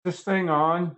This thing on?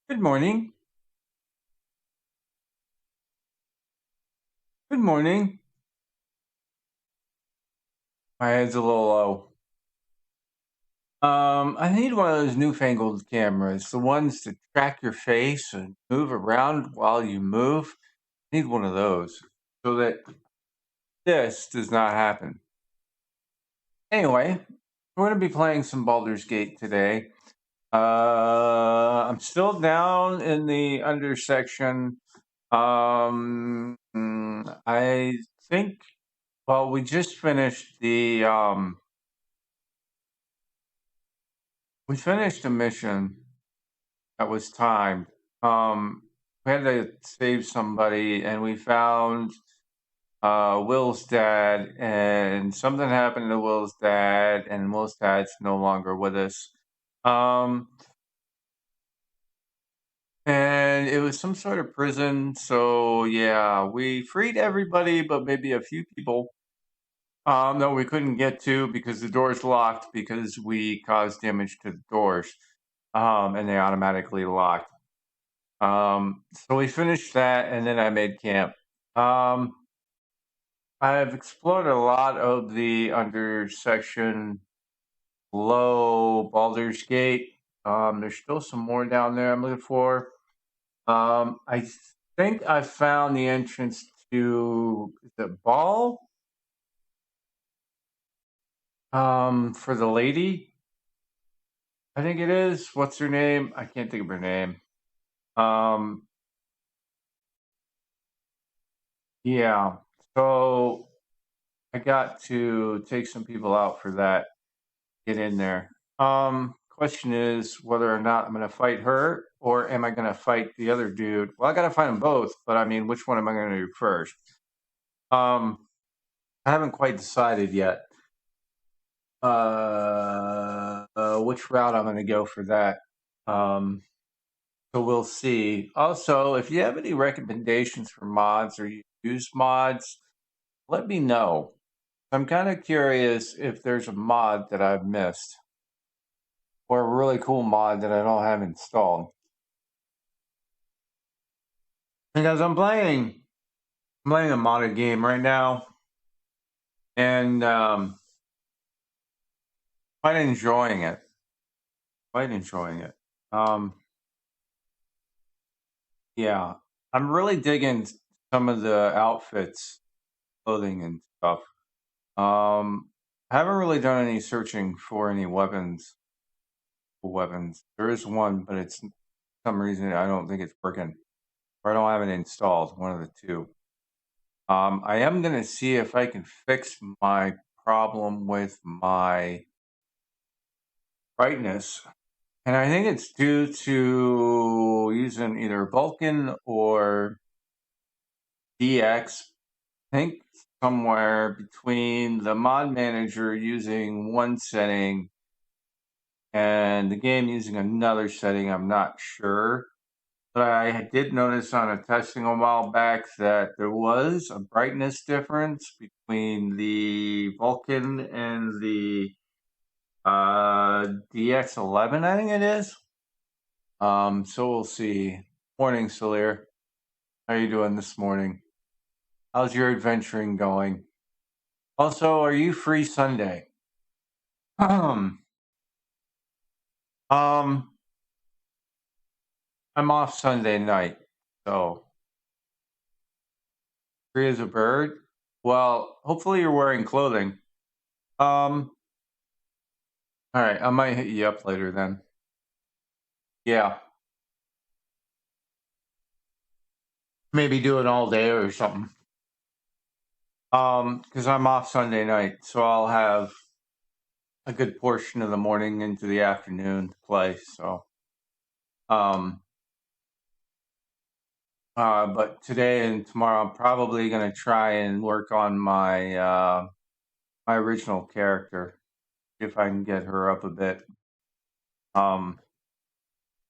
Good morning. Good morning. My head's a little low. I need one of those newfangled cameras, the ones that track your face and move around while you move. I need one of those so that this does not happen. Anyway, we're going to be playing some Baldur's Gate today. I'm still down in the under section. I think, well, we just finished we finished a mission that was timed. We had to save somebody, and we found Will's dad, and something happened to Will's dad, and Will's dad's no longer with us. And it was some sort of prison, so yeah, we freed everybody, but maybe a few people. No, we couldn't get to because the doors locked because we caused damage to the doors, and they automatically locked. So we finished that, and then I made camp. I've explored a lot of the under section below Baldur's Gate. There's still some more down there I'm looking for. I think I found the entrance to the ball. For the lady, I think it is. What's her name? I can't think of her name. Yeah. So I got to take some people out for that. Get in there. Question is whether or not I'm going to fight her or am I going to fight the other dude? Well, I got to fight them both, but I mean, which one am I going to do first? I haven't quite decided yet. Which route I'm going to go for that. So we'll see. Also, if you have any recommendations for mods or you use mods, let me know. I'm kind of curious if there's a mod that I've missed or a really cool mod that I don't have installed. Because I'm playing a modded game right now, and quite enjoying it. quite enjoying it. Um, yeah, I'm really digging some of the outfits, clothing, and stuff. I haven't really done any searching for any weapons. There is one, but it's for some reason I don't think it's working, or I don't have it installed. One of the two. I am gonna see if I can fix my problem with my brightness, and I think it's due to using either Vulkan or DX. I think somewhere between the mod manager using one setting and the game using another setting. I'm not sure. But I did notice on a testing a while back that there was a brightness difference between the Vulcan and the DX11, I think it is. So we'll see. Morning, Salir. How are you doing this morning? How's your adventuring going? Also, are you free Sunday? um, I'm off Sunday night, so free as a bird. Well, hopefully you're wearing clothing. Um, all right, I might hit you up later then. Yeah, maybe do it all day or something. Because I'm off Sunday night, so I'll have a good portion of the morning into the afternoon to play. So, um, but today and tomorrow, I'm probably gonna try and work on my original character, if I can get her up a bit. Um,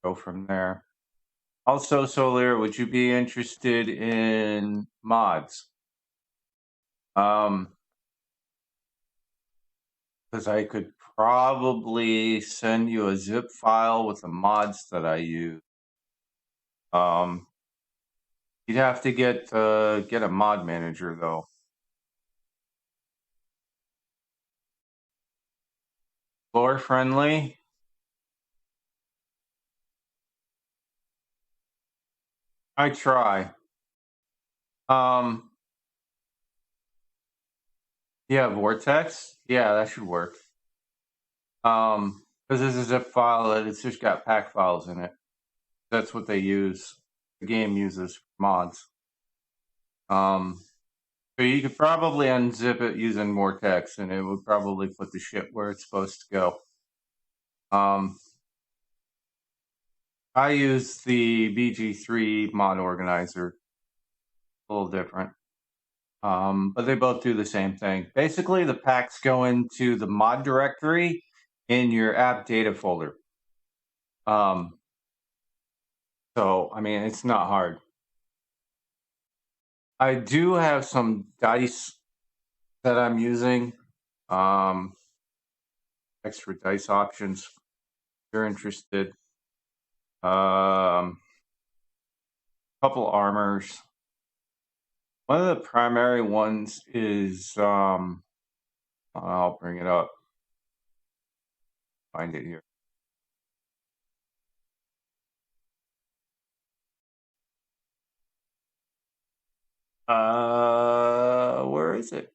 go from there. Also, Solir, would you be interested in mods? Because I could probably send you a zip file with the mods that I use. Um, you'd have to get a mod manager though. Lore friendly. I try. Um, yeah, Vortex. Yeah, that should work. Because this is a zip file that it's just got pack files in it. That's what they use. The game uses mods. So you could probably unzip it using Vortex, and it would probably put the shit where it's supposed to go. I use the BG3 mod organizer. A little different. But they both do the same thing. Basically, the packs go into the mod directory in your app data folder. So, I mean, it's not hard. I do have some dice that I'm using. Extra dice options. If you're interested. Couple armors. One of the primary ones is I'll bring it up. Find it here. Where is it?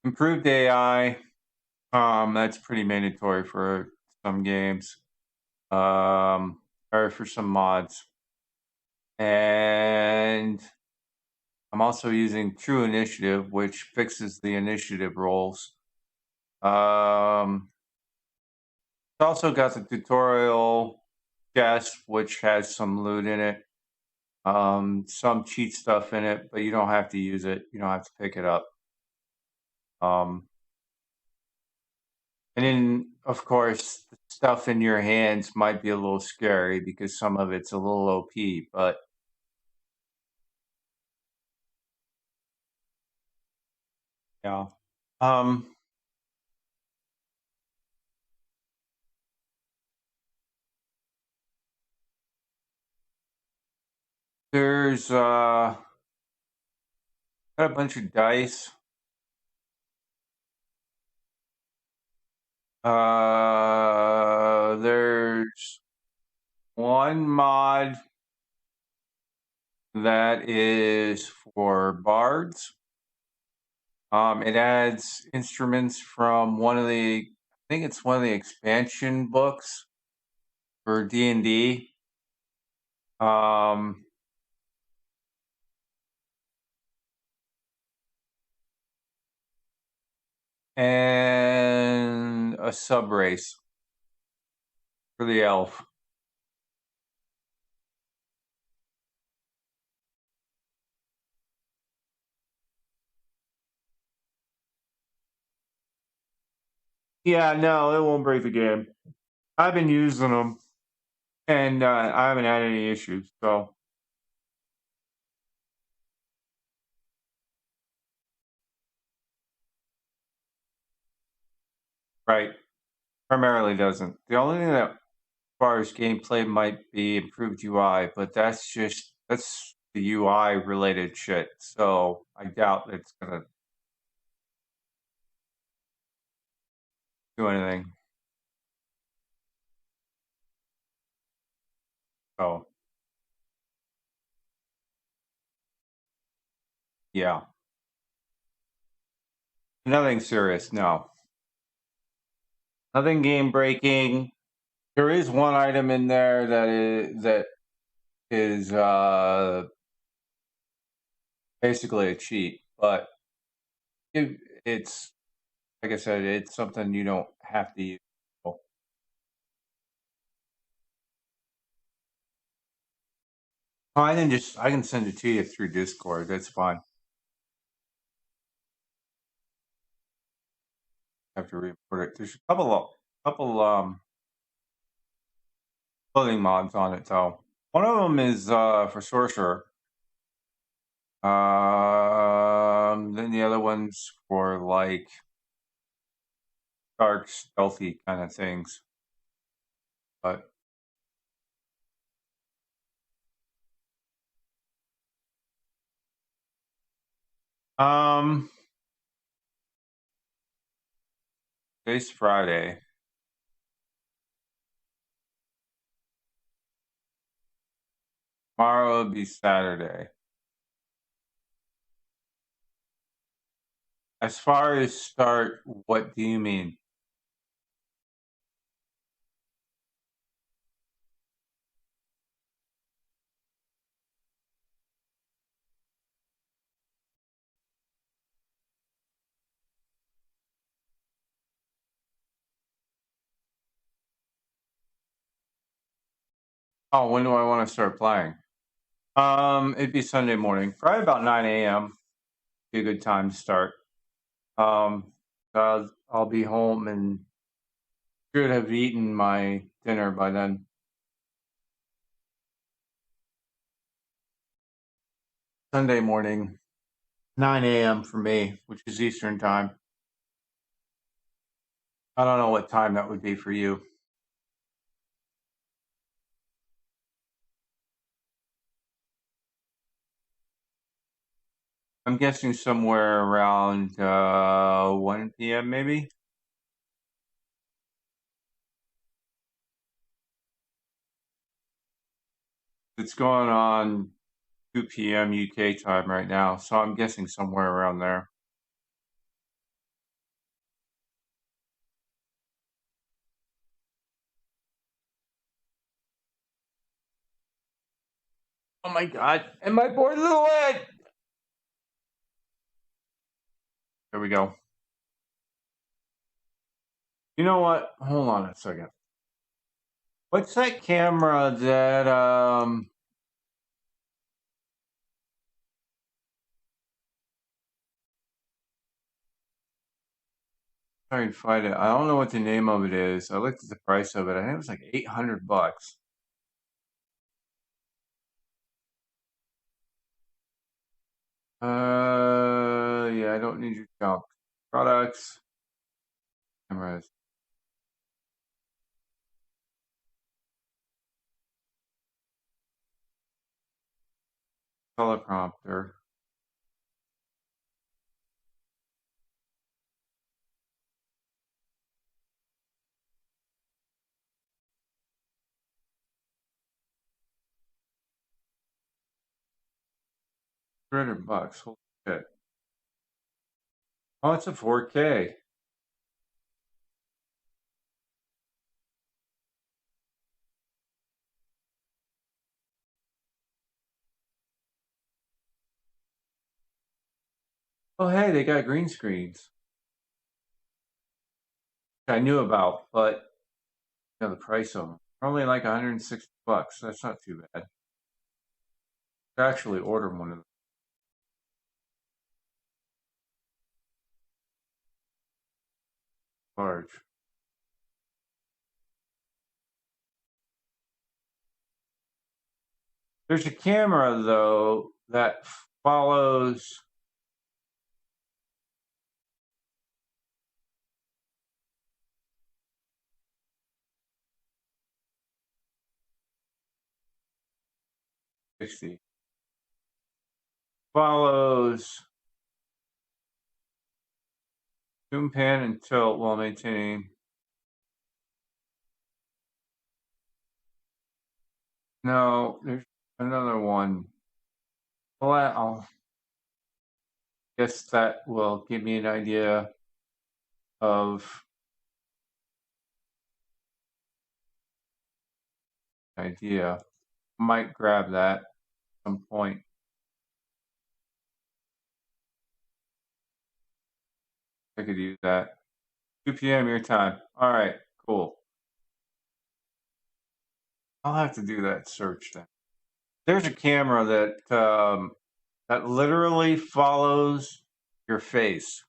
Improved AI. That's pretty mandatory for some games. Or for some mods. And I'm also using True Initiative, which fixes the initiative rolls. It's also got the tutorial chest, which has some loot in it. Some cheat stuff in it, but you don't have to use it. You don't have to pick it up. And then, of course, the stuff in your hands might be a little scary because some of it's a little OP, but yeah. There's got a bunch of dice. There's one mod that is for bards. It adds instruments from I think it's one of the expansion books for D&D. Um, and a sub race for the elf. Yeah, no, it won't break the game. I've been using them, and I haven't had any issues. So, right, primarily doesn't. The only thing that, as far as gameplay, might be improved UI, but that's the UI related shit. So I doubt it's gonna do anything. So yeah, nothing serious. No, nothing game breaking. There is one item in there that is basically a cheat, but it's like I said, it's something you don't have to use. I can send it to you through Discord. That's fine. I have to re-import it. There's a couple clothing mods on it though. One of them is for sorcerer. Then the other one's for like dark, stealthy kind of things. But um, today's Friday. Tomorrow will be Saturday. As far as start, what do you mean? Oh, when do I want to start playing? It'd be Sunday morning, probably about 9 a.m. Be a good time to start. Um, I'll be home and should have eaten my dinner by then. Sunday morning, 9 a.m. for me, which is Eastern time. I don't know what time that would be for you. I'm guessing somewhere around 1 p.m. maybe. It's going on 2 p.m. UK time right now, so I'm guessing somewhere around there. Oh my god! And my poor little head. There we go. You know what? Hold on a second. What's that camera that try and find it. I don't know what the name of it is. I looked at the price of it. I think it was like $800. Yeah, I don't need your junk. Products, cameras, teleprompter. $300. Holy shit. Oh, it's a 4K. Oh, hey, they got green screens. I knew about, but the price of them. Only like $160. That's not too bad. I actually ordered one of them large. There's a camera though that follows. Follows zoom, pan, and tilt while maintaining. No, there's another one. Well, I'll guess that will give me an of idea. Might grab that at some point. I could use that. 2 p.m. your time. All right, cool. I'll have to do that search then. There's a camera that literally follows your face,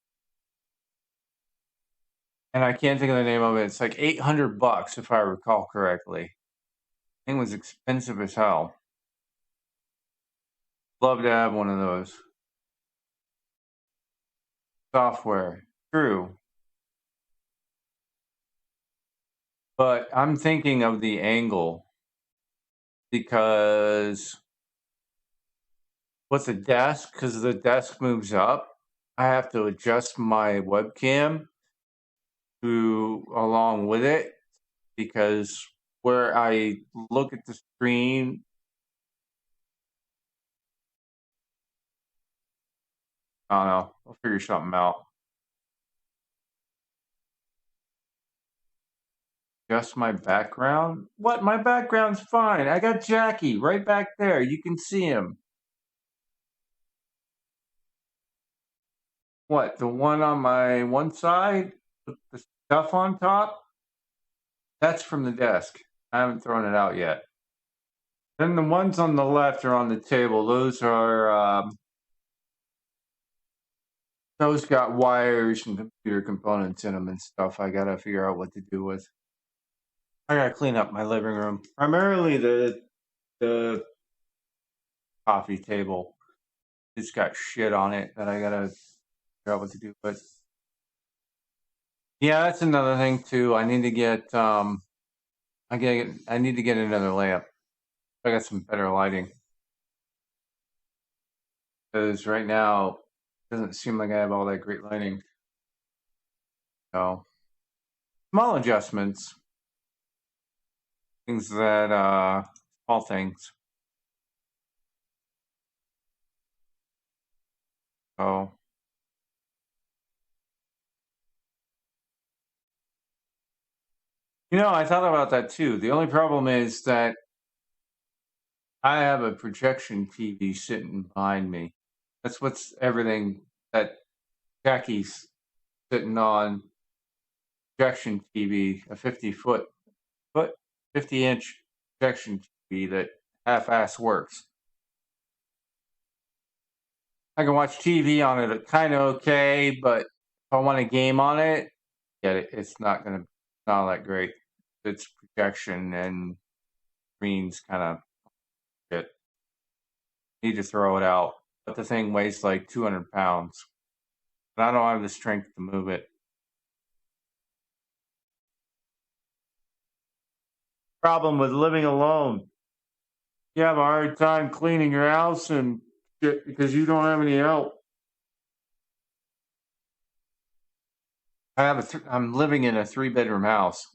and I can't think of the name of it. It's like $800 if I recall correctly. Thing was expensive as hell. Love to have one of those. Software, true. But I'm thinking of the angle because with the desk, because the desk moves up, I have to adjust my webcam to along with it because where I look at the screen, I don't know. I'll figure something out. Adjust my background? What? My background's fine. I got Jackie right back there. You can see him. What? The one on my one side with the stuff on top? That's from the desk. I haven't thrown it out yet. Then the ones on the left are on the table. Those got wires and computer components in them and stuff. I gotta figure out what to do with. I gotta clean up my living room. Primarily the coffee table. It's got shit on it that I gotta figure out what to do with. Yeah, that's another thing too. I need to get I need to get another lamp. I got some better lighting. Because right now it doesn't seem like I have all that great lighting. So small adjustments. Things that small things. So I thought about that too. The only problem is that I have a projection TV sitting behind me. That's what's everything that Jackie's sitting on projection TV, a 50-inch projection TV that half-ass works. I can watch TV on it kind of okay, but if I want a game on it, it's not all that great. It's projection and screens kind of shit. Need to throw it out. But the thing weighs like 200 pounds. And I don't have the strength to move it. Problem with living alone. You have a hard time cleaning your house and shit because you don't have any help. I'm living in a 3-bedroom house.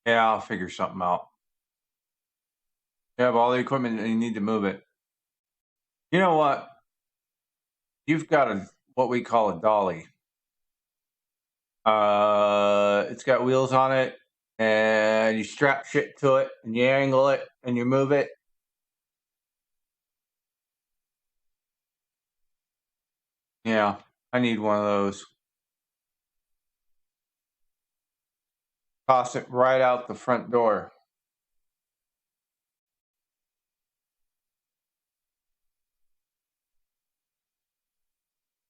Yeah, I'll figure something out. You have all the equipment and you need to move it. You know what? You've got a what we call a dolly. It's got wheels on it, and you strap shit to it, and you angle it, and you move it. Yeah, I need one of those. Toss it right out the front door.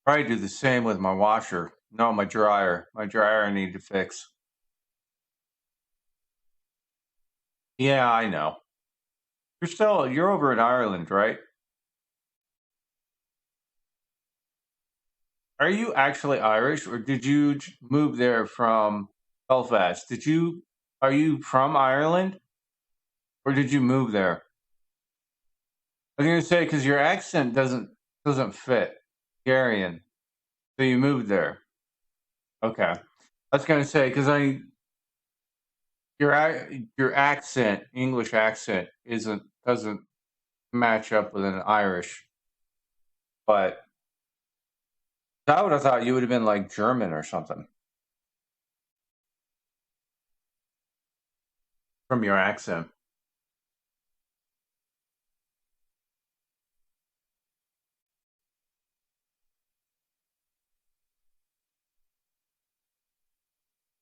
Probably do the same with my washer. No, my dryer. My dryer I need to fix. Yeah, I know. You're over in Ireland, right? Are you actually Irish, or did you move there from Belfast? Are you from Ireland, or did you move there? I was gonna say because your accent doesn't fit Hungarian, so you moved there. Okay, I was gonna say because I your accent, English accent, isn't doesn't match up with an Irish, but I would have thought you would have been like German or something from your accent.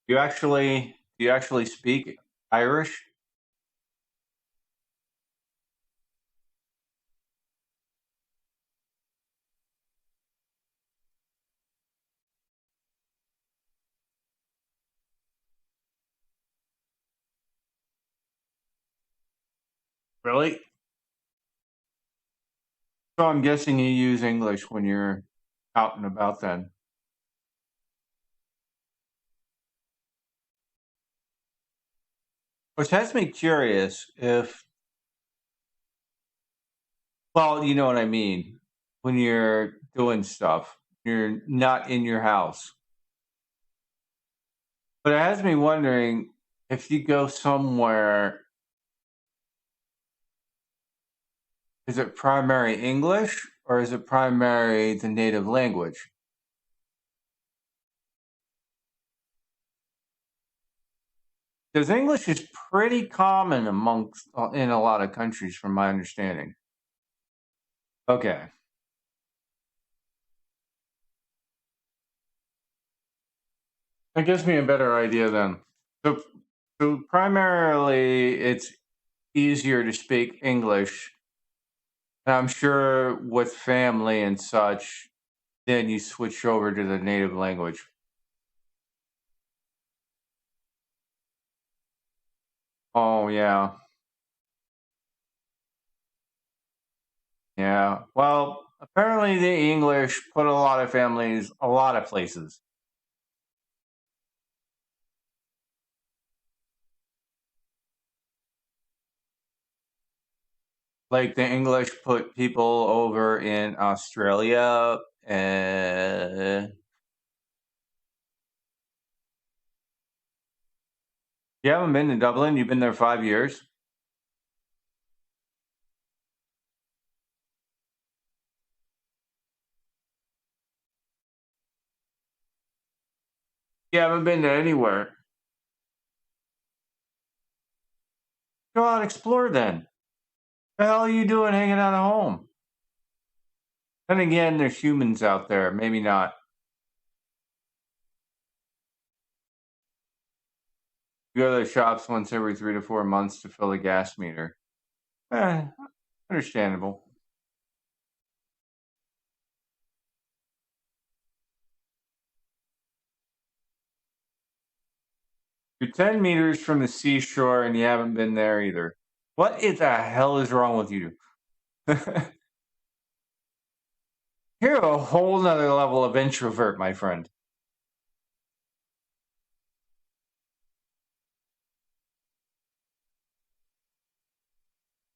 Do you actually speak Irish? Really? So I'm guessing you use English when you're out and about then. Which has me curious if, well, you know what I mean. When you're doing stuff, you're not in your house. But it has me wondering if you go somewhere, is it primary English or is it primary the native language? Because English is pretty common amongst in a lot of countries, from my understanding. Okay, that gives me a better idea then. So, so primarily, it's easier to speak English. And I'm sure with family and such, then you switch over to the native language. Oh yeah, yeah. Well, apparently the English put a lot of families a lot of places. Like the English put people over in Australia. You haven't been to Dublin? You've been there 5 years? You haven't been to anywhere. Go out and explore then. The hell are you doing hanging out at home? Then again, there's humans out there. Maybe not. You go to the shops once every 3 to 4 months to fill the gas meter. Eh, understandable. You're 10 meters from the seashore and you haven't been there either. What the hell is wrong with you? You're a whole nother level of introvert, my friend.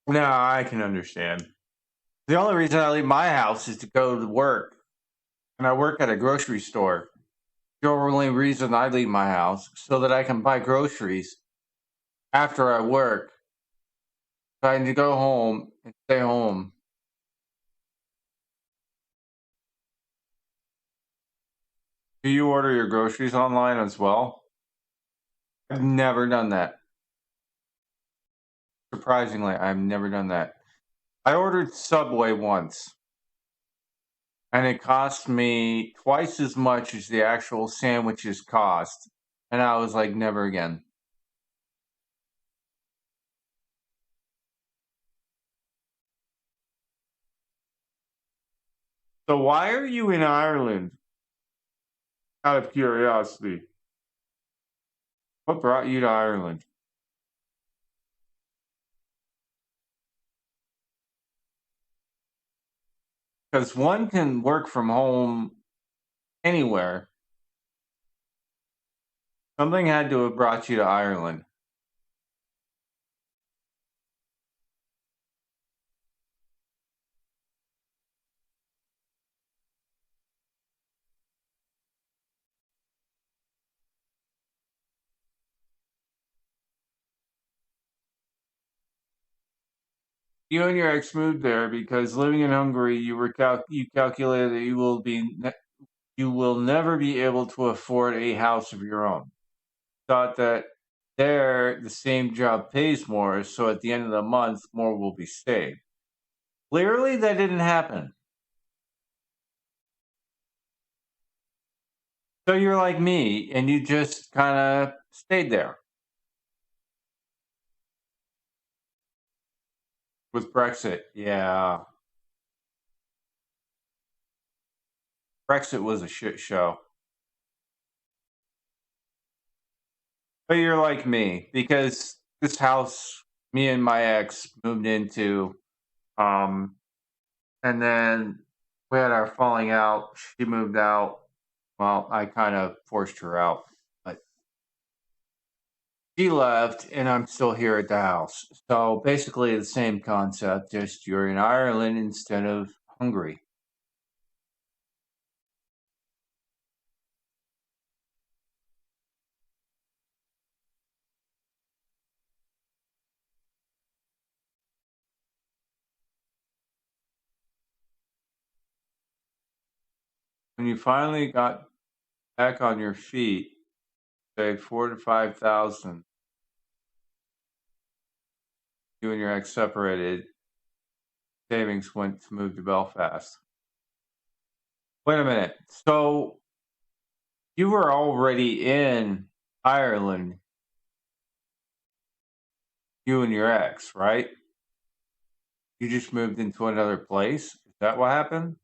No, I can understand. The only reason I leave my house is to go to work, and I work at a grocery store. The only reason I leave my house so that I can buy groceries after I work. So I need to go home and stay home. Do you order your groceries online as well? I've never done that. Surprisingly, I've never done that. I ordered Subway once, and it cost me twice as much as the actual sandwiches cost. And I was like, never again. So why are you in Ireland? Out of curiosity, what brought you to Ireland? Because one can work from home anywhere. Something had to have brought you to Ireland. You and your ex moved there because living in Hungary, you calculated that you will never be able to afford a house of your own. Thought that there the same job pays more, so at the end of the month more will be saved. Clearly, that didn't happen. So you're like me, and you just kind of stayed there with Brexit. Yeah, Brexit was a shit show. But you're like me because this house me and my ex moved into, um, and then we had our falling out. She moved out. Well, I kind of forced her out, but she left, and I'm still here at the house. So basically, the same concept, just you're in Ireland instead of Hungary. When you finally got back on your feet, say 4 to 5 thousand, you and your ex separated. Savings went to move to Belfast. Wait a minute. So you were already in Ireland, you and your ex, right? You just moved into another place. Is that what happened?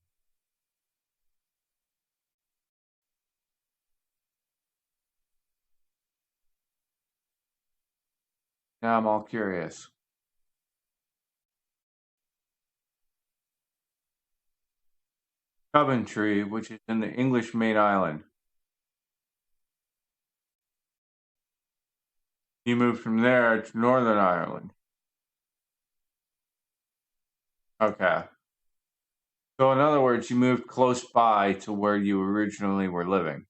Now I'm all curious. Coventry, which is in the English main island. You moved from there to Northern Ireland. Okay. So in other words, you moved close by to where you originally were living.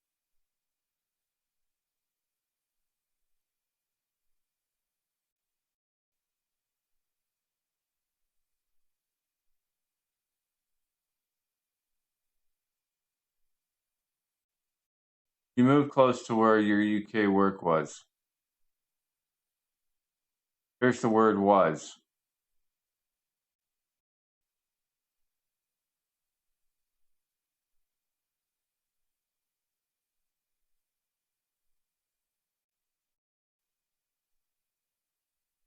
You moved close to where your UK work was. Here's the word was.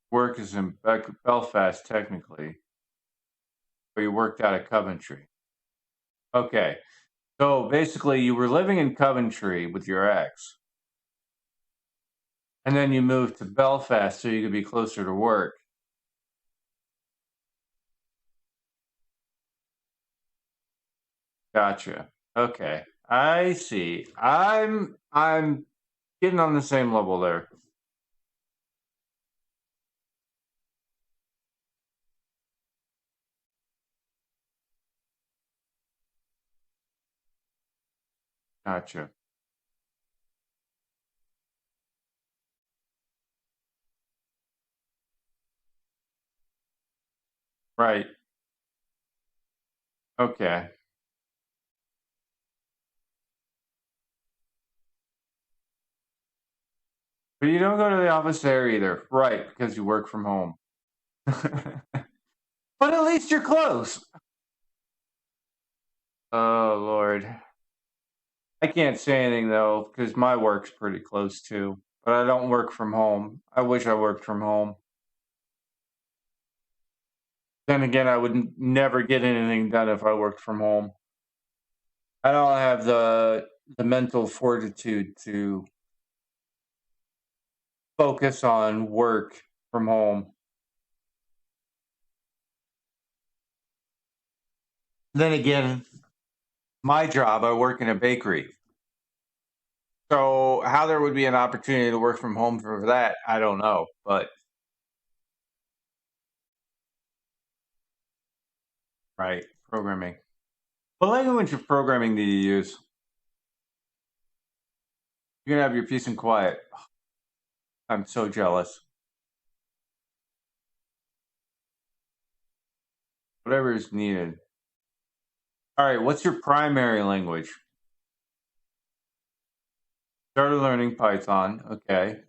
Work is in Belfast technically, but you worked out of Coventry. Okay. So basically, you were living in Coventry with your ex, and then you moved to Belfast so you could be closer to work. Gotcha. Okay. I see. I'm getting on the same level there. Gotcha. Right. Okay. But you don't go to the office there either. Right, because you work from home. But at least you're close. Oh Lord. I can't say anything though, because my work's pretty close too. But I don't work from home. I wish I worked from home. Then again, I would never get anything done if I worked from home. I don't have the mental fortitude to focus on work from home. Then again, my job, I work in a bakery. So how there would be an opportunity to work from home for that, I don't know. But right, programming. What language of programming do you use? You can have your peace and quiet. I'm so jealous. Whatever is needed. All right, what's your primary language? Started learning Python. Okay.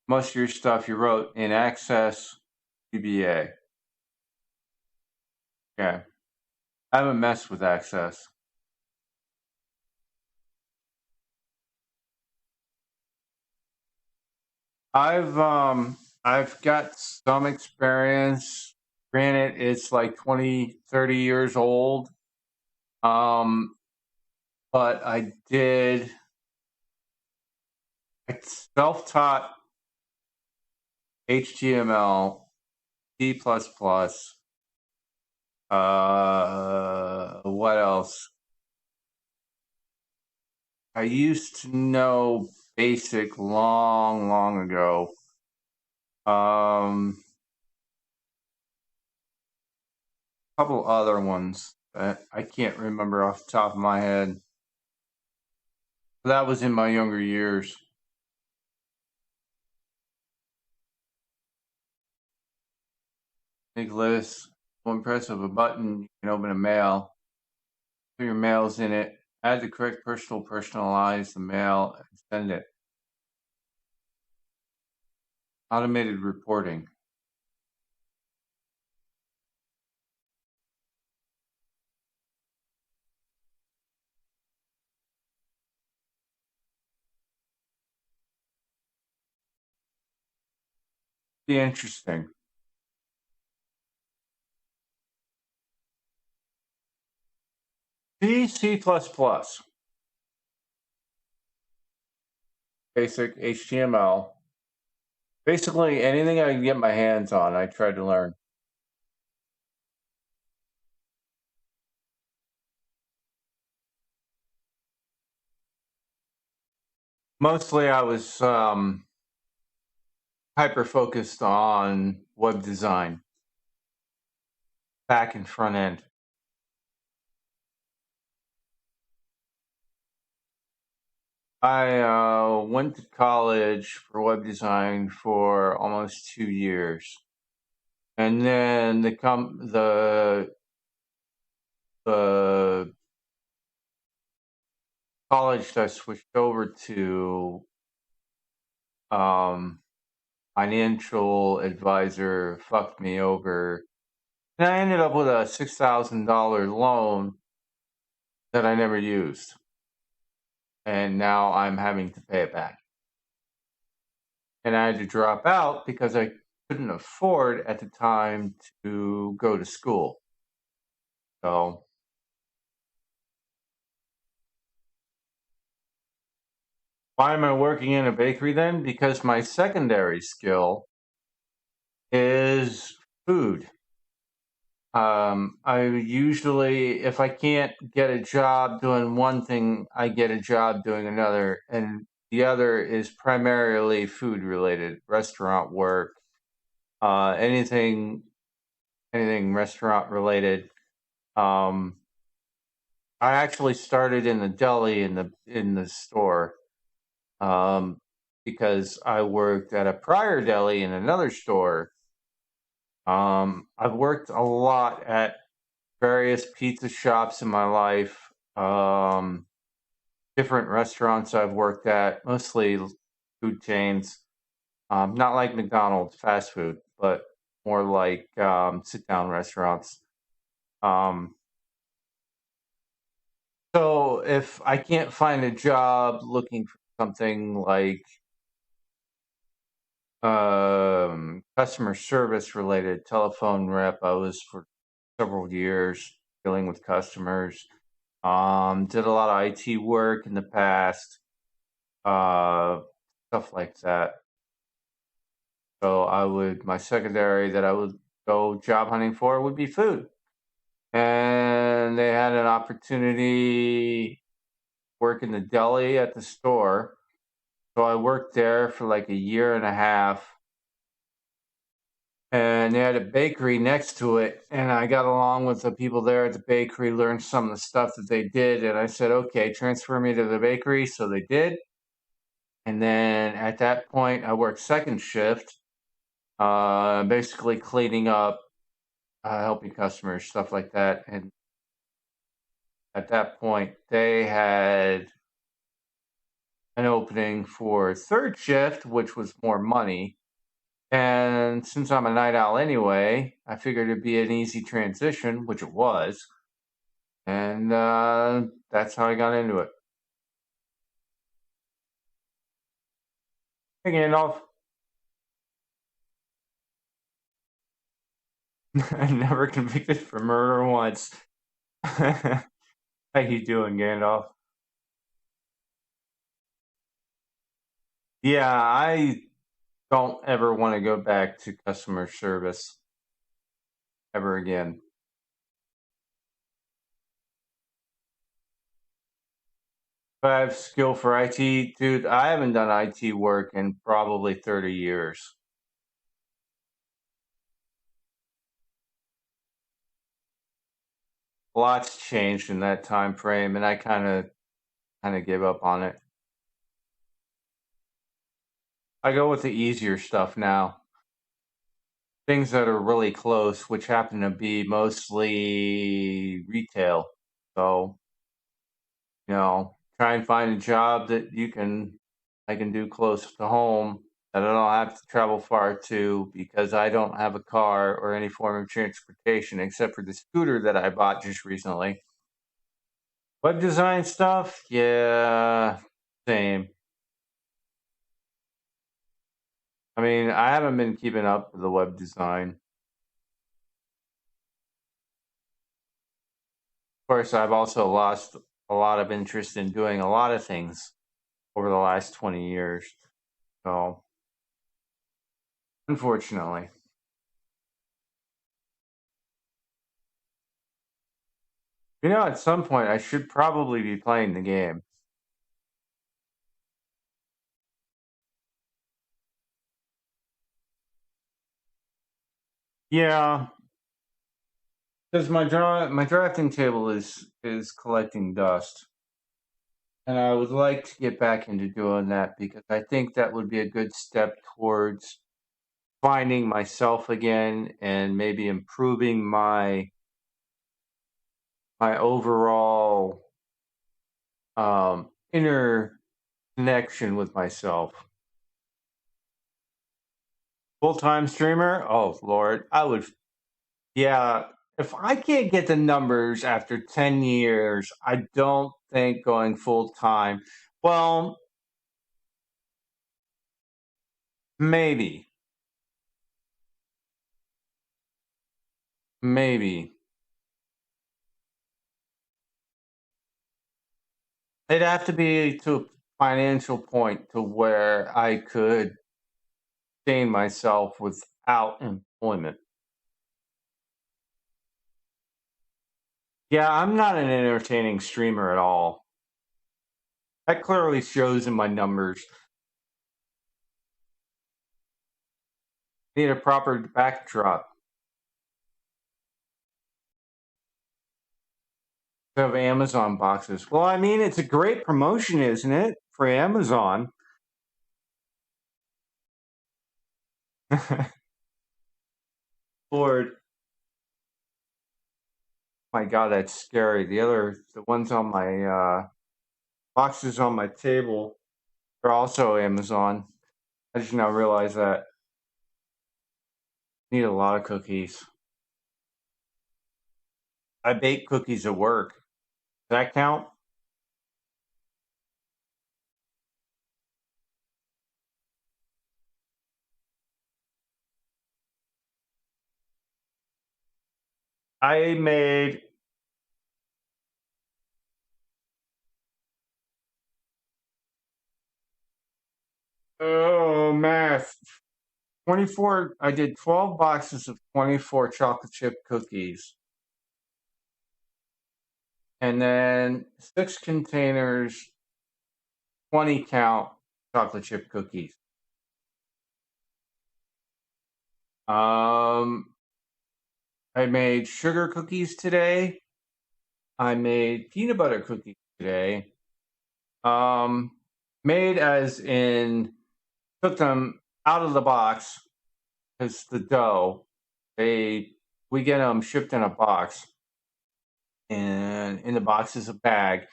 Most of your stuff you wrote in Access VBA. Okay. I haven't messed with Access. I've got some experience. Granted, it's like 20, 30 years old. Um, but I self-taught HTML, C++. What else? I used to know BASIC long, long ago. A couple other ones that I can't remember off the top of my head. That was in my younger years. Big list. One press of a button, you can open a mail. Put your mails in it. Add the correct personalize the mail, and send it. Automated reporting. Be interesting. C++. Basic HTML. Basically anything I can get my hands on, I tried to learn. Mostly I was hyper focused on web design, back and front end. I went to college for web design for almost 2 years, and then the college I switched over to, financial advisor fucked me over, and I ended up with a $6,000 loan that I never used, and now I'm having to pay it back. And I had to drop out because I couldn't afford at the time to go to school. So why am I working in a bakery then? Because my secondary skill is food. I usually, if I can't get a job doing one thing, I get a job doing another. And the other is primarily food related, restaurant work, anything restaurant related. I actually started in the deli in the store. because I worked at a prior deli in another store. I've worked a lot at various pizza shops in my life. Different restaurants I've worked at, mostly food chains. Not like McDonald's fast food, but more like sit down restaurants. Um, so if I can't find a job looking for something like customer service related, telephone rep, I was for several years dealing with customers. Did a lot of IT work in the past, uh, stuff like that. So my secondary that I would go job hunting for would be food. And they had an opportunity to work in the deli at the store. So I worked there for like a year and a half. And they had a bakery next to it. And I got along with the people there at the bakery, learned some of the stuff that they did. And I said, okay, transfer me to the bakery. So they did. And then at that point, I worked second shift, basically cleaning up, helping customers, stuff like that. And at that point, they had an opening for third shift, which was more money. And since I'm a night owl anyway, I figured it'd be an easy transition, which it was. And that's how I got into it. Hey, Gandalf. I never convicted for murder once. How you doing, Gandalf? Yeah, I don't ever want to go back to customer service ever again. If I have skill for IT, dude, I haven't done IT work in probably 30 years. Lots changed in that time frame, and I kind of gave up on it. I go with the easier stuff now. Things that are really close, which happen to be mostly retail. So, try and find a job that I can do close to home that I don't have to travel far to because I don't have a car or any form of transportation except for the scooter that I bought just recently. Web design stuff? Yeah, same. I mean, I haven't been keeping up with the web design. Of course, I've also lost a lot of interest in doing a lot of things over the last 20 years. So, unfortunately. At some point, I should probably be playing the game. Yeah, because my drafting table is collecting dust, and I would like to get back into doing that because I think that would be a good step towards finding myself again and maybe improving my overall inner connection with myself. Full time streamer? Oh Lord, I would. Yeah, if I can't get the numbers after 10 years, I don't think going full time. Well, maybe, maybe it'd have to be to a financial point to where I could sustain myself without employment. Yeah, I'm not an entertaining streamer at all. That clearly shows in my numbers. Need a proper backdrop of Amazon boxes. Well, I mean, it's a great promotion, isn't it, for Amazon? Lord, my God, that's scary. The ones on my boxes on my table are also Amazon. I just now realize that I need a lot of cookies. I bake cookies at work. Does that count? I made, oh, math. 24, I did 12 boxes of 24 chocolate chip cookies. And then 6 containers, 20 count chocolate chip cookies. Um, I made sugar cookies today. I made peanut butter cookies today. Um, Made as in took them out of the box because the dough, they we get them shipped in a box, and in the box is a bag,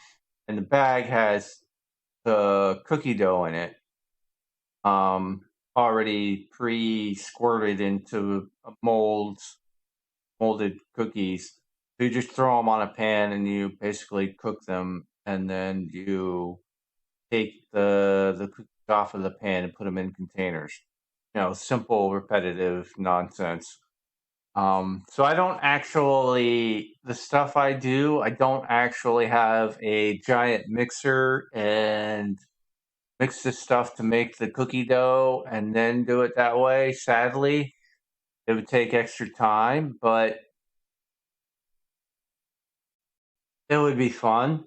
and the bag has the cookie dough in it, um, already pre-squirted into molded cookies. So you just throw them on a pan and you basically cook them, and then you take the cookies off of the pan and put them in containers. Simple, repetitive nonsense. So I don't actually, the stuff I do, I don't actually have a giant mixer and mix the stuff to make the cookie dough and then do it that way. Sadly, it would take extra time, but it would be fun.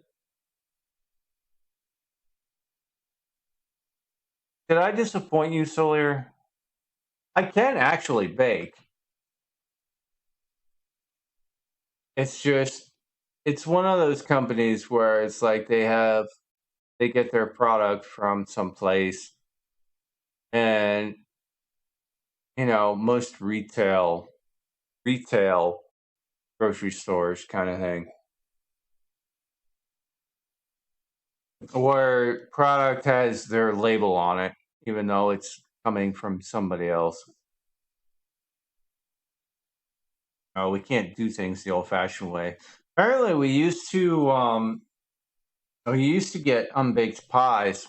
Did I disappoint you, Solier? I can actually bake. It's just, it's one of those companies where it's like they get their product from someplace, and most retail grocery stores kind of thing, where product has their label on it, even though it's coming from somebody else. We can't do things the old-fashioned way. Apparently, we used to get unbaked pies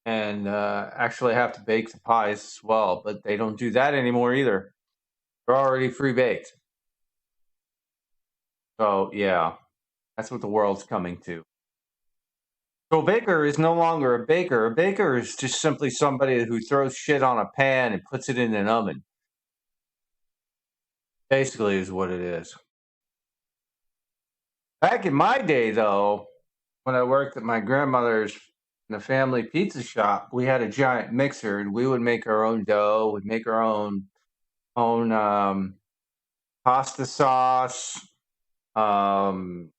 and actually have to bake the pies as well, but they don't do that anymore either. They're already pre-baked. So yeah, that's what the world's coming to. So a baker is no longer a baker. A baker is just simply somebody who throws shit on a pan and puts it in an oven. Basically, is what it is. Back in my day, though, when I worked at my grandmother's in the family pizza shop, we had a giant mixer, and we would make our own dough. We'd make our own pasta sauce. Um,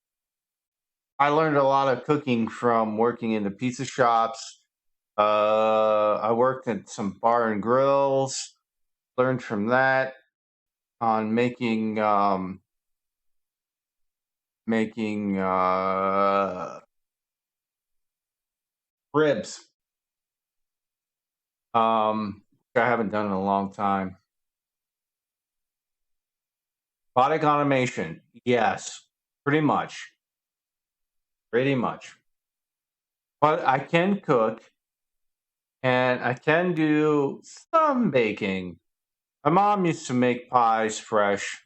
I learned a lot of cooking from working in the pizza shops. I worked at some bar and grills. Learned from that on making ribs. Which I haven't done in a long time. Robotic automation, yes, pretty much, pretty much. But I can cook and I can do some baking. My mom used to make pies fresh,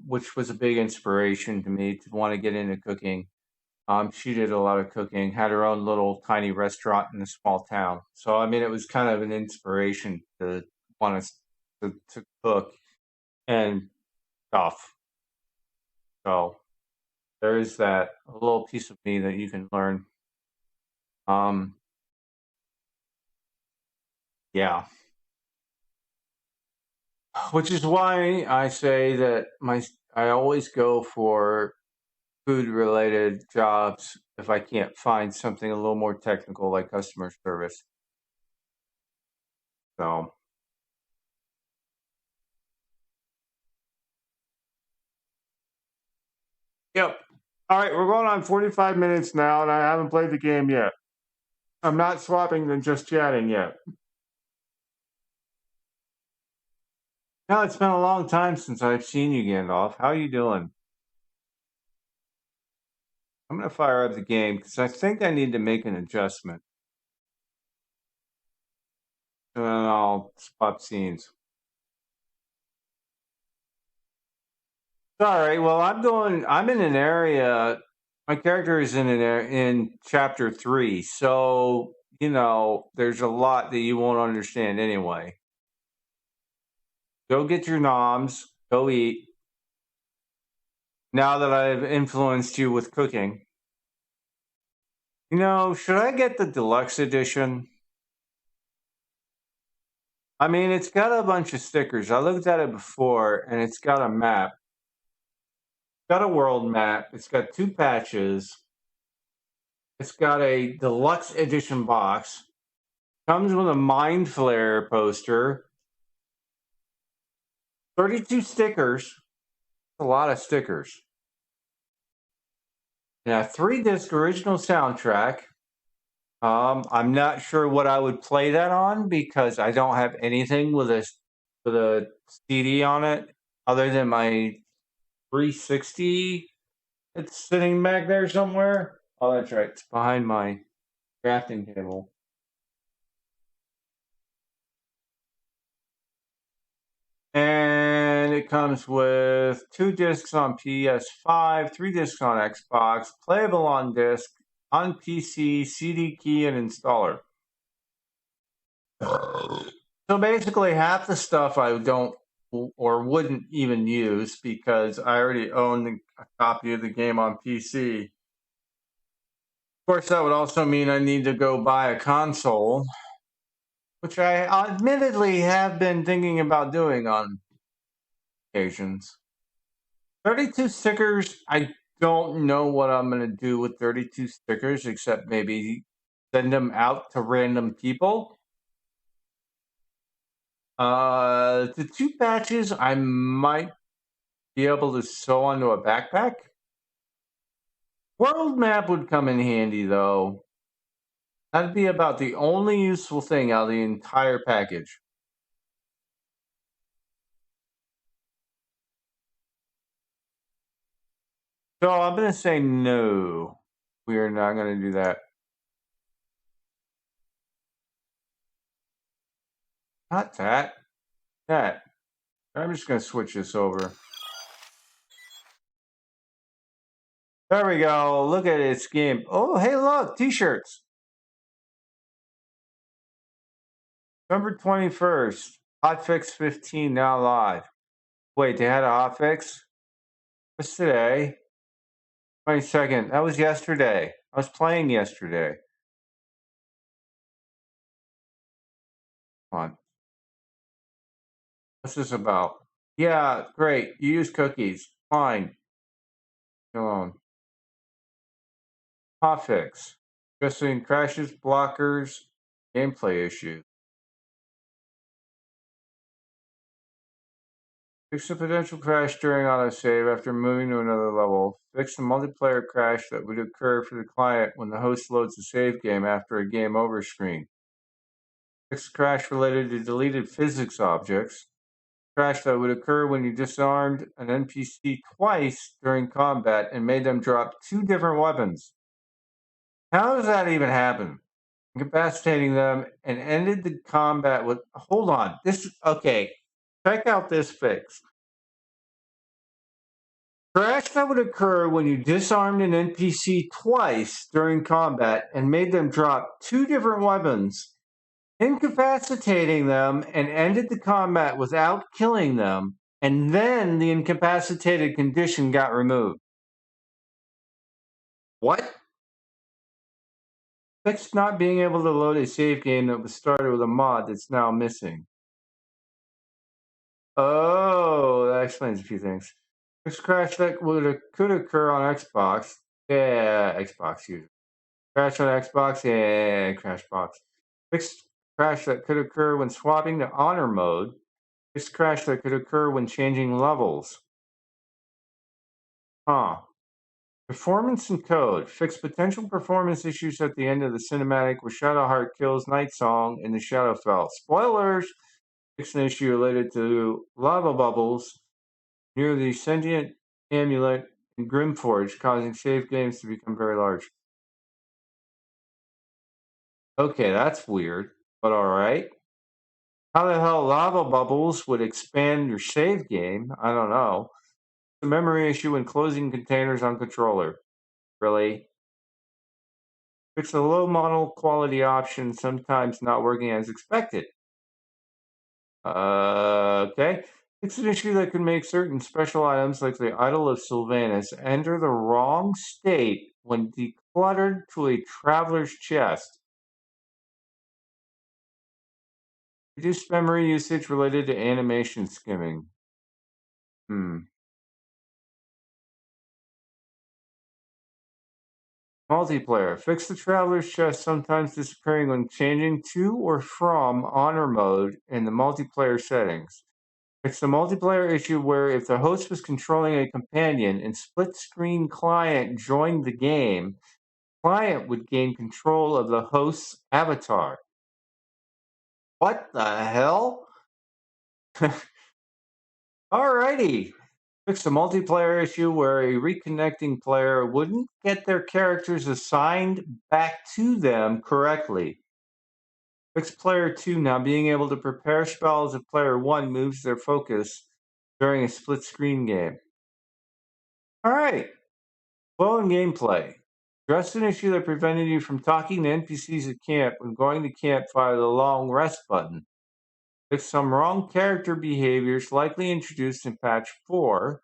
which was a big inspiration to me to want to get into cooking. She did a lot of cooking, had her own little tiny restaurant in a small town. So, I mean, it was kind of an inspiration to want to cook and stuff. So, there is that a little piece of me that you can learn. Um, yeah. Which is why I say that I always go for food related jobs if I can't find something a little more technical like customer service. So, Yep. All right, we're going on 45 minutes now, and I haven't played the game yet. I'm not swapping than just chatting yet. No, it's been a long time since I've seen you, Gandalf. How are you doing? I'm going to fire up the game because I think I need to make an adjustment. And then I'll swap scenes. All right. Well, I'm in an area. My character is in chapter 3, so there's a lot that you won't understand anyway. Go get your noms. Go eat. Now that I've influenced you with cooking, should I get the deluxe edition? I mean, it's got a bunch of stickers. I looked at it before, and it's got a map. It's got a world map. It's got 2 patches. It's got a deluxe edition box. Comes with a Mind Flare poster. 32 stickers. A lot of stickers. Yeah, 3-disc original soundtrack. I'm not sure what I would play that on because I don't have anything with a CD on it other than my 360. It's sitting back there somewhere. Oh, that's right. It's behind my crafting table. And it comes with 2 discs on PS5, 3 discs on Xbox, playable on disc, on PC, CD key, and installer. So basically, half the stuff I don't or wouldn't even use because I already own a copy of the game on PC. Of course, that would also mean I need to go buy a console, which I admittedly have been thinking about doing on occasions. 32 stickers, I don't know what I'm going to do with 32 stickers except maybe send them out to random people. The 2 patches I might be able to sew onto a backpack. World map would come in handy though. That'd be about the only useful thing out of the entire package. So I'm going to say no. We are not going to do that. Not that. That. I'm just going to switch this over. There we go. Look at its game. Oh, hey, look. T-shirts. November 21st. Hotfix 15 now live. Wait, they had a hotfix? What's today? 22nd. That was yesterday. I was playing yesterday. Come on. What's this about? Yeah, great. You use cookies. Fine. Go on. Hotfix. Addressing crashes, blockers, gameplay issues. Fix the potential crash during autosave after moving to another level. Fix the multiplayer crash that would occur for the client when the host loads a save game after a game over screen. Fix the crash related to deleted physics objects. Crash that would occur when you disarmed an NPC twice during combat and made them drop 2 different weapons. How does that even happen? Incapacitating them and ended the combat with. Hold on. Okay. Check out this fix. Crash that would occur when you disarmed an NPC twice during combat and made them drop 2 different weapons, incapacitating them and ended the combat without killing them, and then the incapacitated condition got removed. What? Fix not being able to load a save game that was started with a mod that's now missing. Oh, that explains a few things. Fix crash that could occur on Xbox. Yeah, Xbox user. Crash on Xbox. Yeah, Crashbox. Fix crash that could occur when swapping to honor mode. Fix crash that could occur when changing levels. Huh. Performance and code. Fix potential performance issues at the end of the cinematic where Shadowheart kills Night Song in the Shadowfell. Spoilers! Fix an issue related to lava bubbles near the sentient amulet in Grimforge, causing save games to become very large. Okay, that's weird, but alright. How the hell lava bubbles would expand your save game? I don't know. The memory issue when closing containers on controller. Really? Fix a low model quality option sometimes not working as expected. Okay. It's an issue that can make certain special items like the Idol of Sylvanus enter the wrong state when decluttered to a traveler's chest. Reduced memory usage related to animation skimming. Hmm. Multiplayer. Fix the traveler's chest sometimes disappearing when changing to or from honor mode in the multiplayer settings. It's the multiplayer issue where if the host was controlling a companion and split screen client joined the game, client would gain control of the host's avatar. What the hell? Alrighty. Fix the multiplayer issue where a reconnecting player wouldn't get their characters assigned back to them correctly. Fix player 2 now being able to prepare spells if player 1 moves their focus during a split screen game. Alright. Flow and gameplay. Address an issue that prevented you from talking to NPCs at camp when going to camp via the long rest button. Fix some wrong character behaviors likely introduced in patch 4.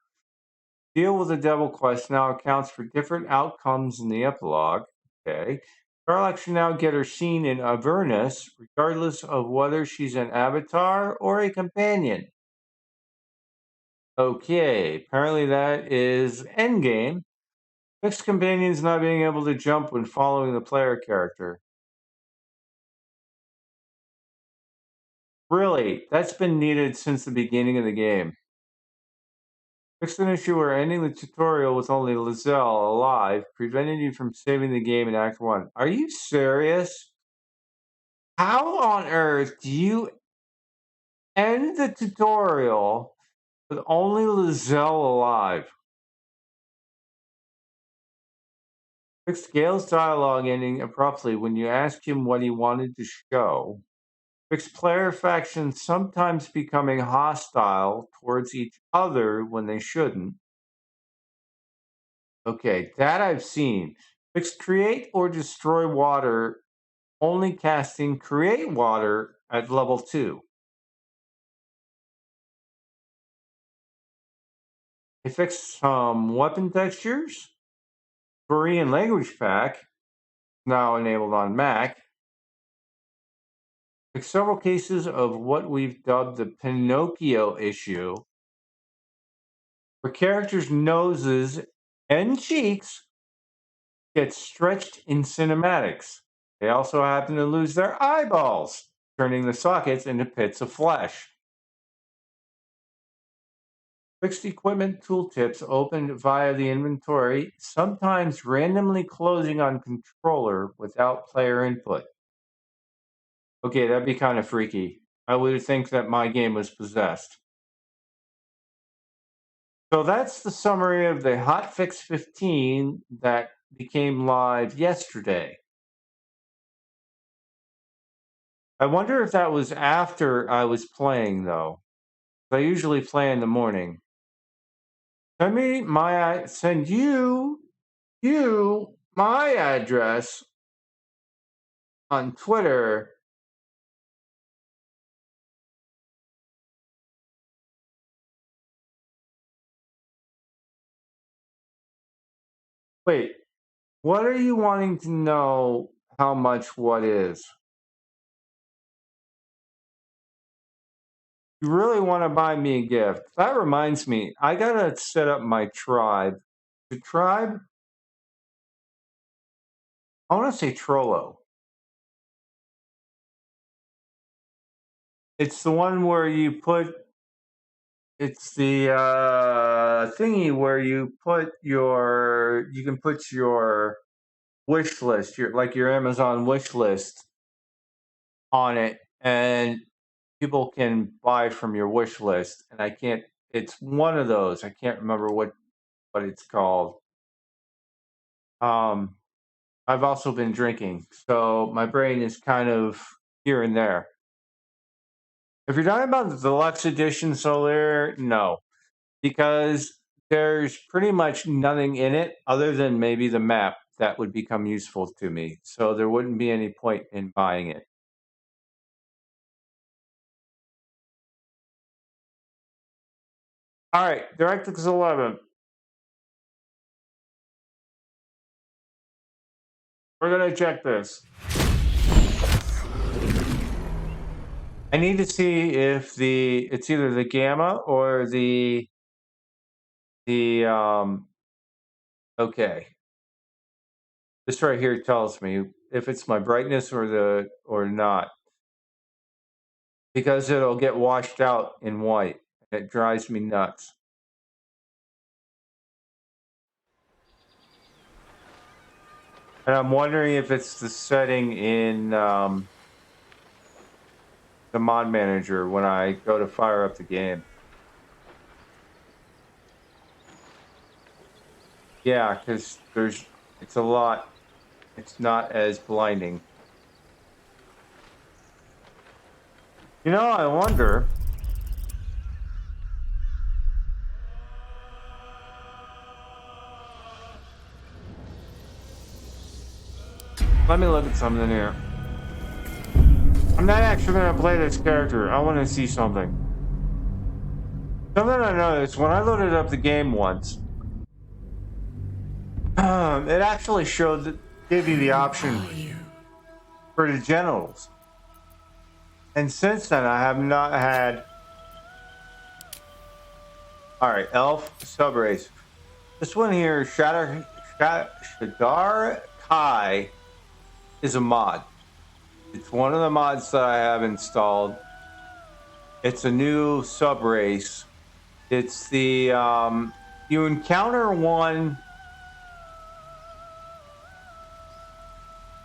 Deal with the devil quest now accounts for different outcomes in the epilogue. Okay. Sherlock should now get her scene in Avernus, regardless of whether she's an avatar or a companion. Okay, apparently that is endgame. Fixed companions not being able to jump when following the player character. Really, that's been needed since the beginning of the game. Fixed an issue where ending the tutorial with only Lizelle alive prevented you from saving the game in Act 1. Are you serious? How on earth do you end the tutorial with only Lizelle alive? Fixed Gale's dialogue ending abruptly when you asked him what he wanted to show. Fixed player factions sometimes becoming hostile towards each other when they shouldn't. Okay, that I've seen. Fixed create or destroy water, only casting create water at level 2. They fixed some weapon textures. Korean language pack, now enabled on Mac. Fixed several cases of what we've dubbed the Pinocchio issue, where characters' noses and cheeks get stretched in cinematics. They also happen to lose their eyeballs, turning the sockets into pits of flesh. Fixed equipment tooltips opened via the inventory, sometimes randomly closing on controller without player input. Okay, that'd be kind of freaky. I would think that my game was possessed. So that's the summary of the Hotfix 15 that became live yesterday. I wonder if that was after I was playing, though. I usually play in the morning. Send you my address on Twitter. Wait, what are you wanting to know how much what is? You really want to buy me a gift? That reminds me, I gotta set up my tribe. The tribe? I want to say Trollo. It's the one where you put It's the thingy where you can put your wish list, your Amazon wish list on it, and people can buy from your wish list. And I can't. It's one of those. I can't remember what it's called. Um, I've also been drinking, so my brain is kind of here and there. If you're talking about the deluxe edition Solaire, no, because there's pretty much nothing in it other than maybe the map that would become useful to me. So there wouldn't be any point in buying it. All right, DirectX 11. We're gonna check this. I need to see if it's either the gamma or the okay. This right here tells me if it's my brightness or not, because it'll get washed out in white. It drives me nuts. And I'm wondering if it's the setting in the mod manager when I go to fire up the game. Yeah, because it's a lot. It's not as blinding. You know, I wonder. Let me look at something here. I'm not actually going to play this character. I want to see something. Something I noticed when I loaded up the game once, it actually gave you the option for the genitals. And since then, I have not had. All right, Elf Subrace. This one here, Shadar Kai, is a mod. It's one of the mods that I have installed. It's a new subrace. It's the you encounter one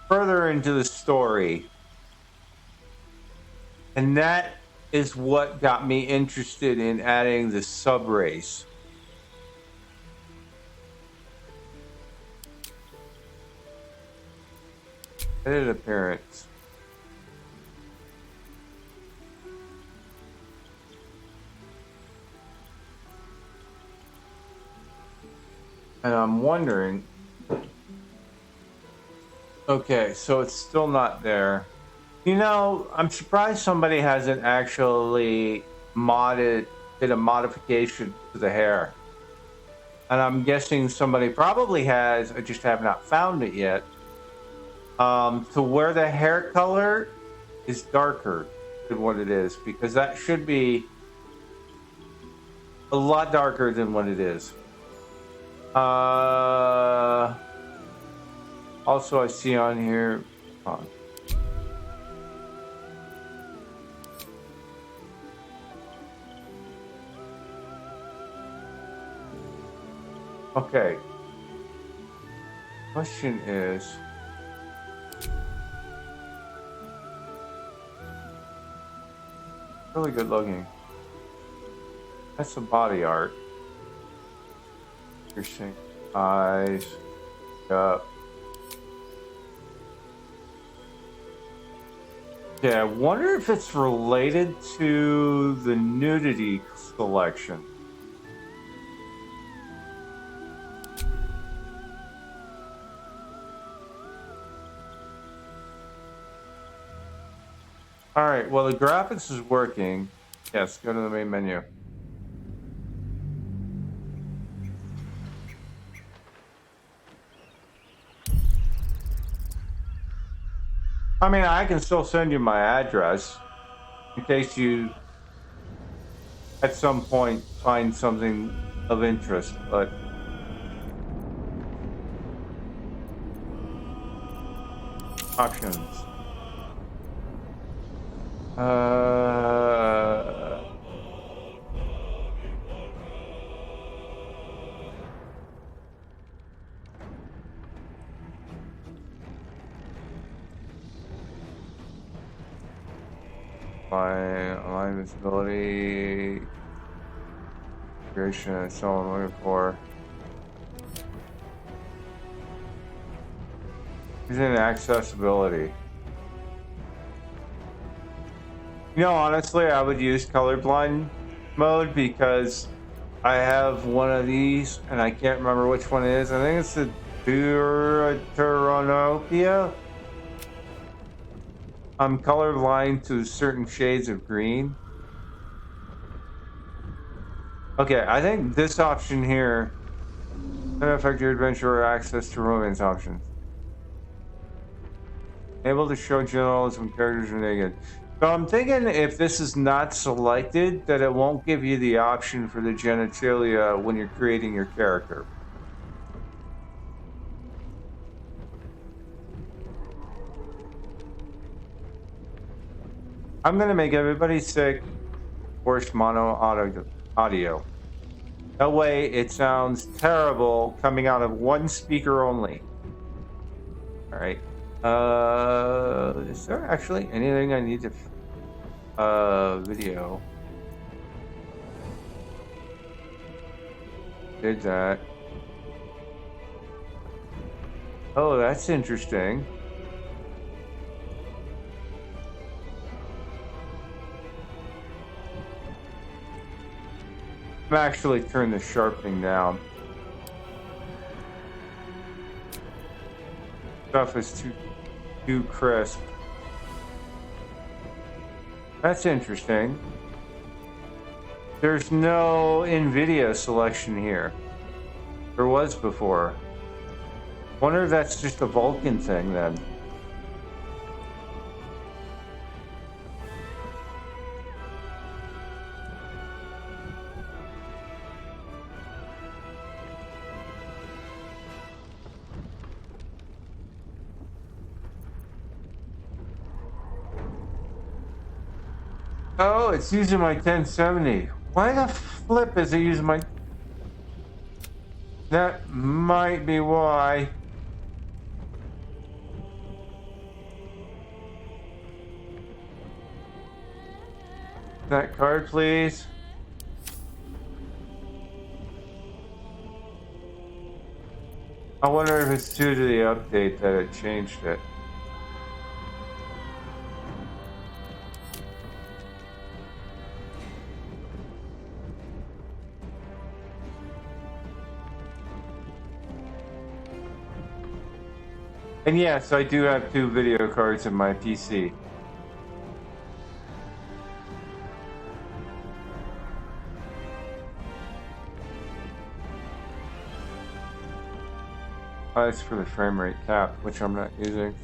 further into the story, and that is what got me interested in adding the subrace. Edit appearance. And I'm wondering, okay, so it's still not there. You know, I'm surprised somebody hasn't actually did a modification to the hair. And I'm guessing somebody probably has, I just have not found it yet. To where the hair color is darker than what it is, because that should be a lot darker than what it is. Also, I see on here. Okay. Question is. Really good looking. That's some body art. Piercing eyes. Up. Yeah, I wonder if it's related to the nudity selection. All right, well, the graphics is working. Yes, go to the main menu. I mean, I can still send you my address in case you at some point find something of interest, but options. Align visibility. Creation. That's all I'm looking for. Using accessibility. You know, honestly, I would use colorblind mode because I have one of these and I can't remember which one it is. I think it's the Deuteranopia. I'm colorblind to certain shades of green. Okay, I think this option here can affect your adventure or access to romance options. Able to show genitals when characters are naked. So I'm thinking if this is not selected, that it won't give you the option for the genitalia when you're creating your character. I'm gonna make everybody sick. Worst mono audio. That way it sounds terrible coming out of one speaker only. All right. Is there actually anything I need to video? Did that. Oh, that's interesting. I'm actually turn the sharpening down. Stuff is too crisp. That's interesting. There's no NVIDIA selection here. There was before. Wonder if that's just a Vulkan thing then. Oh, it's using my 1070. Why the flip is it using my... That might be why. That card, please. I wonder if it's due to the update that it changed it. And yes, I do have 2 video cards in my PC. Oh, it's for the frame rate cap, which I'm not using.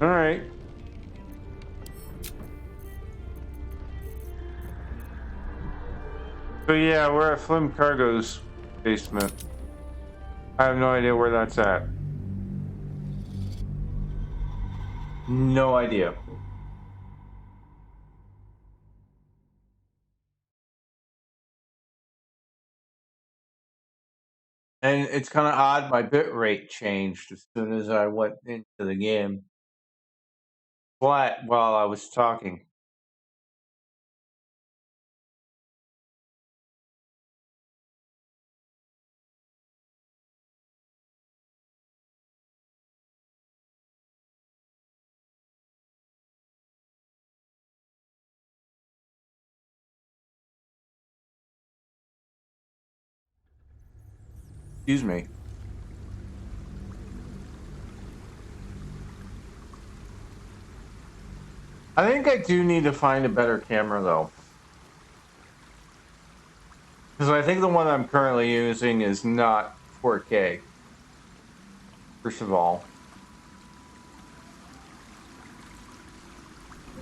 All right. So yeah, we're at Flim Cargo's basement. I have no idea where that's at. No idea. And it's kind of odd, my bit rate changed as soon as I went into the game. Flat while I was talking. Excuse me. I think I do need to find a better camera though. Because I think the one I'm currently using is not 4K. First of all.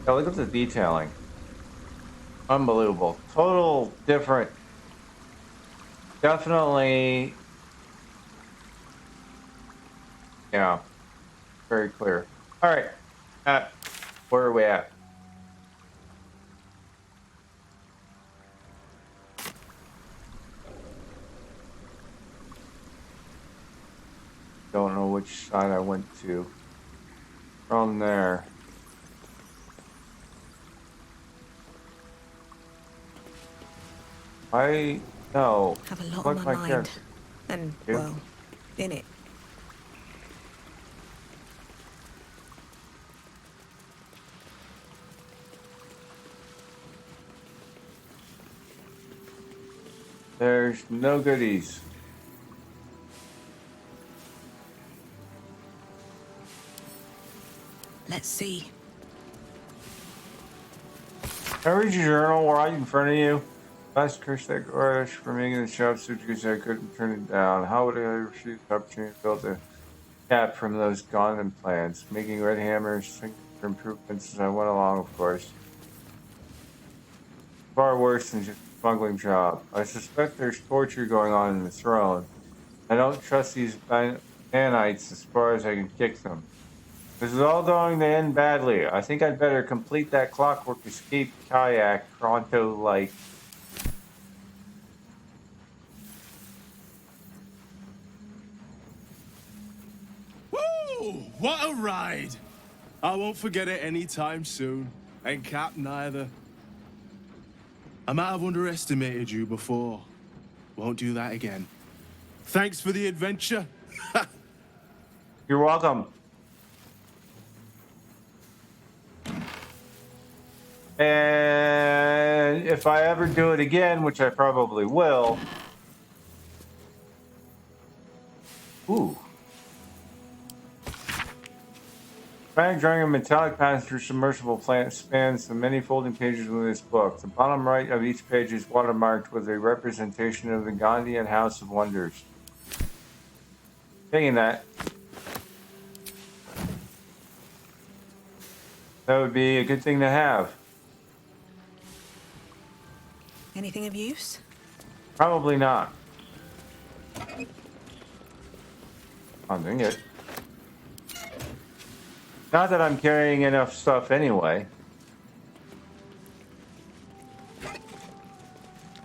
Yeah, look at the detailing. Unbelievable. Total different. Definitely. Yeah. Very clear. All right. Where are we at? don't know which side I went to. From there. I know. Have a lot on Like my my mind. character. And, You? well, in it. There's no goodies. Let's see. Can I read your journal right in front of you? Last curse that rush for making the shop so juicy I couldn't turn it down. How would I refuse the opportunity to build a cap from those gone plans? Making red hammers, thinking for improvements as I went along, of course. Far worse than just a smuggling job. I suspect there's torture going on in the throne. I don't trust these banites as far as I can kick them. This is all going to end badly. I think I'd better complete that clockwork escape kayak pronto like. Woo! What a ride! I won't forget it anytime soon. And Cap neither. I might have underestimated you before. Won't do that again. Thanks for the adventure. You're welcome. And if I ever do it again, which I probably will. Ooh. Drag drawing a metallic pattern through submersible plant spans the many folding pages of this book. The bottom right of each page is watermarked with a representation of the Gandhian House of Wonders. Taking that. That would be a good thing to have. Anything of use? Probably not. I'm doing it. Not that I'm carrying enough stuff anyway.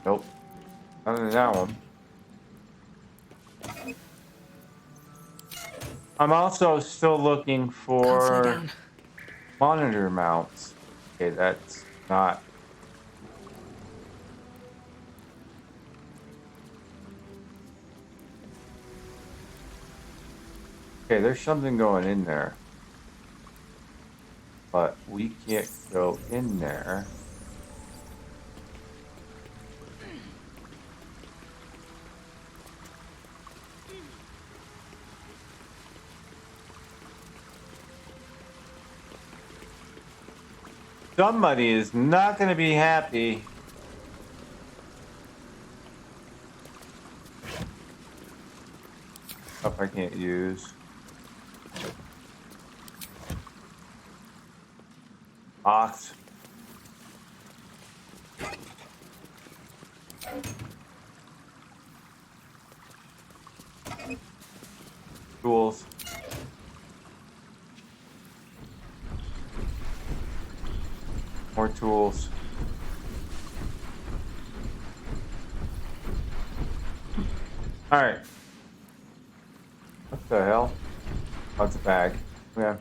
Nope. None of that one. I'm also still looking Can't slow for down. monitor mounts. Okay, that's not. Okay, there's something going in there. But we can't go in there. Somebody is not going to be happy. Stuff I can't use. Ox. Tools. More tools. All right. What the hell? Oh, it's a bag. Yeah.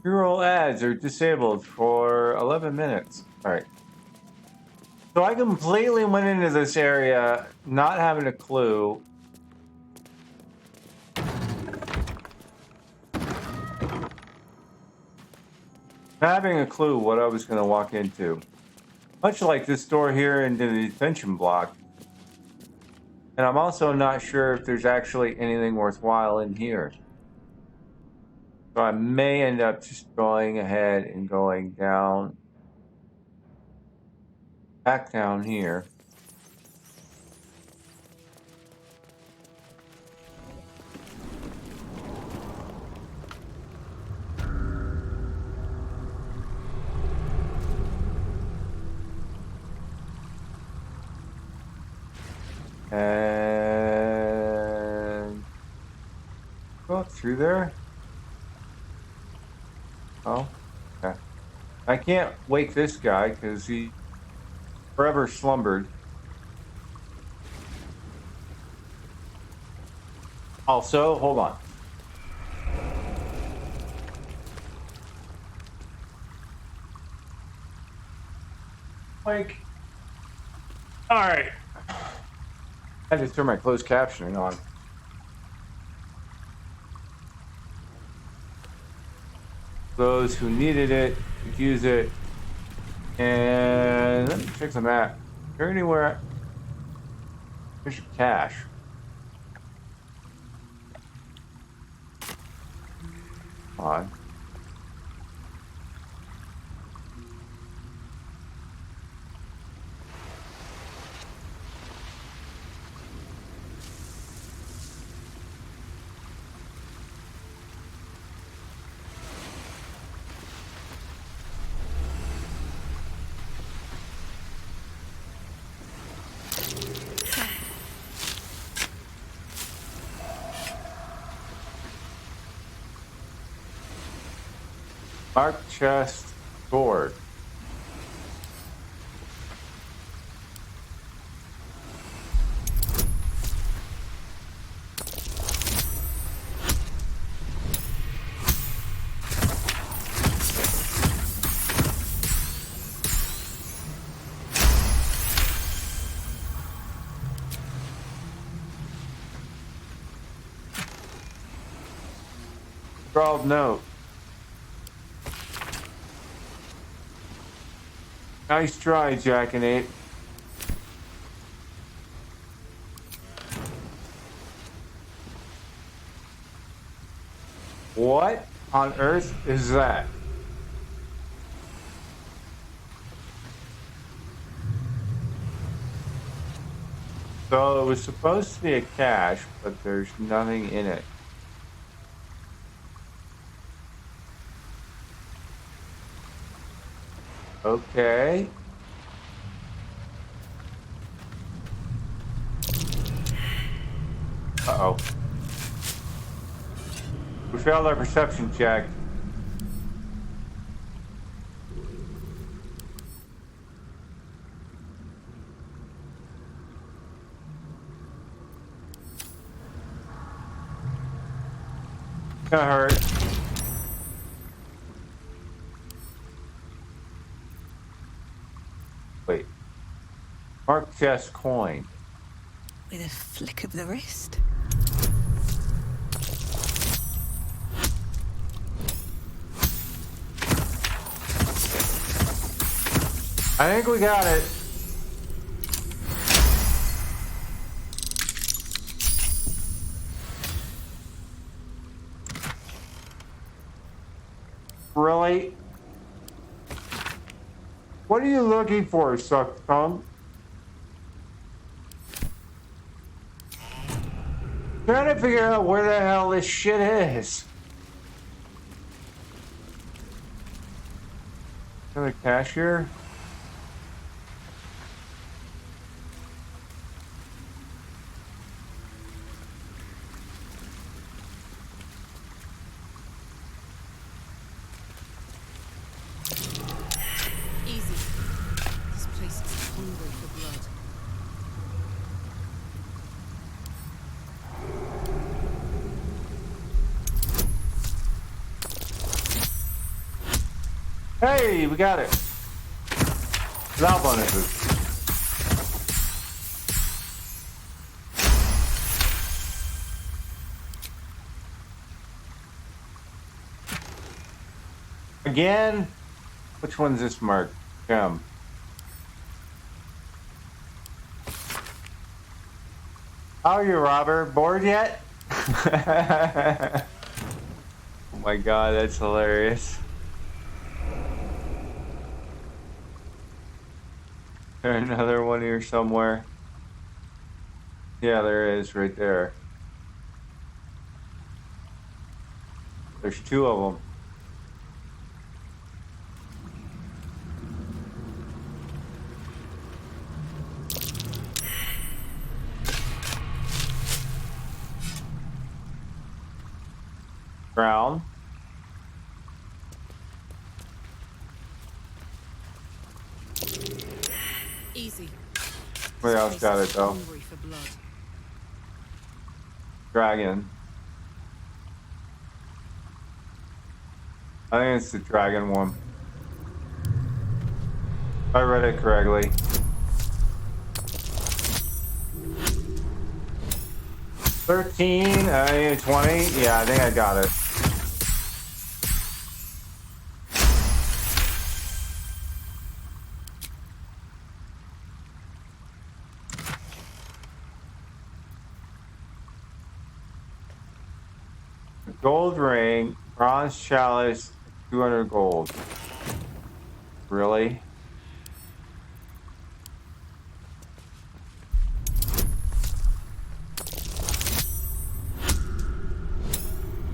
Pre-roll ads are disabled for 11 minutes. All right. So I completely went into this area not having a clue. Not having a clue what I was going to walk into. Much like this door here into the detention block. And I'm also not sure if there's actually anything worthwhile in here. So I may end up just going ahead and going down, back down here. go through there? Oh, okay. I can't wake this guy because he forever slumbered. Also, hold on. Like, all right. I had to turn my closed captioning on. Those who needed it could use it. And let me check the map. Is there anywhere? There's your cache. Come on. Mark chest sword. Scrawled note. Nice try, Jack and Ape. What on earth is that? So it was supposed to be a cache, but there's nothing in it. Okay. Uh-oh. We failed our perception check. Gonna hurt. Wait. Mark chest coin. With a flick of the wrist. I think we got it. Really? What are you looking for, suck thumb? Trying to figure out where the hell this shit is. Another cashier? Easy. This place is hungry for blood. Hey, we got it. Without bonuses. Again? Which one's this mark? Gem. How are you, Robert? Bored yet? Oh my god, that's hilarious. There's another one here somewhere. Yeah, there is right there. There's two of them. ground. Easy. Somebody else This got place it is though. hungry for blood. Dragon. I think it's the dragon one. If I read it correctly. 13, 20. Yeah, I think I got it. Gold ring, bronze chalice, 200 gold. Really?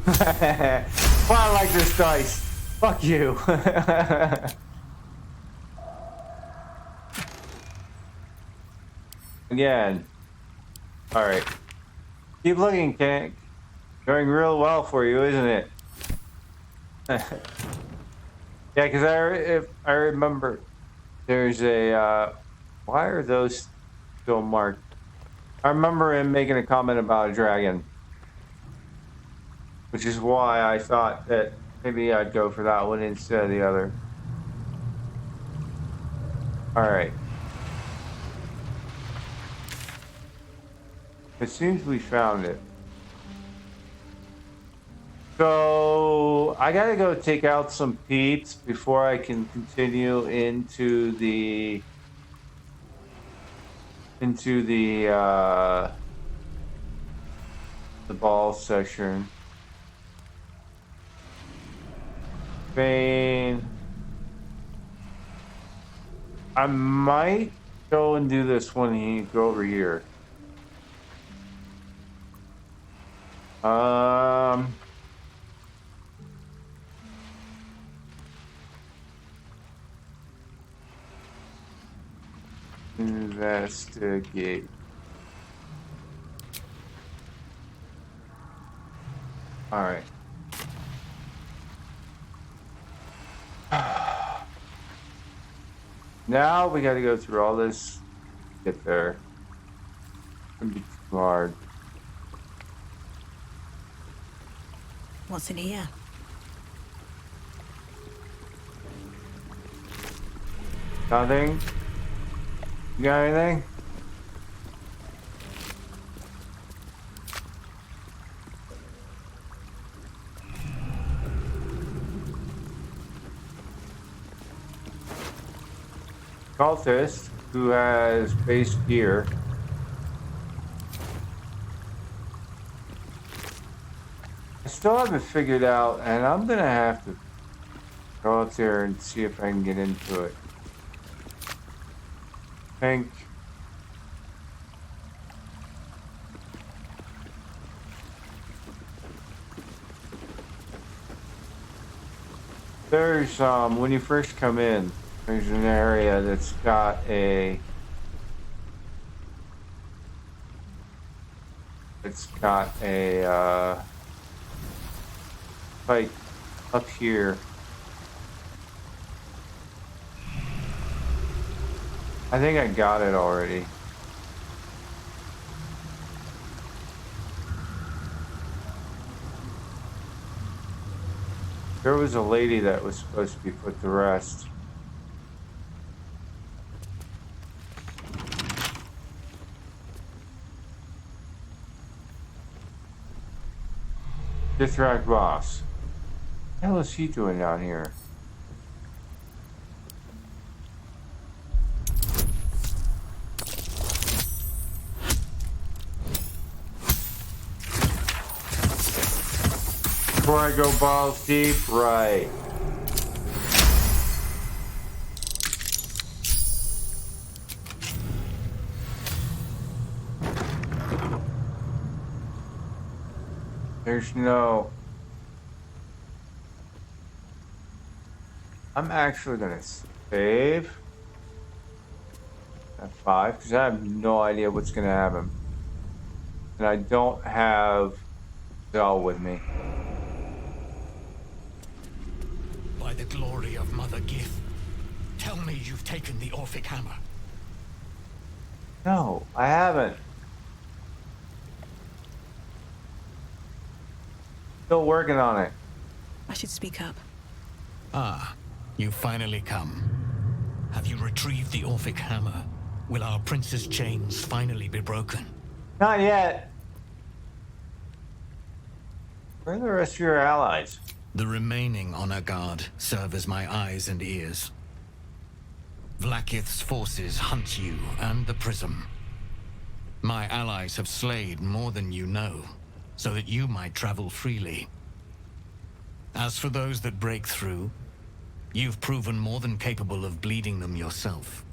Well, I like this dice. Fuck you. Again. Alright. Keep looking, Kank. Doing real well for you, isn't it? Yeah, because if I remember, there's a, why are those still marked? I remember him making a comment about a dragon. Which is why I thought that maybe I'd go for that one instead of the other. Alright. It seems we found it. So I gotta go take out some peeps before I can continue into the ball section. Spain. I might go and do this when he go over here. Investigate. All right. Now we got to go through all this. Get there. It's gonna be too hard. What's in here? Nothing? You got anything? Cultist who has base gear. I still haven't figured out, and I'm gonna have to go out there and see if I can get into it. I think there's when you first come in, there's an area that's got a like up here. I think I got it already. There was a lady that was supposed to be put to rest. Dithrak boss. What the hell is he doing down here? Before I go balls deep, right. There's no... I'm actually gonna save at 5 because I have no idea what's gonna happen. And I don't have Zell with me. the glory of Mother Gith. Tell me you've taken the Orphic Hammer. No, I haven't. Still working on it. I should speak up. Ah, you finally come. Have you retrieved the Orphic Hammer? Will our prince's chains finally be broken? Not yet. Where are the rest of your allies? The remaining honor guard serve as my eyes and ears. Vlaakith's forces hunt you and the prism. My allies have slayed more than you know, so that you might travel freely. As for those that break through, you've proven more than capable of bleeding them yourself.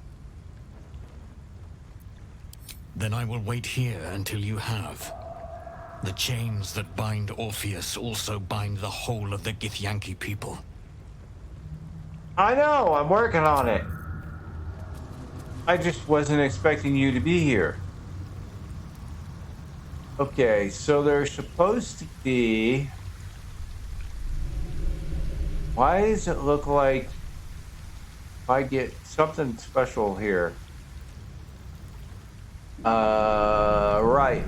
Then I will wait here until you have. The chains that bind Orpheus also bind the whole of the Githyanki people. I know, I'm working on it. I just wasn't expecting you to be here. Okay, so there's supposed to be... Why does it look like I get something special here? Right.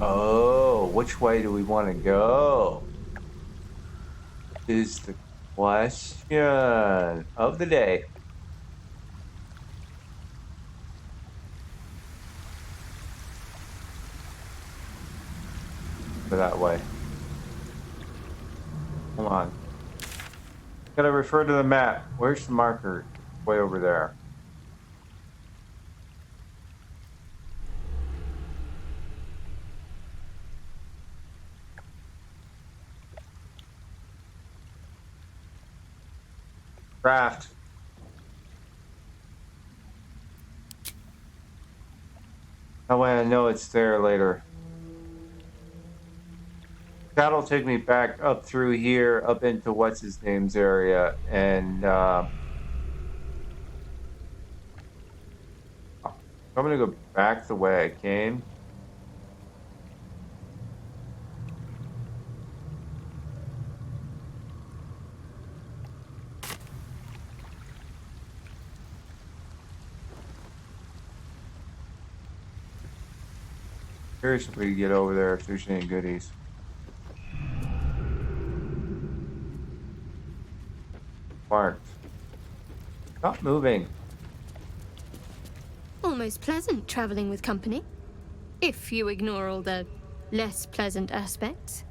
Oh, which way do we want to go? Is the question of the day. Go that way. Hold on. Gotta refer to the map. Where's the marker? Way over there. Craft. That way I know it's there later. That'll take me back up through here, up into what's his name's area, and I'm gonna go back the way I came. Curious if we can get over there if there's any goodies. Marked. Stop moving. Almost pleasant traveling with company, if you ignore all the less pleasant aspects.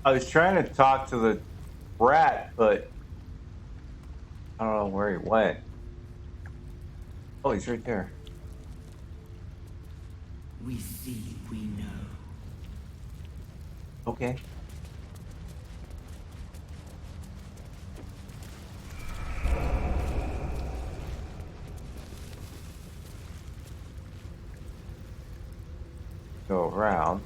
I was trying to talk to the rat, but I don't know where he went. Oh, he's right there. We see, we know. Okay. Go around.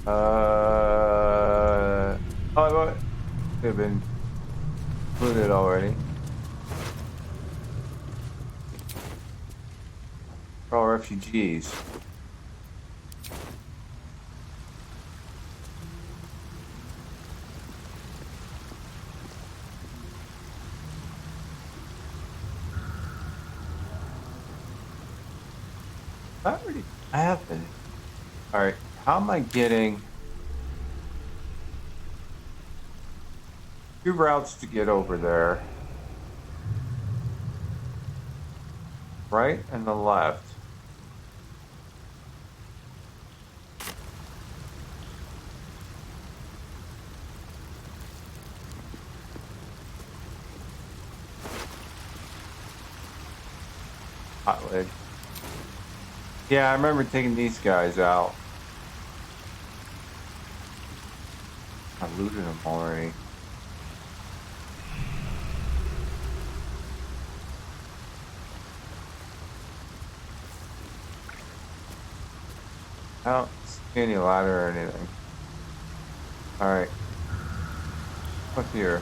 Oh, what? They've been included already. We're all refugees. Not really happened. All right, how am I getting 2 routes to get over there? Right and the left. Hot lid. Yeah, I remember taking these guys out. I looted them already. I don't see any ladder or anything. Alright. What's here?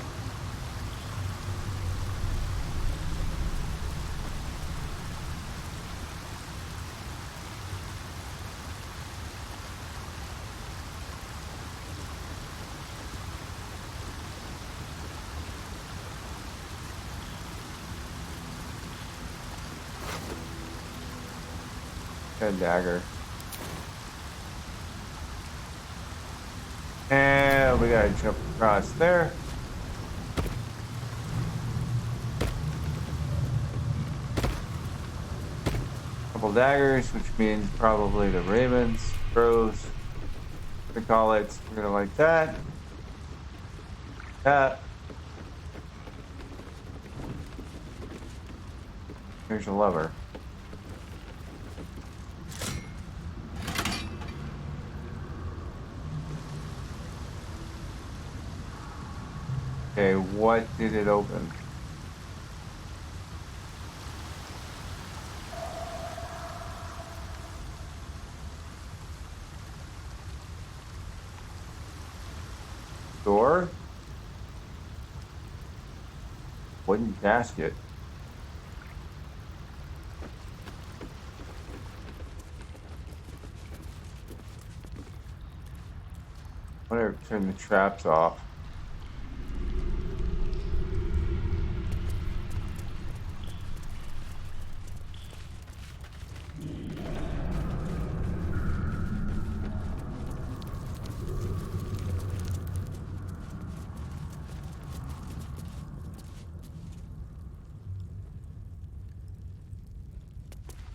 A dagger. And we gotta jump across there. Couple daggers, which means probably the ravens, crows, what do you call it? We're gonna like that. That. Here's a lever. Okay, what did it open? Door? Wooden basket. Whatever, turn the traps off.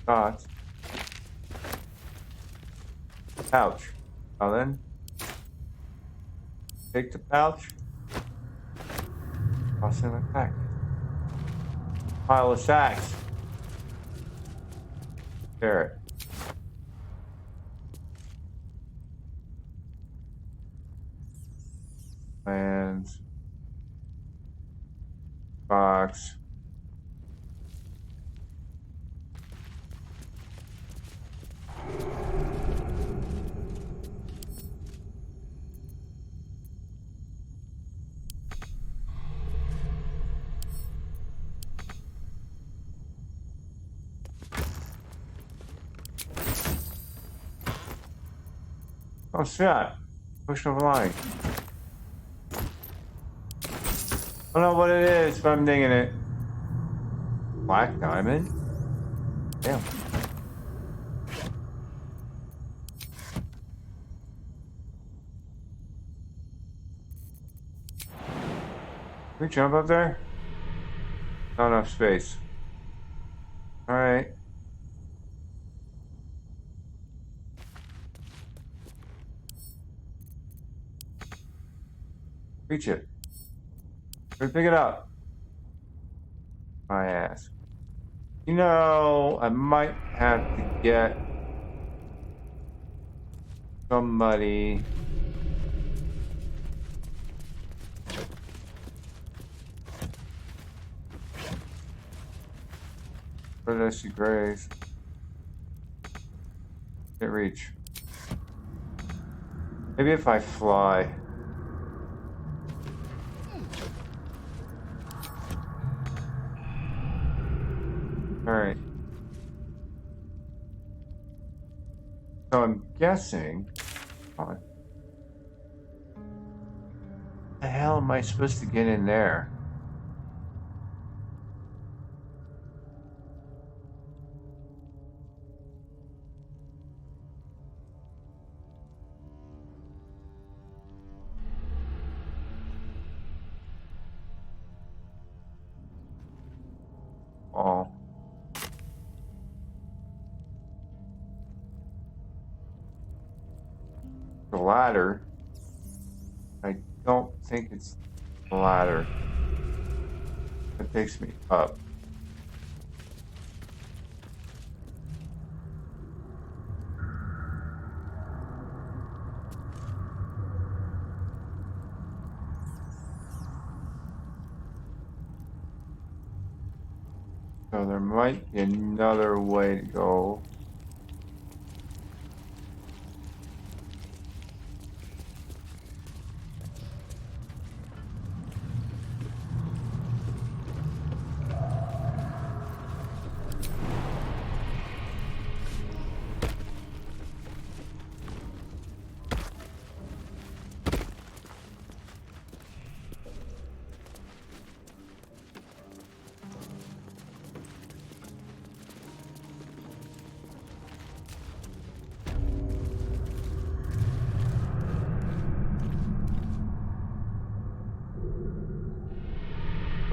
Not. Pouch. Now then, take the pouch. Toss in a pack. Pile of sacks. Carrot. And box. Oh shit. Push over line. I don't know what it is, but I'm digging it. Black diamond? Damn. Can we jump up there? Not enough space. Alright. Reach it. Pick it up. My ass. You know, I might have to get somebody. Where did I see Grace? Can't reach. Maybe if I fly. Alright. So I'm guessing. How the hell am I supposed to get in there? Oh. The ladder. I don't think it's the ladder that takes me up. So there might be another way to go.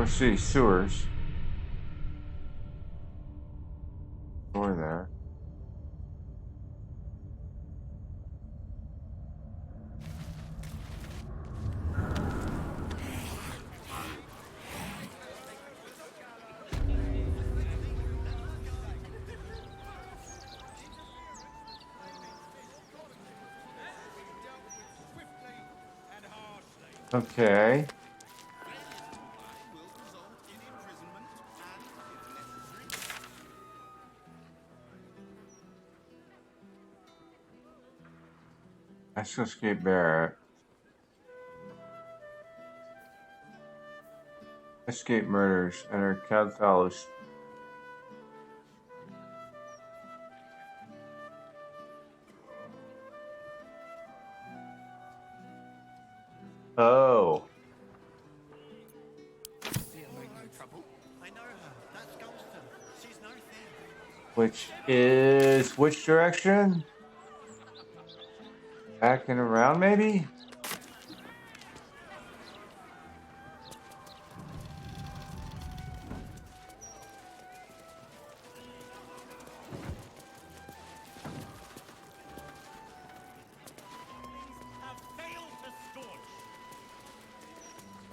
Or city sewers. Door there. Okay. Let's escape Barrett. Escape murders. Enter Cadthalos. Oh. Which is which direction? Back and around, maybe?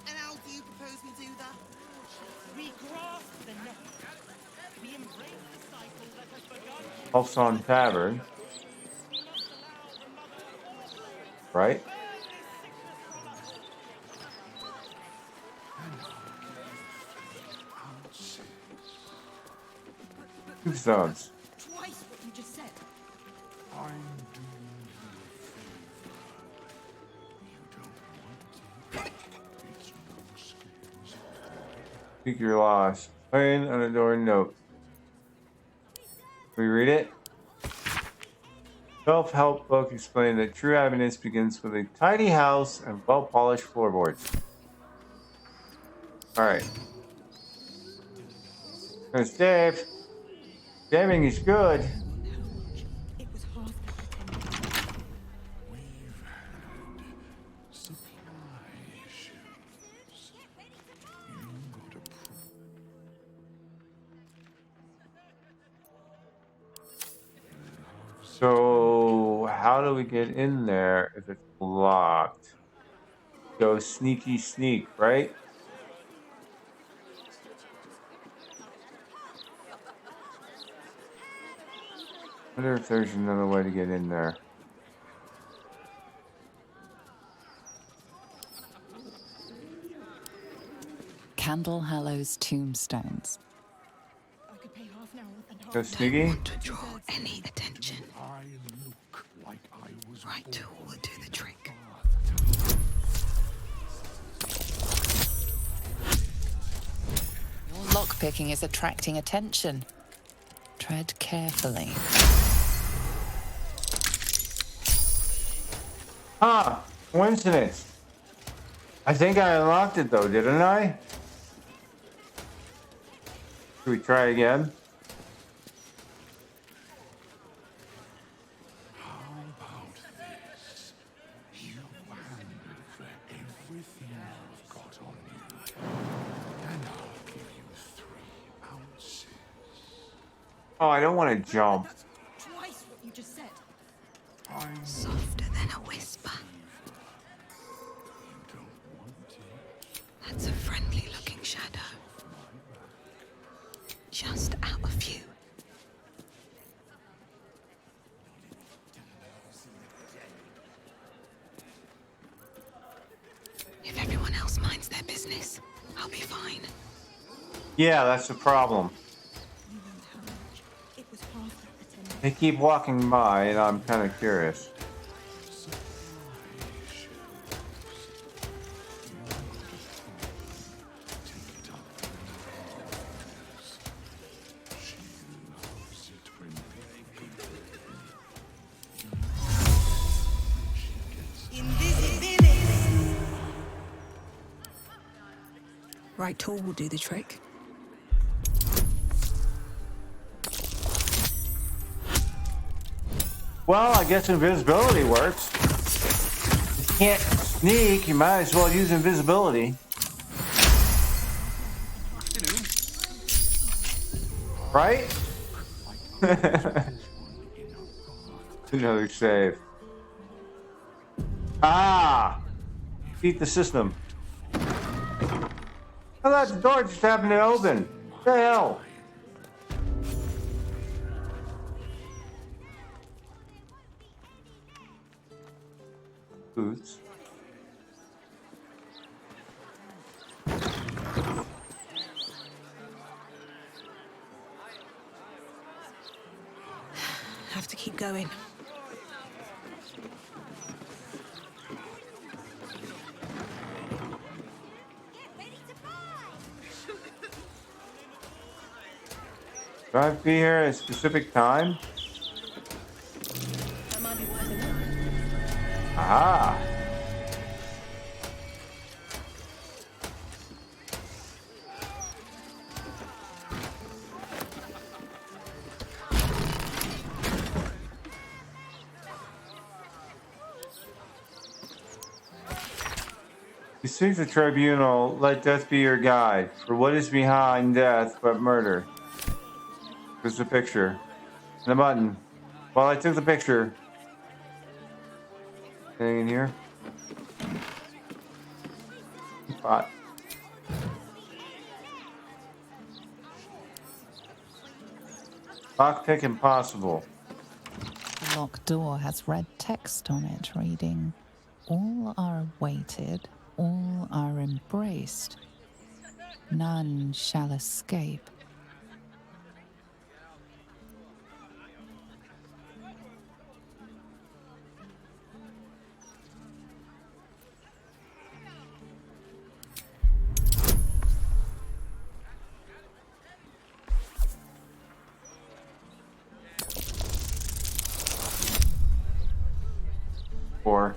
And how do you propose we do that? We grasp the net. We embrace the cycle that has begun. Pulse Tavern. Right? Two zones. Twice what you just said. Speak your loss. Plain unadorned note. Can we read it? Self-help book explaining that true happiness begins with a tidy house and well-polished floorboards. Alright. There's Dave. Gaming is good. It was half the potential. So, how do we get in there if it's locked? Go sneaky sneak, right? I wonder if there's another way to get in there. Candle Hallow's tombstones. I could pay half now and half. Go sneaky? To draw any attention. Right tool will do the trick. Your lockpicking is attracting attention. Tread carefully. Ah, coincidence. I think I unlocked it though, didn't I? Should we try again? Oh, I don't want to jump. Twice what you just said. Softer than a whisper. That's a friendly looking shadow. Just out of view. If everyone else minds their business, I'll be fine. Yeah, that's the problem. It was half the potential. They keep walking by, and I'm kind of curious. Right tool will do the trick. Well, I guess invisibility works. If you can't sneak, you might as well use invisibility. Right? Another save. Ah! Beat the system. Oh, that door just happened to open. What the hell? Boots. Have to keep going. Do I have to be here at a specific time? That might be worth a look. Aha! Beseech the tribunal, let death be your guide. For what is behind death but murder? There's the picture. And the button. Well, I took the picture. Anything in here? Pot. Lockpick impossible. The locked door has red text on it reading, "All are awaited, all are embraced. None shall escape." Four.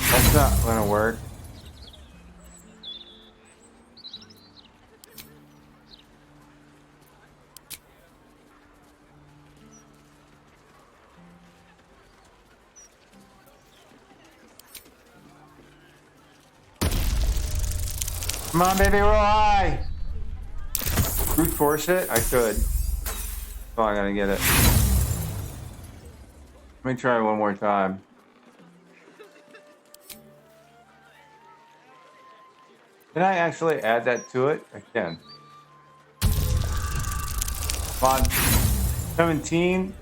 That's not gonna work. Come on, baby, roll high. Brute force it? I could. Oh, I'm gonna get it. Let me try one more time. Can I actually add that to it? I can. Come on. 17.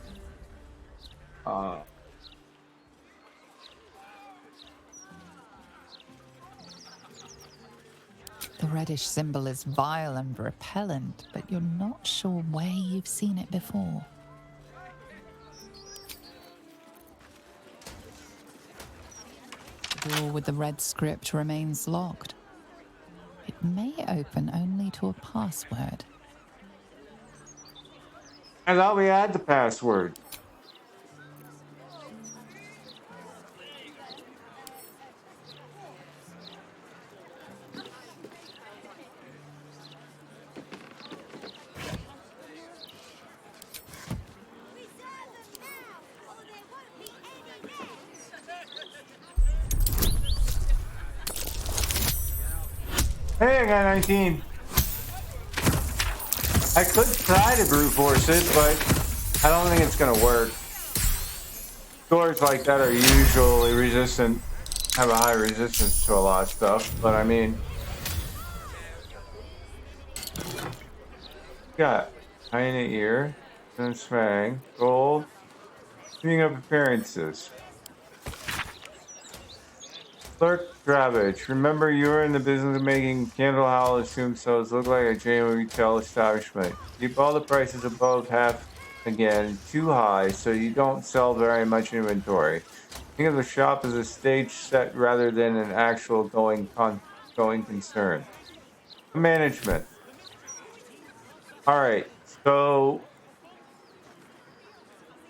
The reddish symbol is vile and repellent, but you're not sure where you've seen it before. The door with the red script remains locked. It may open only to a password. I thought we had the password. Hey, I got 19. I could try to brute force it, but I don't think it's gonna work. Doors like that are usually resistant, have a high resistance to a lot of stuff, but I mean, got tiny ear, and swang, gold, keeping up appearances. Clerk Dravage, remember you were in the business of making Candle Hall assume sells look like a genuine retail establishment. Keep all the prices above half again too high so you don't sell very much inventory. Think of the shop as a stage set rather than an actual going concern. Management. Alright, so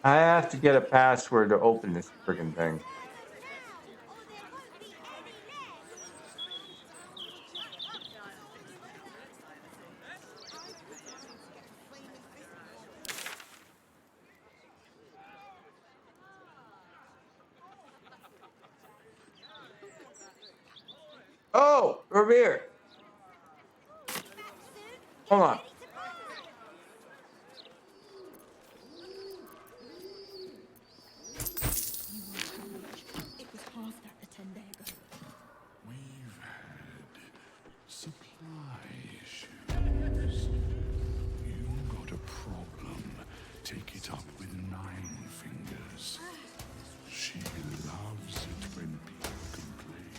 I have to get a password to open this friggin' thing. Oh, over here. Hold on. It was half that a 10 day ago. We've had supply issues. You got a problem. Take it up with Nine Fingers. She loves it when people complain.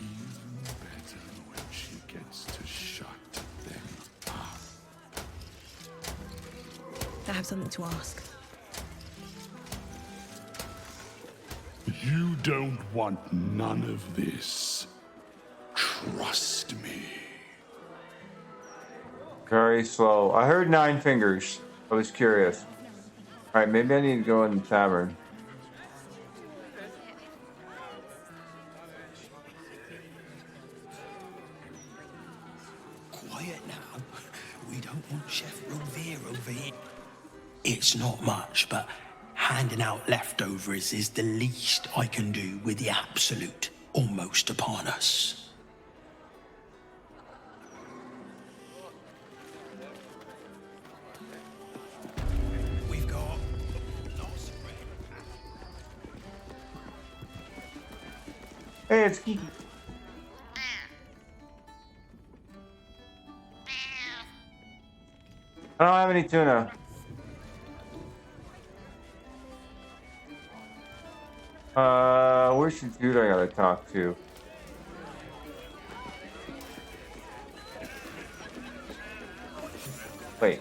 Even better when she gets to shut them up. I have something to ask. You don't want none of this. Trust me. Very slow. I heard 9 fingers. I was curious. All right, maybe I need to go in the tavern. Quiet now. We don't want Chef Revere over here. It's not much, but handing out leftovers is the least I can do with the absolute almost upon us. We've got lots of bread. Hey, it's Kiki. I don't have any tuna. Where's the dude I gotta talk to? Wait.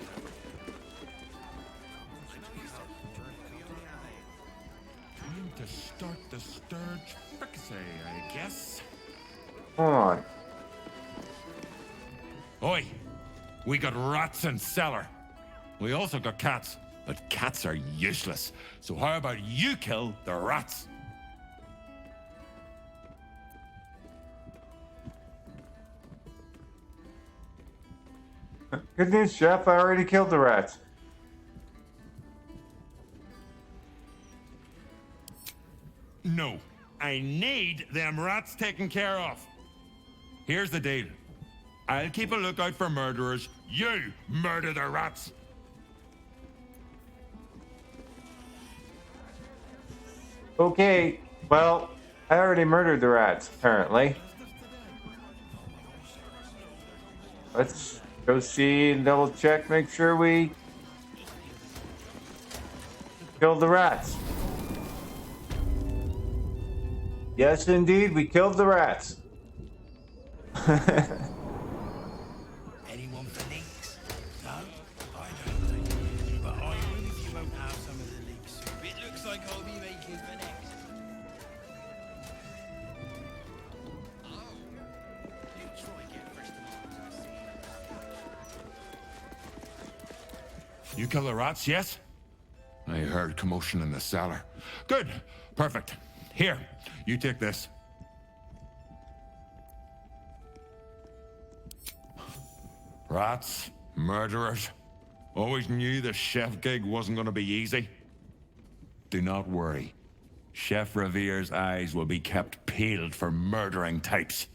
Time to start the sturge fricassee, I guess. Hold on. Oi! We got rats in cellar. We also got cats, but cats are useless. So how about you kill the rats? Good news, Chef. I already killed the rats. No. I need them rats taken care of. Here's the deal. I'll keep a lookout for murderers. You murder the rats. Okay. Well, I already murdered the rats, apparently. Let's go see and double check, make sure we killed the rats. Yes, indeed, we killed the rats. Anyone for leeks? No? I don't think. But I will if you won't have some of the leek soup. It looks like I'll be making for next. Oh. You try get fresh tomatoes. You kill the rats, yes? I heard commotion in the cellar. Good. Perfect. Here, you take this. Rats, murderers. Always knew the chef gig wasn't going to be easy. Do not worry. Chef Revere's eyes will be kept peeled for murdering types.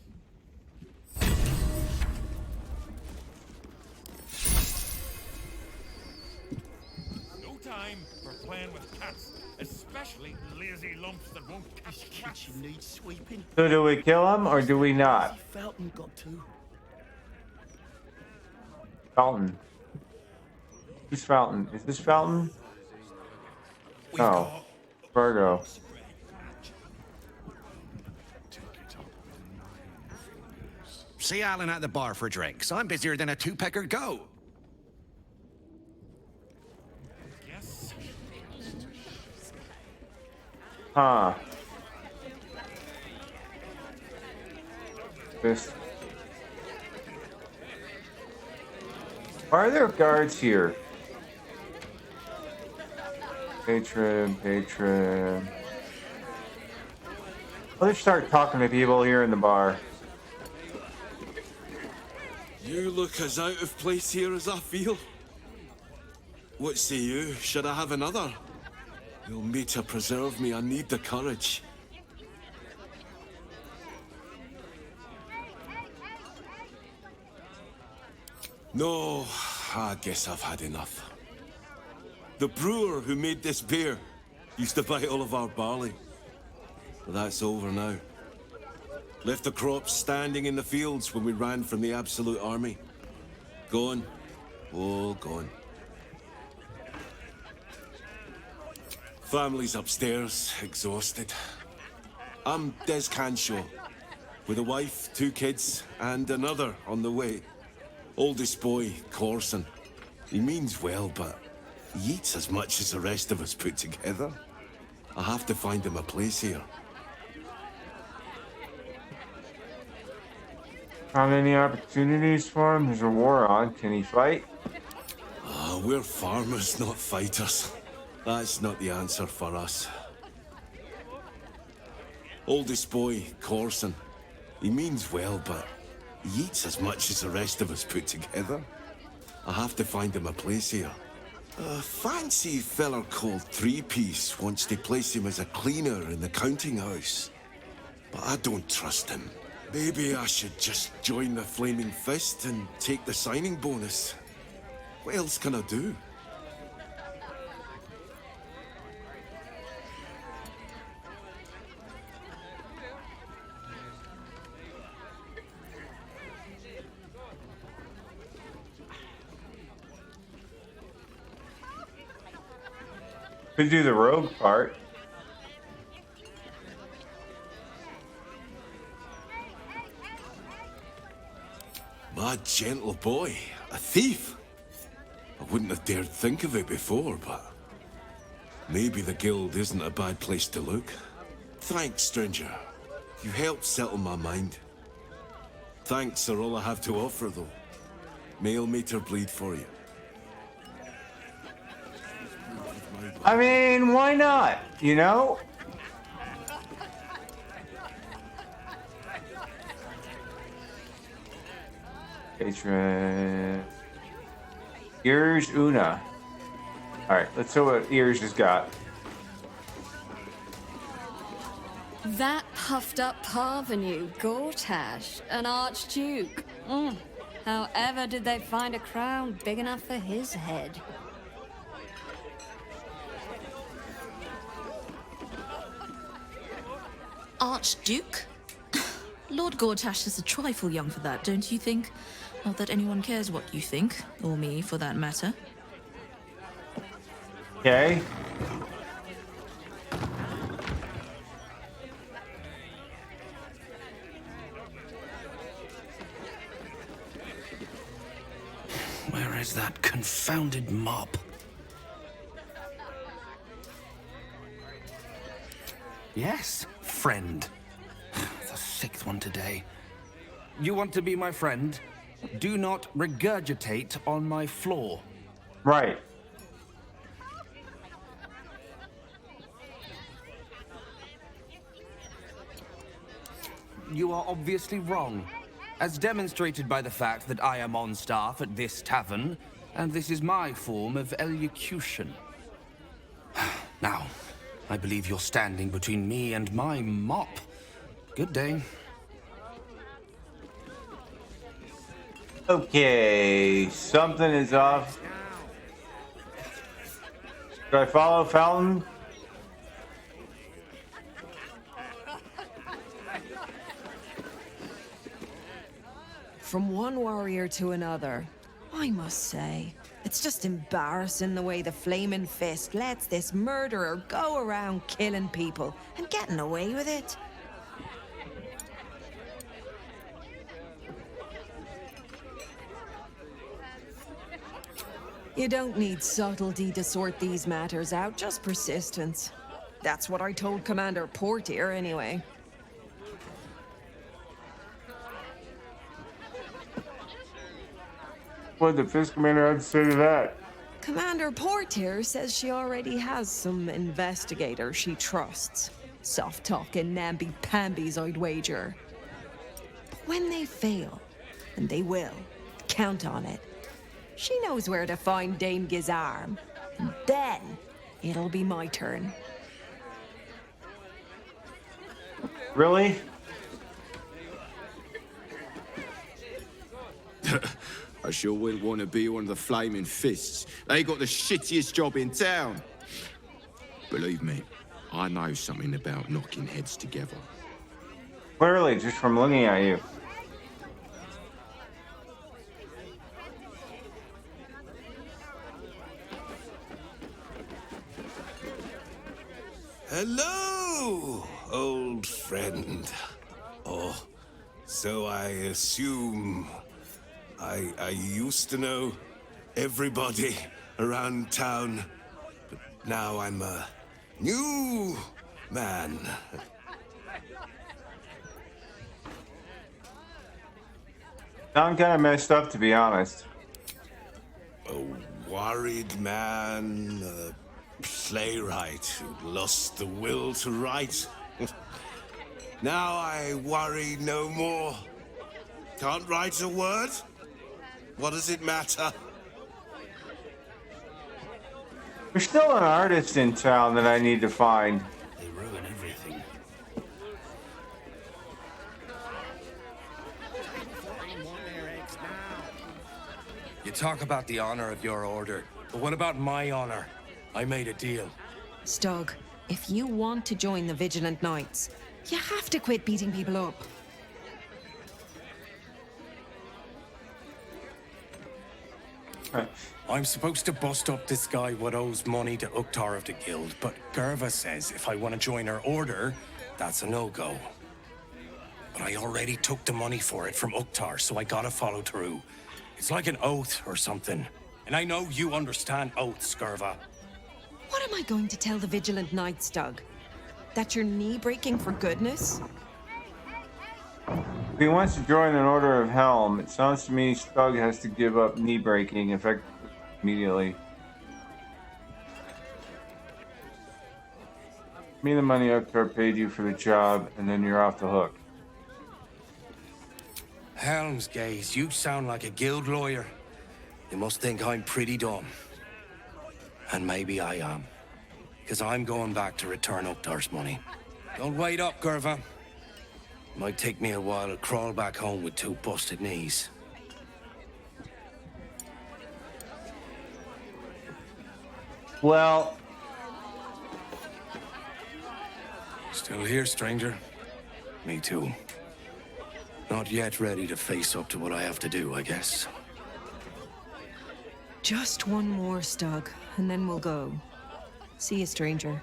No time for playing with cats, especially lazy lumps that won't catch rats. Kitchen needs sweeping. So do we kill him or do we not? Felton got to. Fountain. Who's Fountain? Is this Fountain? Oh, Virgo. See Alan at the bar for drinks. I'm busier than a two-pecker go. Yes. Huh. This. Why are there guards here? Patron, patron. Let's start talking to people here in the bar. You look as out of place here as I feel. What say you? Should I have another? You'll need to preserve me. I need the courage. No, I guess I've had enough. The brewer who made this beer used to buy all of our barley. But that's over now. Left the crops standing in the fields when we ran from the Absolute Army. Gone. All gone. Family's upstairs, exhausted. I'm Des Canshaw, with a wife, 2 kids, and another on the way. Oldest boy, Corson. He means well, but he eats as much as the rest of us put together. I have to find him a place here. Found any opportunities for him? There's a war on. Can he fight? We're farmers, not fighters. That's not the answer for us. Oldest boy, Corson. He means well, but he eats as much as the rest of us put together. I have to find him a place here. A fancy feller called Three-Piece wants to place him as a cleaner in the counting house. But I don't trust him. Maybe I should just join the Flaming Fist and take the signing bonus. What else can I do? Could do the rogue part. My gentle boy, a thief. I wouldn't have dared think of it before, but maybe the guild isn't a bad place to look. Thanks, stranger. You helped settle my mind. Thanks are all I have to offer, though. Mail meter bleed for you. I mean, why not? You know? Patron. Ears Una. Alright, let's see what Ears has got. That puffed up parvenu, Gortash, an archduke. However did they find a crown big enough for his head? Archduke? Lord Gortash is a trifle young for that, don't you think? Not that anyone cares what you think, or me for that matter. Okay. Where is that confounded mop? Yes, friend. The 6th one today. You want to be my friend? Do not regurgitate on my floor. Right. You are obviously wrong, as demonstrated by the fact that I am on staff at this tavern, and this is my form of elocution. Now, I believe you're standing between me and my mop. Good day. Okay, something is off. Do I follow Fountain? From one warrior to another, I must say, it's just embarrassing the way the Flaming Fist lets this murderer go around killing people and getting away with it. You don't need subtlety to sort these matters out, just persistence. That's what I told Commander Portier, anyway. What did the Fist Commander have to say to that? Commander Portier says she already has some investigators she trusts. Soft-talking namby-pambies, I'd wager. But when they fail, and they will, count on it, she knows where to find Dame Gizarm. And then, it'll be my turn. Really? I sure wouldn't want to be one of the flaming fists. They got the shittiest job in town. Believe me, I know something about knocking heads together. Clearly, just from looking at you. Hello, old friend. Oh, so I assume I used to know everybody around town, but now I'm a new man. I'm kind of messed up, to be honest. A worried man, a playwright who lost the will to write. Now I worry no more. Can't write a word? What does it matter? There's still an artist in town that I need to find. They ruin everything. You talk about the honor of your order, but what about my honor? I made a deal. Stug, if you want to join the Vigilant Knights, you have to quit beating people up. I'm supposed to bust up this guy what owes money to Uktar of the Guild, but Gerva says if I want to join her order, that's a no-go. But I already took the money for it from Uktar, so I gotta follow through. It's like an oath or something. And I know you understand oaths, Gerva. What am I going to tell the Vigilant Knights, Stug? That you're knee-breaking for goodness? If he wants to join an Order of Helm, it sounds to me Stug has to give up knee breaking effectively immediately. Give me the money Uktar paid you for the job, and then you're off the hook. Helmsgaze, you sound like a guild lawyer. You must think I'm pretty dumb. And maybe I am. Because I'm going back to return Uktar's money. Don't wait up, Gerva. Might take me a while to crawl back home with 2 busted knees. Well... Still here, stranger? Me too. Not yet ready to face up to what I have to do, I guess. Just one more, Stug, and then we'll go. See you, stranger.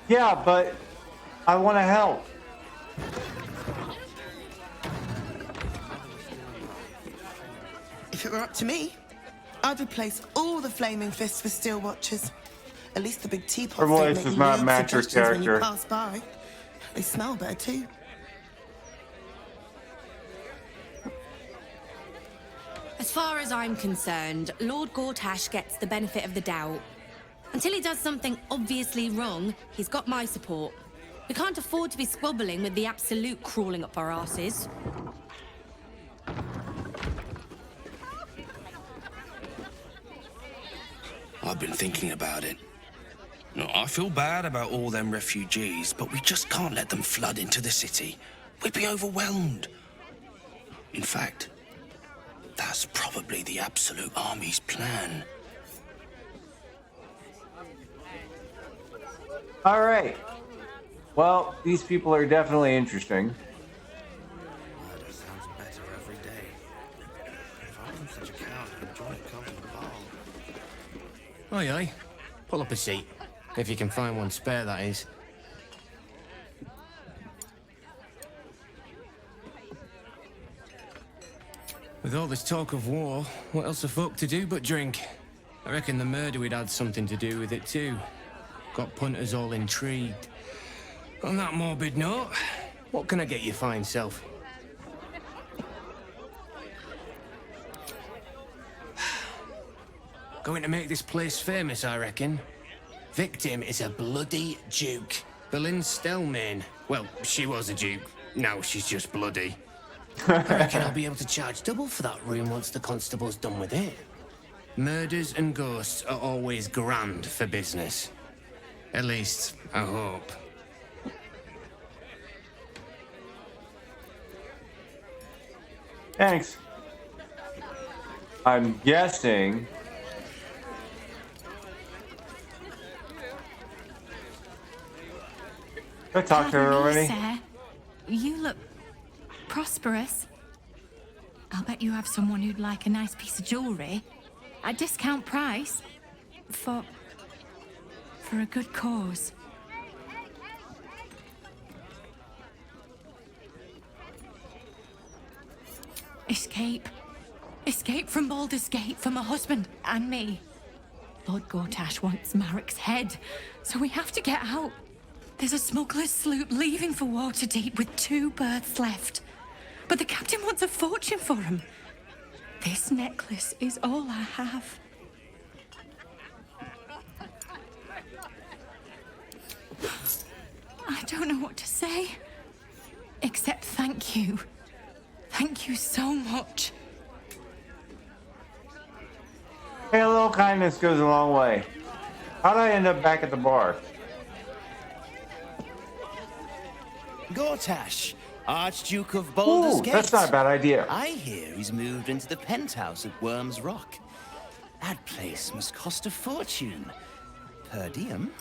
Yeah, but I want to help. If it were up to me, I'd replace all the flaming fists with steel watchers. At least the big teapots Her don't voice make does not weird match her suggestions when you character. pass by. They smell better too. As far as I'm concerned, Lord Gortash gets the benefit of the doubt. Until he does something obviously wrong, he's got my support. We can't afford to be squabbling with the Absolute crawling up our asses. I've been thinking about it. No, I feel bad about all them refugees, but we just can't let them flood into the city. We'd be overwhelmed. In fact, that's probably the Absolute Army's plan. All right. Well, these people are definitely interesting. Murder sounds better every day. If I wasn't such a coward, I'd join a comfortable ball. Aye, aye. Pull up a seat. If you can find one spare, that is. With all this talk of war, what else are folk to do but drink? I reckon the murder we'd had something to do with it too. Got punters all intrigued. On that morbid note, what can I get you fine self? Going to make this place famous, I reckon. Victim is a bloody duke. Boleyn Stelmane. Well, she was a duke. Now she's just bloody. I reckon I'll be able to charge double for that room once the constable's done with it. Murders and ghosts are always grand for business. At least, I hope. Thanks. I'm guessing. Did I talk to her Pardon me, already? sir. You look prosperous. I'll bet you have someone who'd like a nice piece of jewelry at discount price for a good cause. Escape. Escape from Baldur's Gate for my husband and me. Lord Gortash wants Marek's head, so we have to get out. There's a smuggler's sloop leaving for Waterdeep with 2 berths left. But the captain wants a fortune for him. This necklace is all I have. I don't know what to say, except thank you. Thank you so much. Hey, a little kindness goes a long way. How'd I end up back at the bar? Gortash, Archduke of Baldur's Gate. That's not a bad idea. I hear he's moved into the penthouse at Worm's Rock. That place must cost a fortune. Per diem.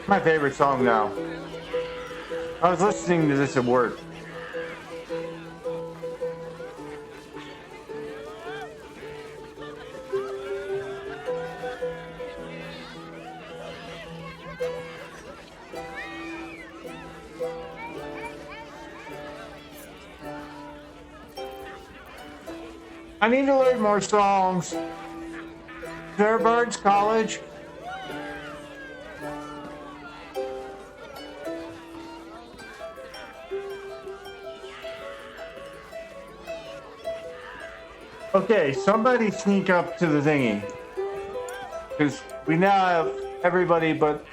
My favorite song now. I was listening to this at work. I need to learn more songs. Fairbird's College. Okay, somebody sneak up to the thingy. Because we now have everybody but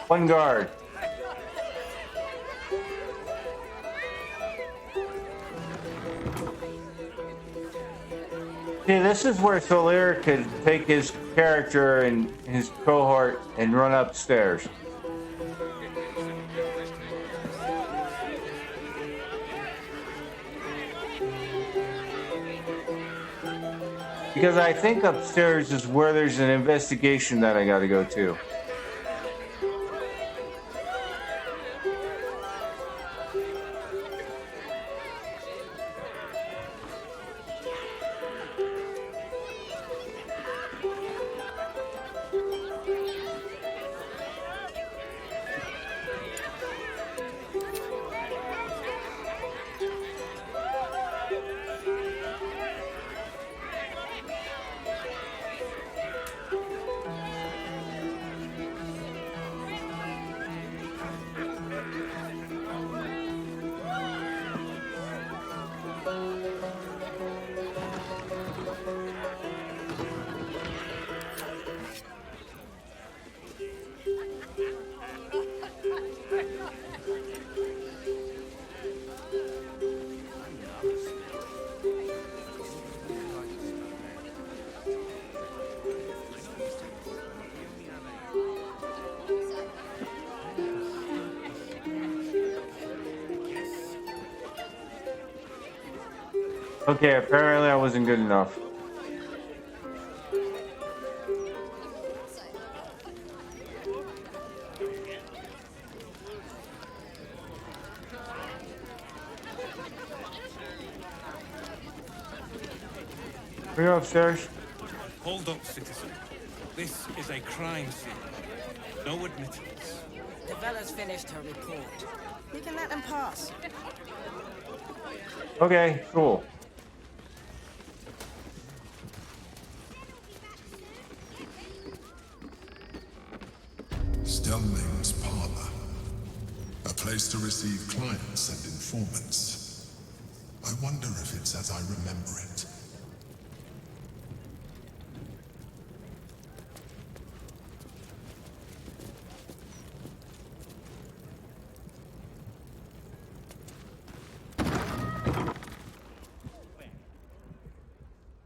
one guard. See, this is where Solir could take his character and his cohort and run upstairs. Because I think upstairs is where there's an investigation that I gotta go to. Okay, apparently I wasn't good enough. Are you upstairs? Hold up, citizen. This is a crime scene. No admittance. The fella's finished her report. We can let them pass. Okay, cool. Stelming's parlor. A place to receive clients and informants. I wonder if it's as I remember it.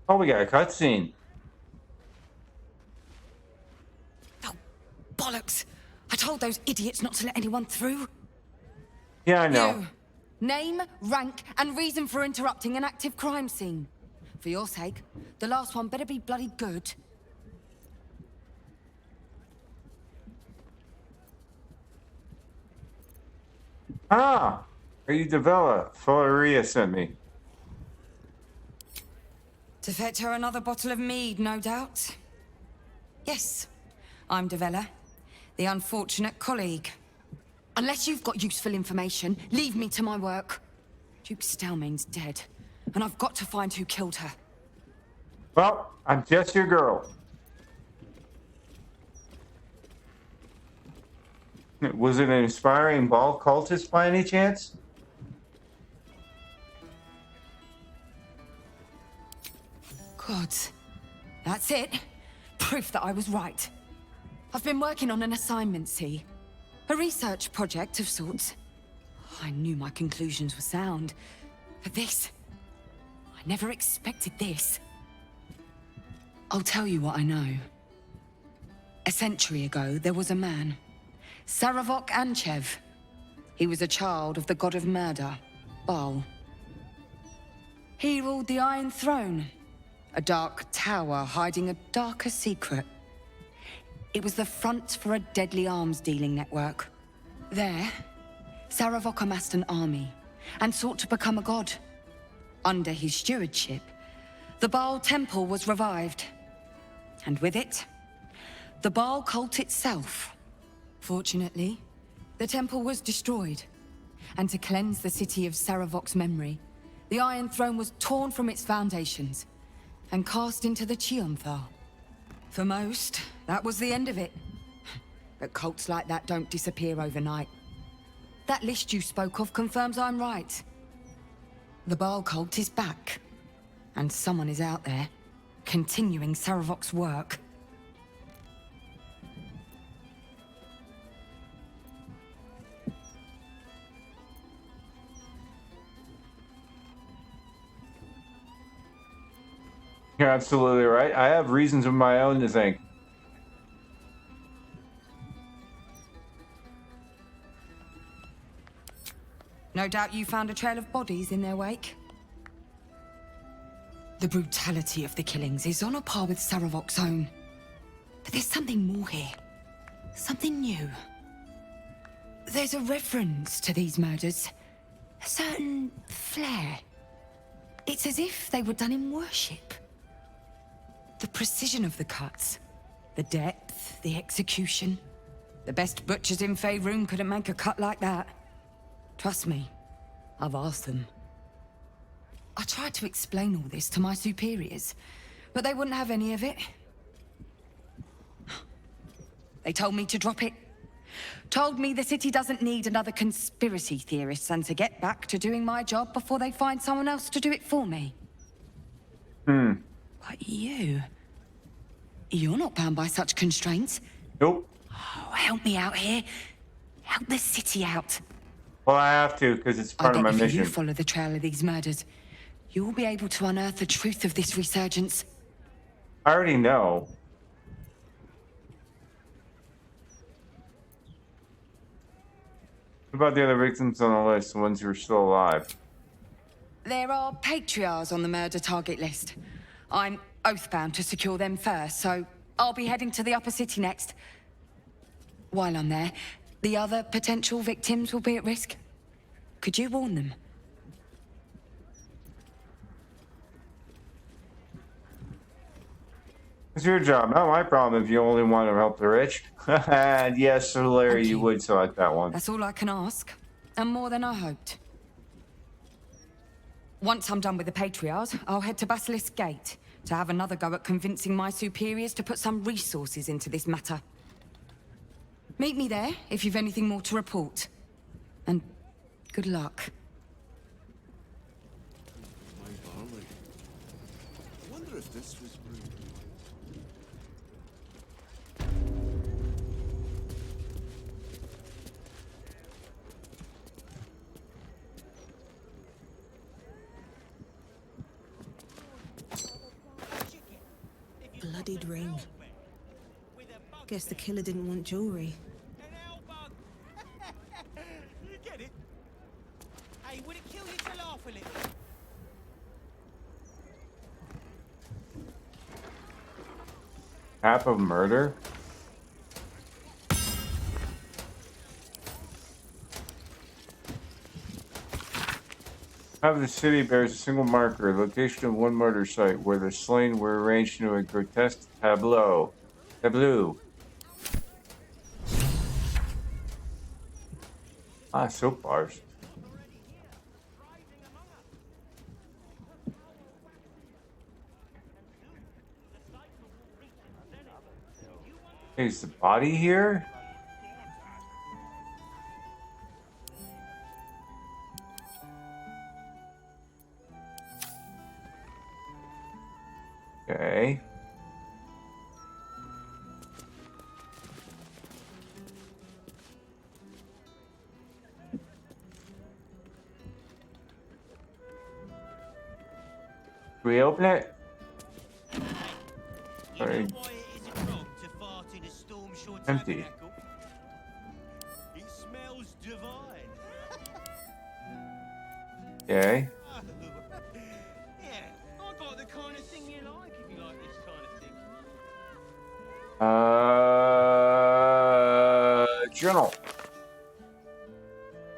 Oh, we got a cutscene. Bollocks! I told those idiots not to let anyone through. Yeah, I know. You. Name, rank, and reason for interrupting an active crime scene. For your sake, the last one better be bloody good. Ah, are you Devella? Floria sent me. To fetch her another bottle of mead, no doubt. Yes, I'm Devella, the unfortunate colleague. Unless you've got useful information, leave me to my work. Duke Stelmane's dead, and I've got to find who killed her. Well, I'm just your girl. Was it an inspiring ball cultist by any chance? Good. That's it. Proof that I was right. I've been working on an assignment, see? A research project of sorts. I knew my conclusions were sound. But this... I never expected this. I'll tell you what I know. A century ago, there was a man. Saravok Anchev. He was a child of the god of murder, Baal. He ruled the Iron Throne, a dark tower hiding a darker secret. It was the front for a deadly arms-dealing network. There, Saravok amassed an army and sought to become a god. Under his stewardship, the Baal Temple was revived. And with it, the Baal cult itself. Fortunately, the temple was destroyed. And to cleanse the city of Saravok's memory, the Iron Throne was torn from its foundations and cast into the Chionthar. For most, that was the end of it. But cults like that don't disappear overnight. That list you spoke of confirms I'm right. The Baal cult is back. And someone is out there, continuing Saravok's work. You're absolutely right. I have reasons of my own to think. No doubt you found a trail of bodies in their wake. The brutality of the killings is on a par with Saravok's own. But there's something more here. Something new. There's a reference to these murders. A certain flair. It's as if they were done in worship. The precision of the cuts. The depth, the execution. The best butchers in Faerun couldn't make a cut like that. Trust me, I've asked them. I tried to explain all this to my superiors, but they wouldn't have any of it. They told me to drop it. Told me the city doesn't need another conspiracy theorist and to get back to doing my job before they find someone else to do it for me. But you're not bound by such constraints. Nope. Oh, help me out here. Help the city out. Well, I have to, because it's part of my If mission. you follow the trail of these murders, you'll be able to unearth the truth of this resurgence. I already know. What about the other victims on the list, the ones who are still alive? There are patriarchs on the murder target list. I'm oathbound to secure them first, so I'll be heading to the upper city next. While I'm there, the other potential victims will be at risk. Could you warn them? It's your job, not my problem if you only want to help the rich. And yes, Larry, you would select that one. That's all I can ask, and more than I hoped. Once I'm done with the patriarchs, I'll head to Basilisk Gate to have another go at convincing my superiors to put some resources into this matter. Meet me there if you've anything more to report. And good luck. I wonder if this was brewed. studded ring. Guess the killer didn't want jewelry. You get it? Hey, would it kill you to laugh a little? Map of murder? Map of the city bears a single marker, location of one murder site, where the slain were arranged into a grotesque tableau. Ah, soap bars. Hey, is the body here? Okay. Can we open it? Sorry. Empty. It smells divine. Okay. Yeah, I got the kind of thing you like if you like this kind of thing. Journal.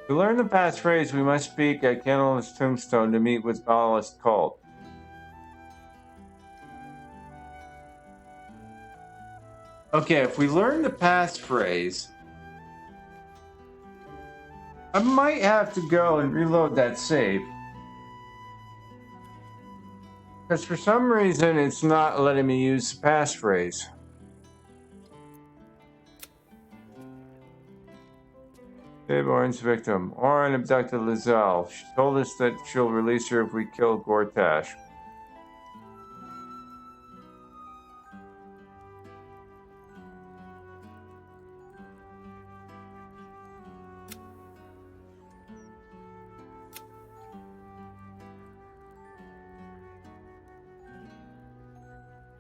To learn the passphrase, we must speak at Candle's tombstone to meet with Ballast cult. Okay, if we learn the passphrase, I might have to go and reload that save. Because for some reason, it's not letting me use the passphrase. Dave Oren's victim. Oren abducted Lizelle. She told us that she'll release her if we kill Gortash.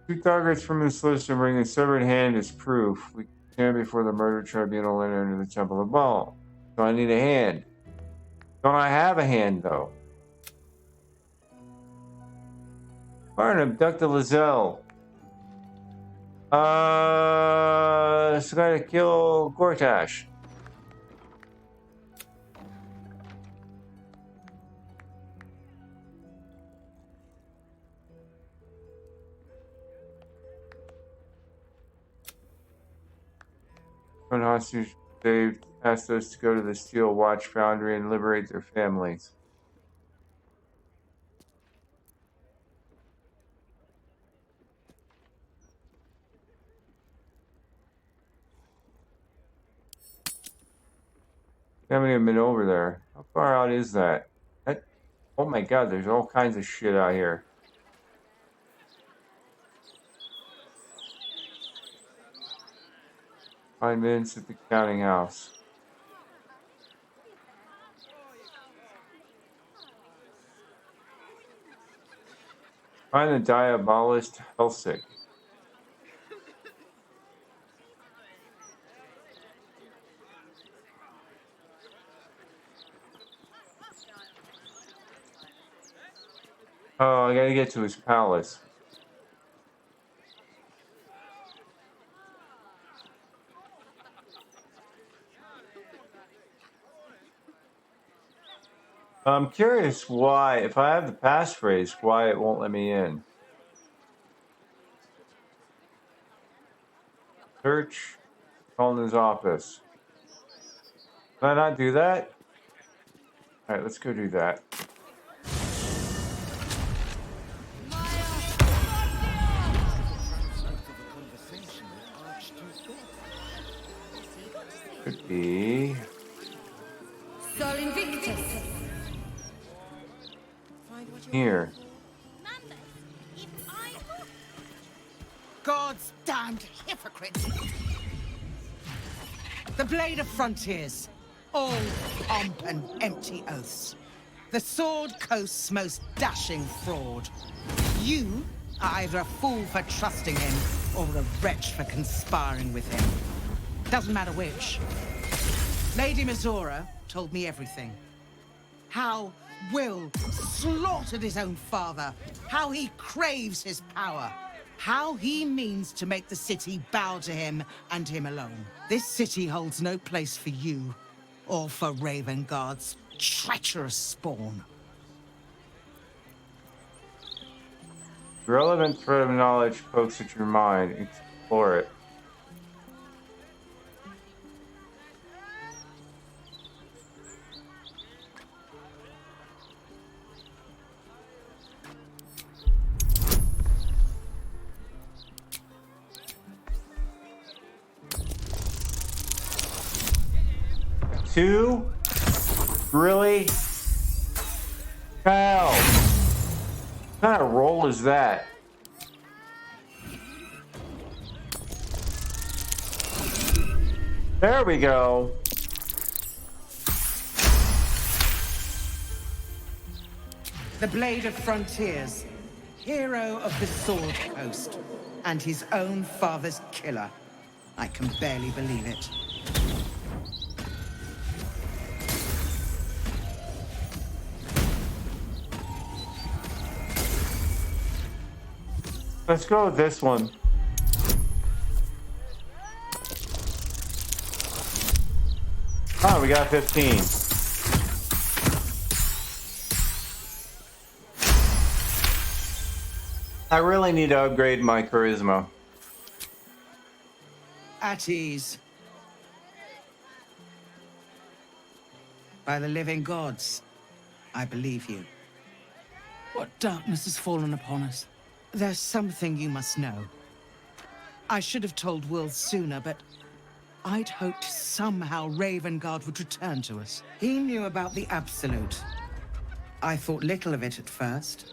Two targets from this list and bring a severed hand as proof. We stand before the murder tribunal and enter the Temple of Baal. So I need a hand. Don't I have a hand, though? Oren abducted Lizelle. So gotta kill Gortash. One hostage saved asked us to go to the Steel Watch Foundry and liberate their families. I haven't even been over there. How far out is that? Oh my god, there's all kinds of shit out here. Five minutes at the counting house. Find the diabolist Helsik. Oh, I gotta get to his palace. I'm curious why, if I have the passphrase, why it won't let me in. Search, call in his office. Can I not do that? Alright, let's go do that. Could be Sol Invictus. here. God's damned hypocrites! The Blade of Frontiers. All pomp and empty oaths. The Sword Coast's most dashing fraud. You are either a fool for trusting him, or a wretch for conspiring with him. Doesn't matter which. Lady Mizora told me everything. How Will slaughtered his own father. How he craves his power. How he means to make the city bow to him and him alone. This city holds no place for you or for Ravengard's treacherous spawn. Relevant thread of knowledge pokes at your mind. Explore it. Two? Really? Hell. What kind of roll is that? There we go. The Blade of Frontiers, hero of the Sword Coast, and his own father's killer. I can barely believe it. Let's go with this one. Oh, we got 15. I really need to upgrade my charisma. At ease. By the living gods, I believe you. What darkness has fallen upon us? There's something you must know. I should have told Will sooner, but I'd hoped somehow Ravengard would return to us. He knew about the Absolute. I thought little of it at first,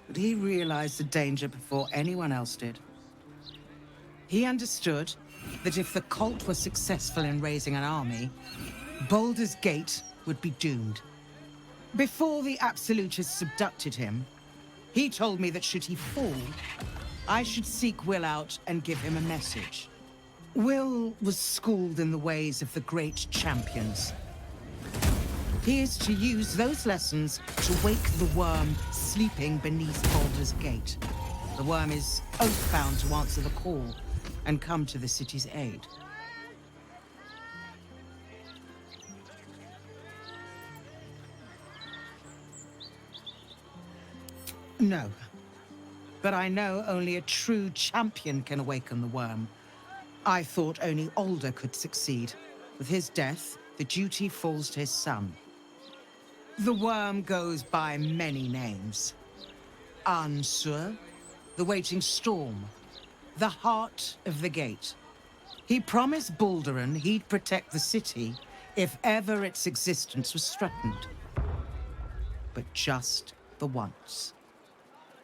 but he realized the danger before anyone else did. He understood that if the cult were successful in raising an army, Baldur's Gate would be doomed. Before the Absolutists abducted him, he told me that should he fall, I should seek Will out and give him a message. Will was schooled in the ways of the great champions. He is to use those lessons to wake the worm sleeping beneath Baldur's Gate. The worm is oath-bound to answer the call and come to the city's aid. No. But I know only a true champion can awaken the worm. I thought only Alder could succeed. With his death, the duty falls to his son. The worm goes by many names. Ansur, the waiting storm, the heart of the gate. He promised Balduran he'd protect the city if ever its existence was threatened. But just the once.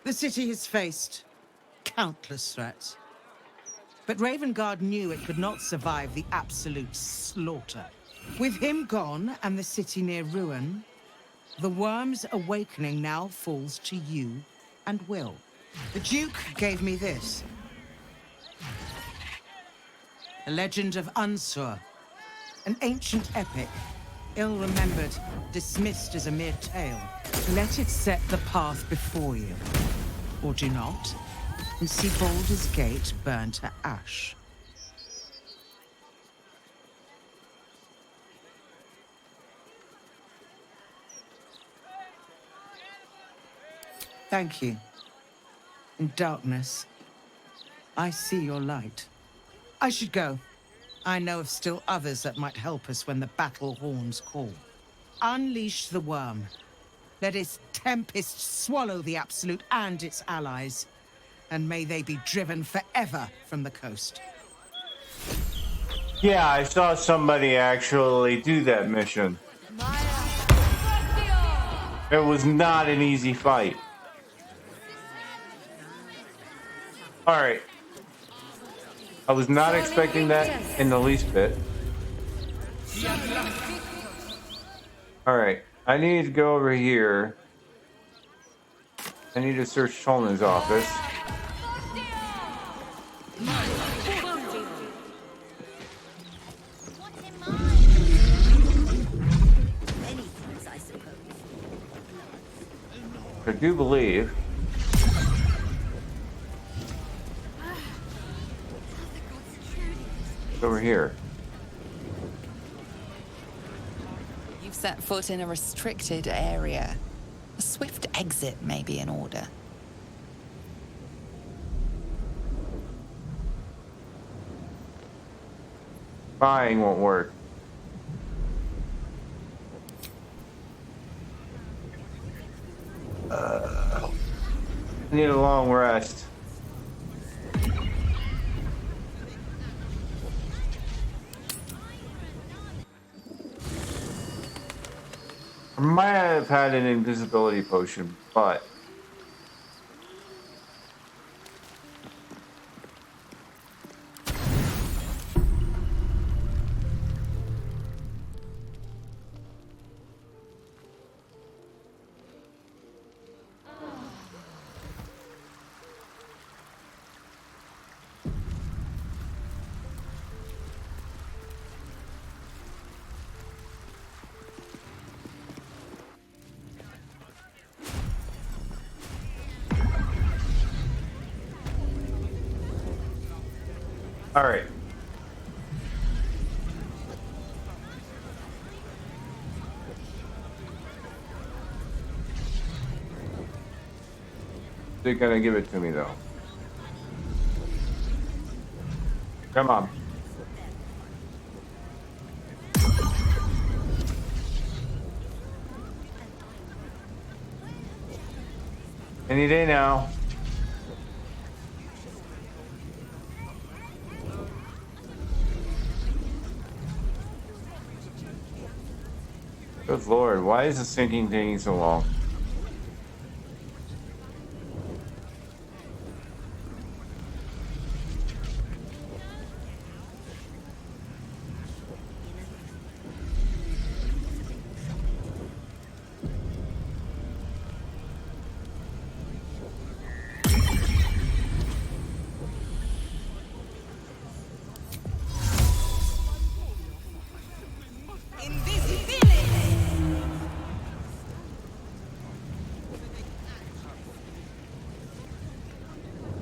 The city has faced countless threats. But Ravengard knew it could not survive the absolute slaughter. With him gone and the city near ruin, the worm's awakening now falls to you and Will. The Duke gave me this. The Legend of Ansur, an ancient epic, ill-remembered, dismissed as a mere tale. Let it set the path before you. Or do not, and see Baldur's Gate burn to ash. Thank you. In darkness, I see your light. I should go. I know of still others that might help us when the battle horns call. Unleash the worm. Let its tempest swallow the Absolute and its allies. And may they be driven forever from the coast. Yeah, I saw somebody actually do that mission. It was not an easy fight. Alright. I was not expecting that in the least bit. Alright. I need to go over here. I need to search Tolman's office. I do believe. It's over here. You've set foot in a restricted area. A swift exit may be in order. Spying won't work. I need a long rest. I might have had an invisibility potion, but all right. They're gonna give it to me though. Come on. Any day now. Good Lord, why is the sinking taking so long?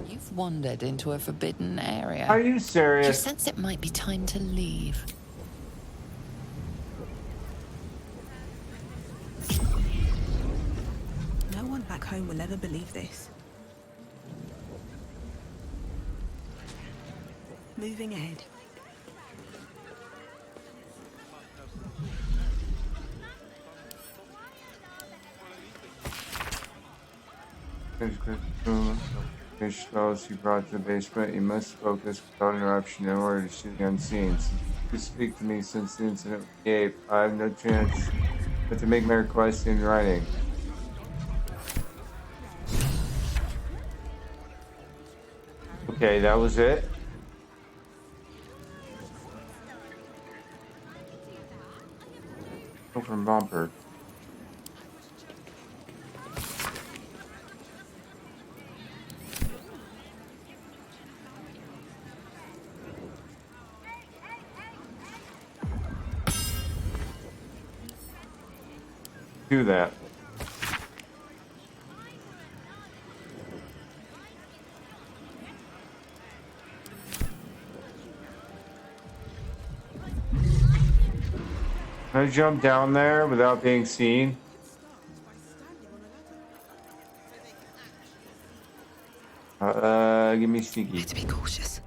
You've wandered into a forbidden area. Are you Do you serious? sense it might be time to leave? No one back home will ever believe this. Moving ahead. Fish those you brought to the basement. You must focus without interruption in order to see the unseen. Since you speak to me since the incident with the ape, I have no chance but to make my request in writing. Okay, that was it. Go from bumper. Do that. Can I jump down there without being seen? Give me sneaky. Better be cautious.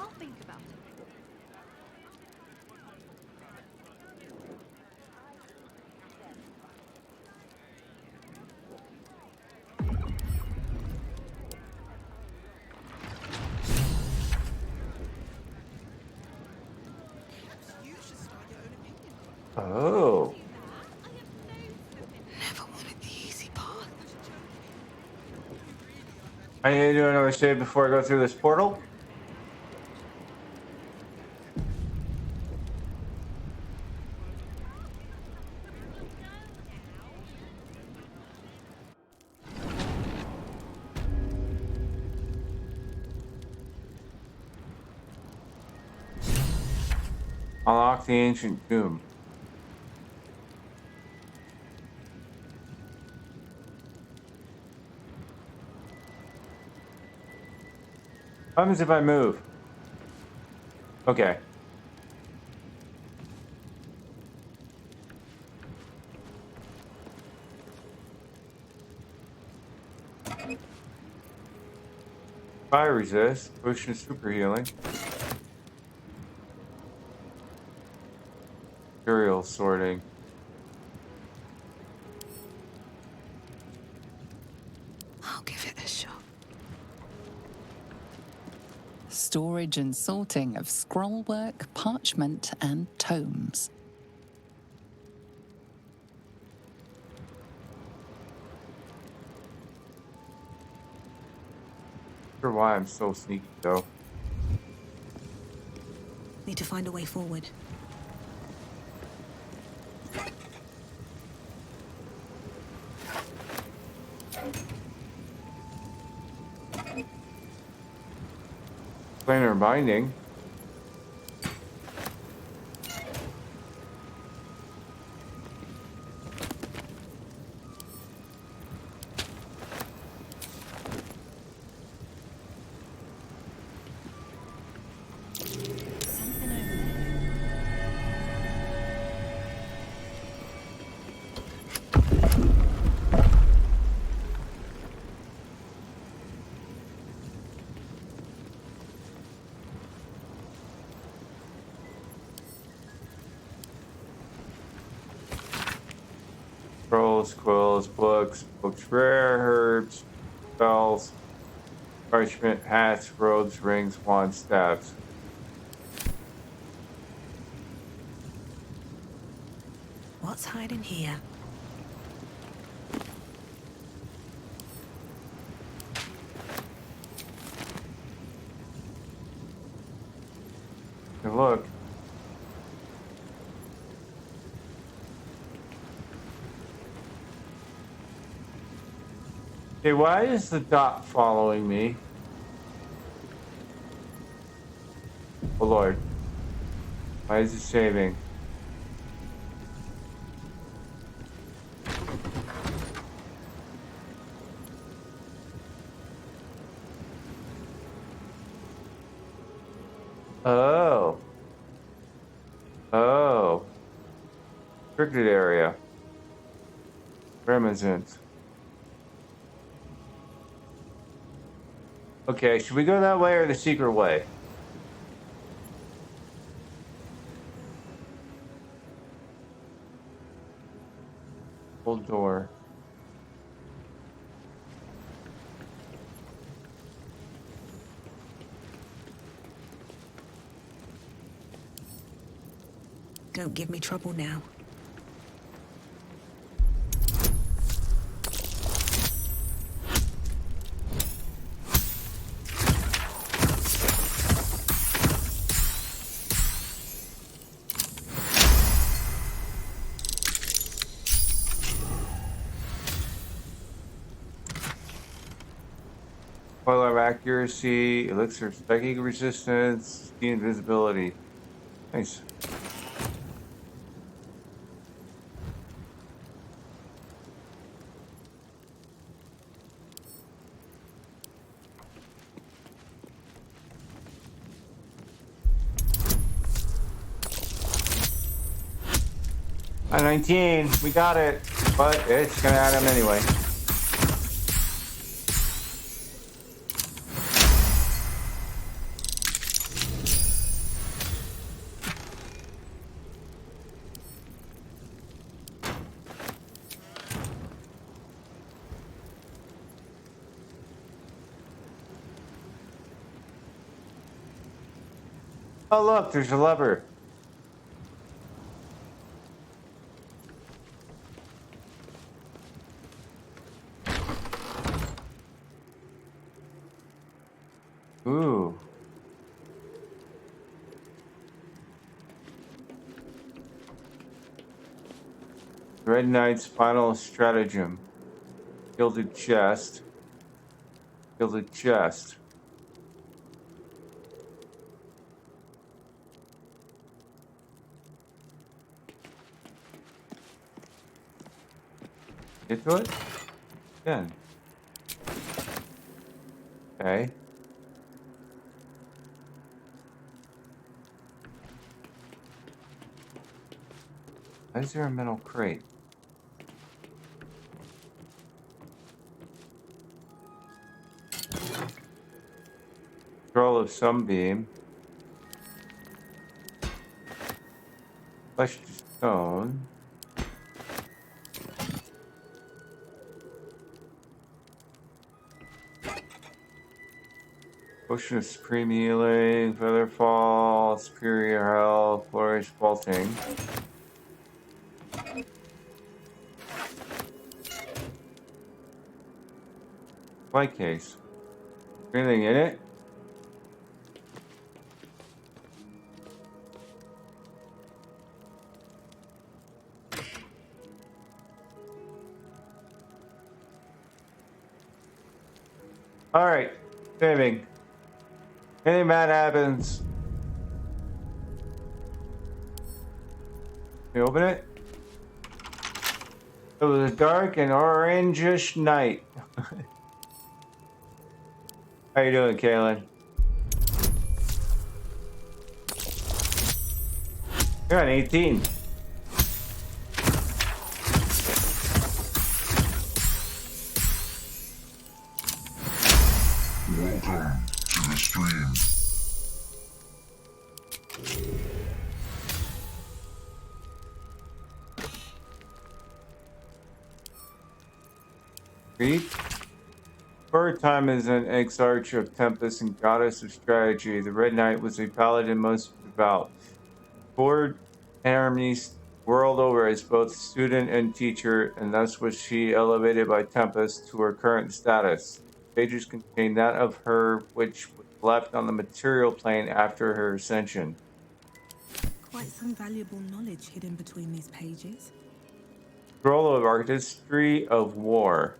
I'll think about it. You should start your own opinion. I need to do another save before I go through this portal. Unlock the ancient tomb. What happens if I move? Okay. Fire resist. Potion of super healing. Material sorting. I'll give it a shot. Storage and sorting of scrollwork, parchment, and tomes. Not sure why I'm so sneaky though. Need to find a way forward. Planar binding. Scrolls, quills, books, books rare, herbs, spells, parchment, hats, robes, rings, wands, staves. What's hiding here? Hey, look. Hey, why is the dot following me? Oh Lord. Why is it saving? Oh. Oh. Restricted area. Reminiscence. Okay, should we go that way or the secret way? Old door. Don't give me trouble now. Oil of accuracy, elixir of psychic resistance, the invisibility. Nice. At 19, we got it, but it's gonna add them anyway. Oh look, there's a lever. Ooh. Red Knight's final stratagem. Gilded chest. Gilded chest. Get to it? Again. Okay. Why is there a metal crate? Scroll of Sunbeam. Flesh to stone. Potion of Supreme Healing, Featherfall, Superior Health, Flourish, Vaulting. Flight case. Anything in it? Alright. Saving. Anything bad happens. Can you open it? It was a dark and orangish night. How you doing, Kaylin? You're on 18. Welcome to the stream. Read. For a time as an exarch of Tempest and goddess of strategy, the Red Knight was a paladin most devout. Toured armies world over as both student and teacher, and thus was she elevated by Tempest to her current status. Pages contain that of her which was left on the material plane after her ascension. Quite some valuable knowledge hidden between these pages. Scroll of Artistry of War.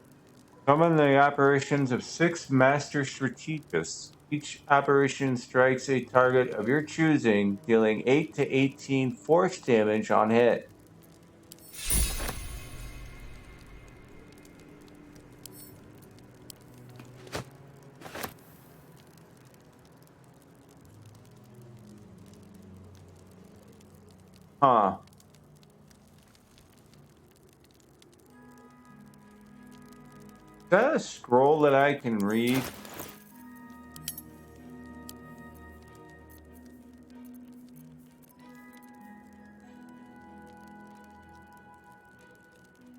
Summon the apparitions of 6 master strategists. Each apparition strikes a target of your choosing, dealing 8 to 18 force damage on hit. Huh. Is that a scroll that I can read?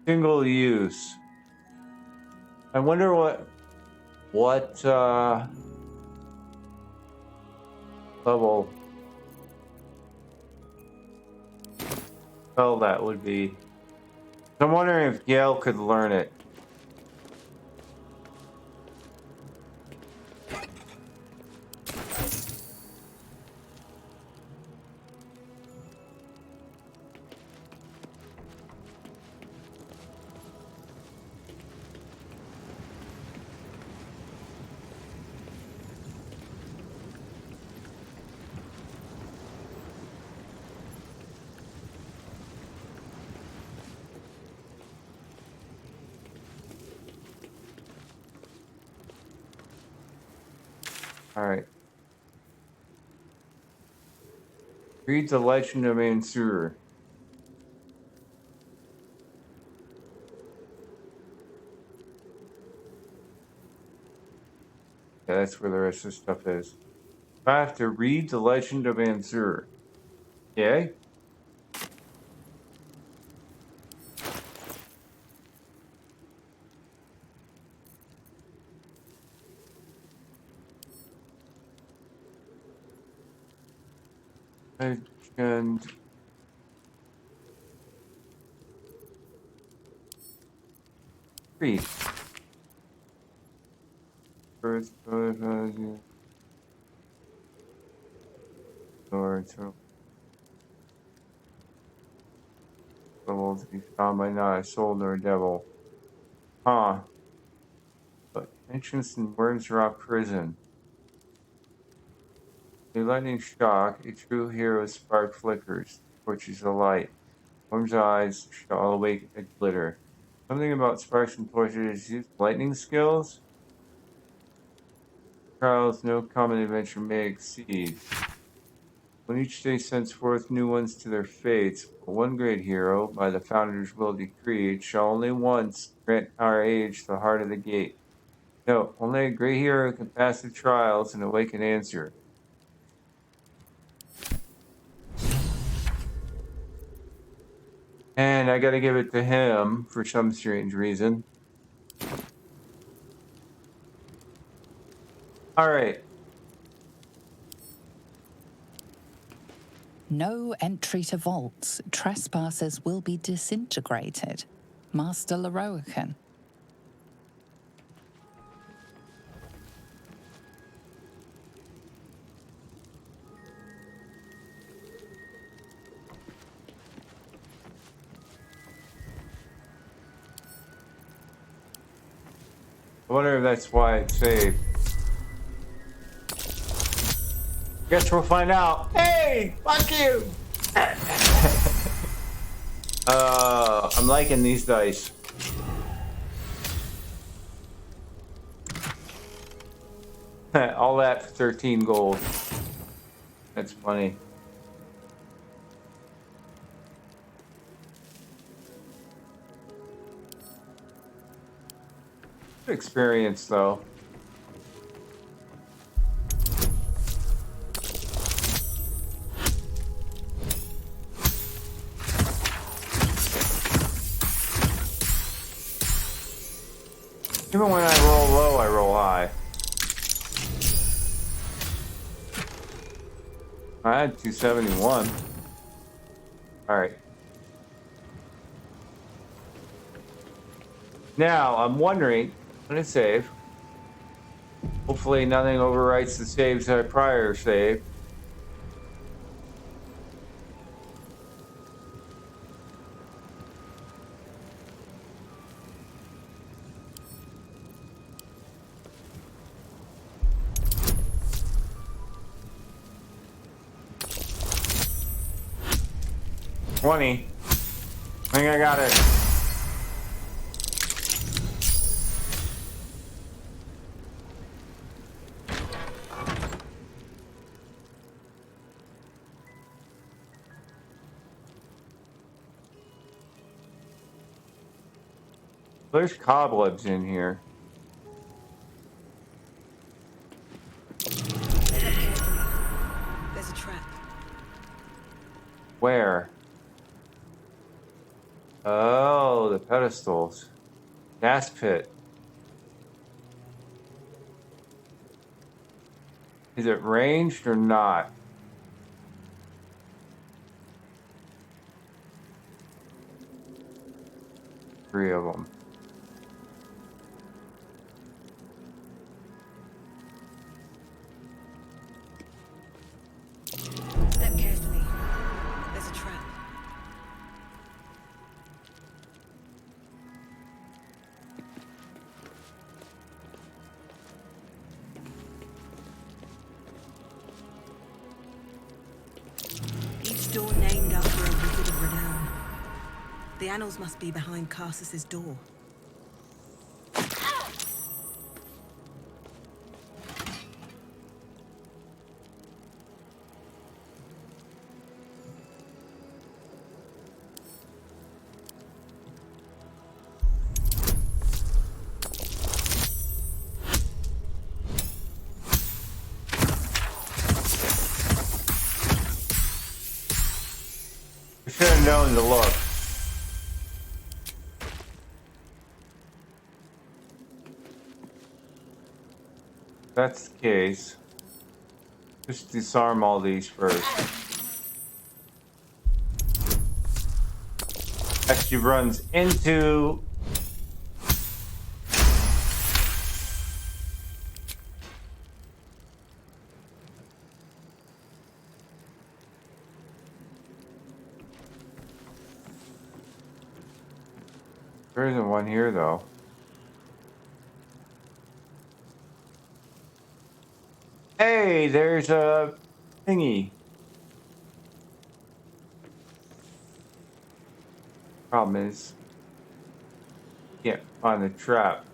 Single use. I wonder what level spell that would be. I'm wondering if Gale could learn it. All right. Read the Legend of Ansur. Yeah, that's where the rest of the stuff is. I have to read the Legend of Ansur. Okay. Legend. Read. First, Or to be found by not a soul nor a devil. Huh. But entrance in Worms Rock Prison. A lightning shock, a true hero's spark flickers, torches a light. Worm's eyes shall awake a glitter. Something about sparks and torches use lightning skills? Trials no common adventure may exceed. When each day sends forth new ones to their fates, one great hero, by the founder's will decreed, shall only once grant our age the heart of the gate. No, only a great hero can pass the trials and awake an answer. And I gotta give it to him for some strange reason. All right. No entry to vaults. Trespassers will be disintegrated. Master Leroican. I wonder if that's why it's saved. Guess we'll find out. Hey, fuck you! I'm liking these dice. All that for 13 gold. That's funny. Good experience, though. Even when I roll low, I roll high. I had 271. Alright. Now, I'm wondering, I'm going to save. Hopefully nothing overwrites the saves I prior saved. I think I got it. There's cobwebs in here. There's a trap. Where? Oh, the pedestals. Gas pit. Is it ranged or not? Three of them. Step carefully. There's a trap. Each door named after a wizard of renown. The annals must be behind Carsus's door. I should have known to look. If that's the case. Just disarm all these first. Actually runs into There isn't one here, though. Hey, there's a thingy. Problem is, can't find the trap.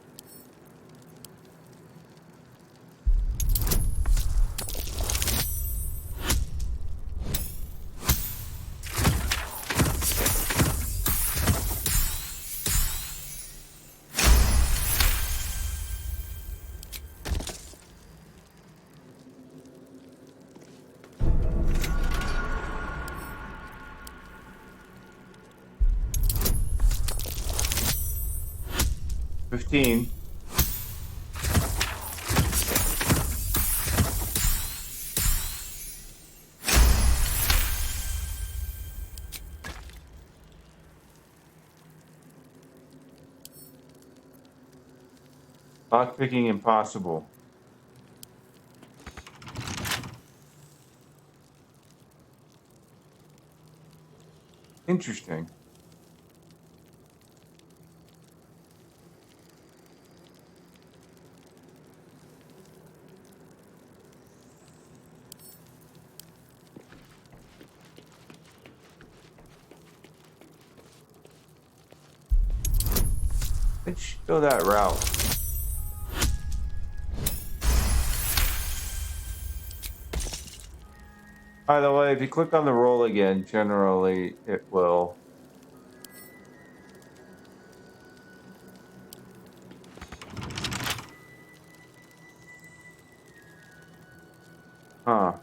$15. Lockpicking impossible. Interesting. Let's go that route. By the way, if you click on the roll again, generally it will. Huh.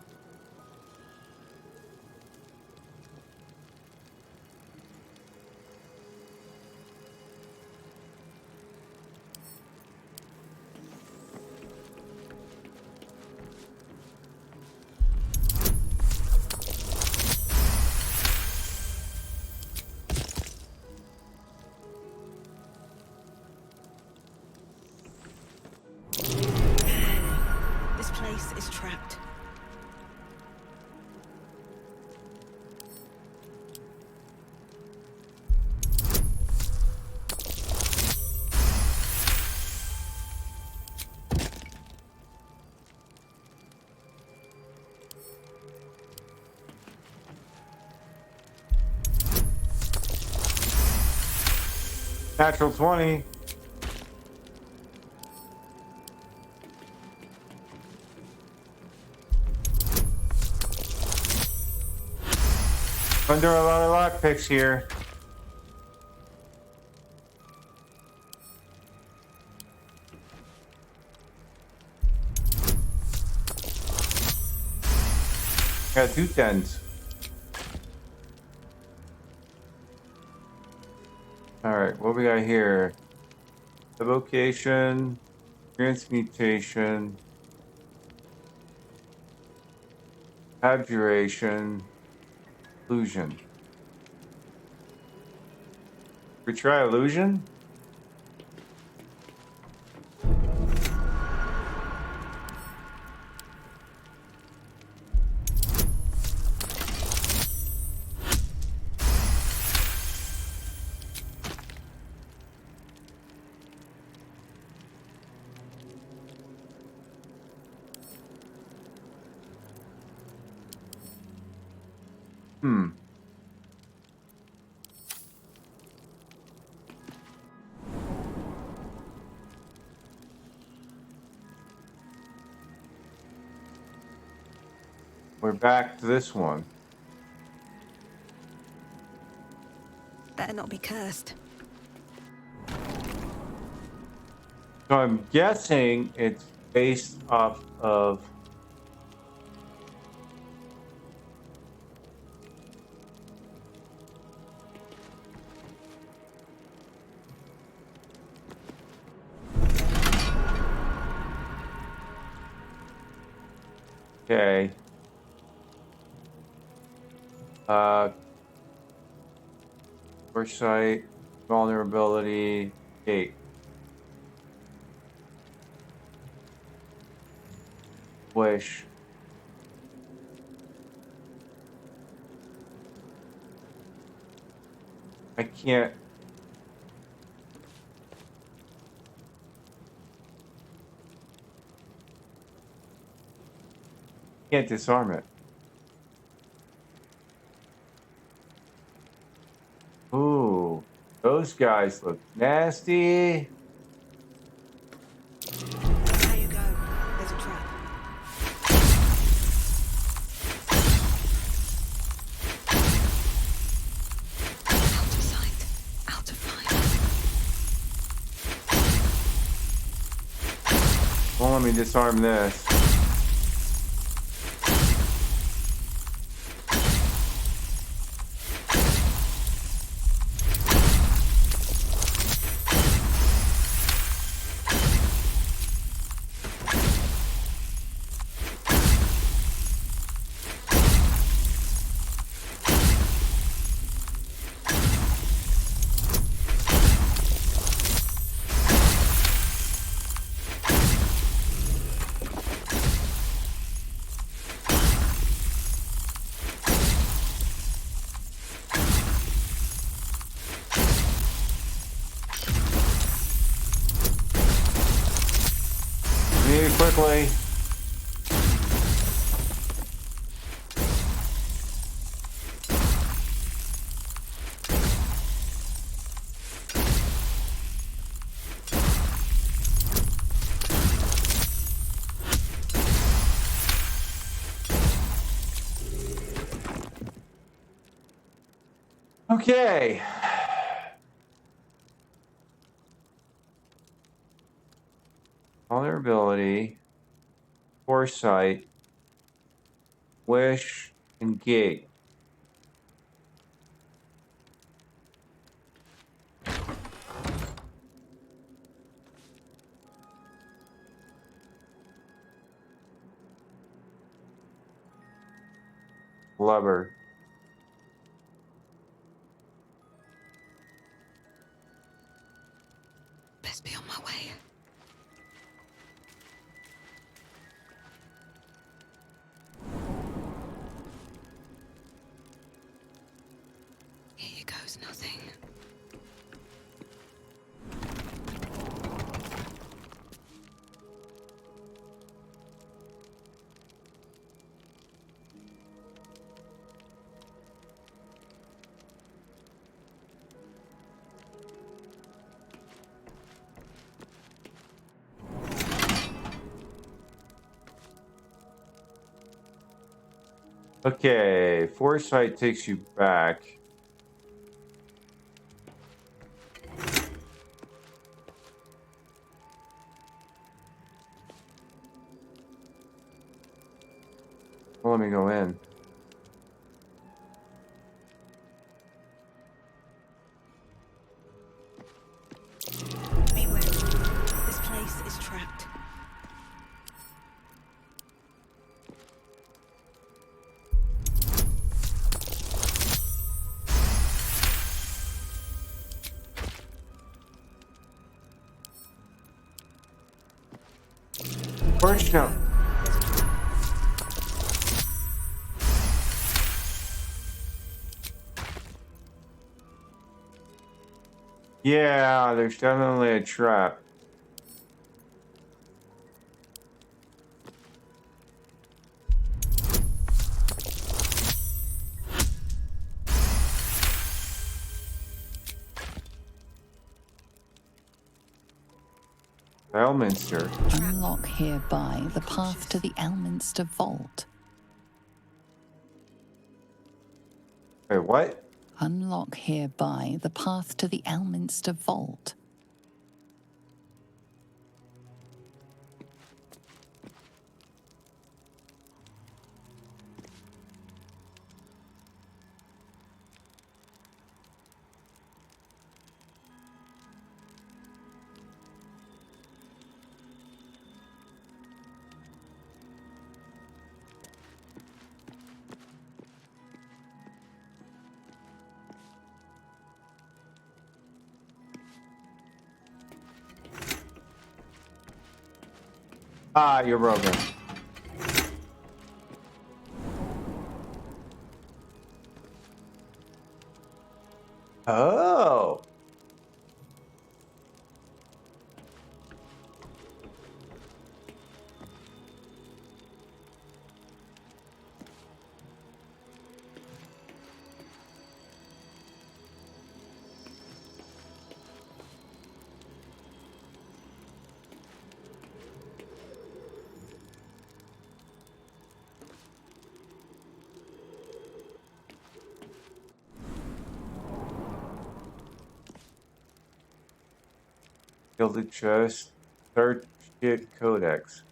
This place is trapped. Natural 20. Under a lot of lockpicks here. Got 2 10s. Alright, what we got here? Evocation, transmutation, abjuration, illusion. We try illusion? Hmm. We're back to this one. Better not be cursed. So I'm guessing it's based off of okay. Foresight, vulnerability, gate. Wish. I can't. Can't disarm it. Ooh, those guys look nasty. There you go. There's a trap. Out of sight, out of mind. Well, let me disarm this. Move quickly. Okay. Vulnerability, foresight, wish, and gate. Blubber. Best be on my way. Here goes nothing. Okay, foresight takes you back. Well, let me go in. Be wary. This place is trapped. First, no. Yeah, there's definitely a trap. Elminster. Unlock hereby the path to the Elminster Vault. Wait, what? Unlock hereby the path to the Elminster Vault. Ah, you're broken. Oh. Gilded chest. Third codex.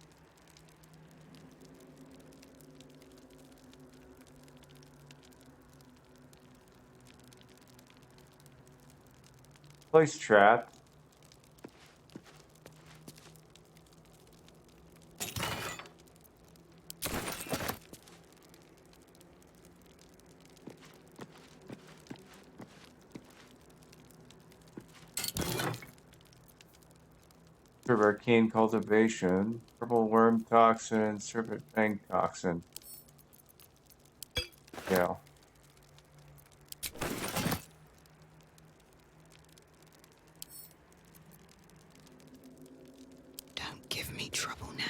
Place trap. Arcane cultivation, purple worm toxin, serpent fang toxin. Yeah. Don't give me trouble now.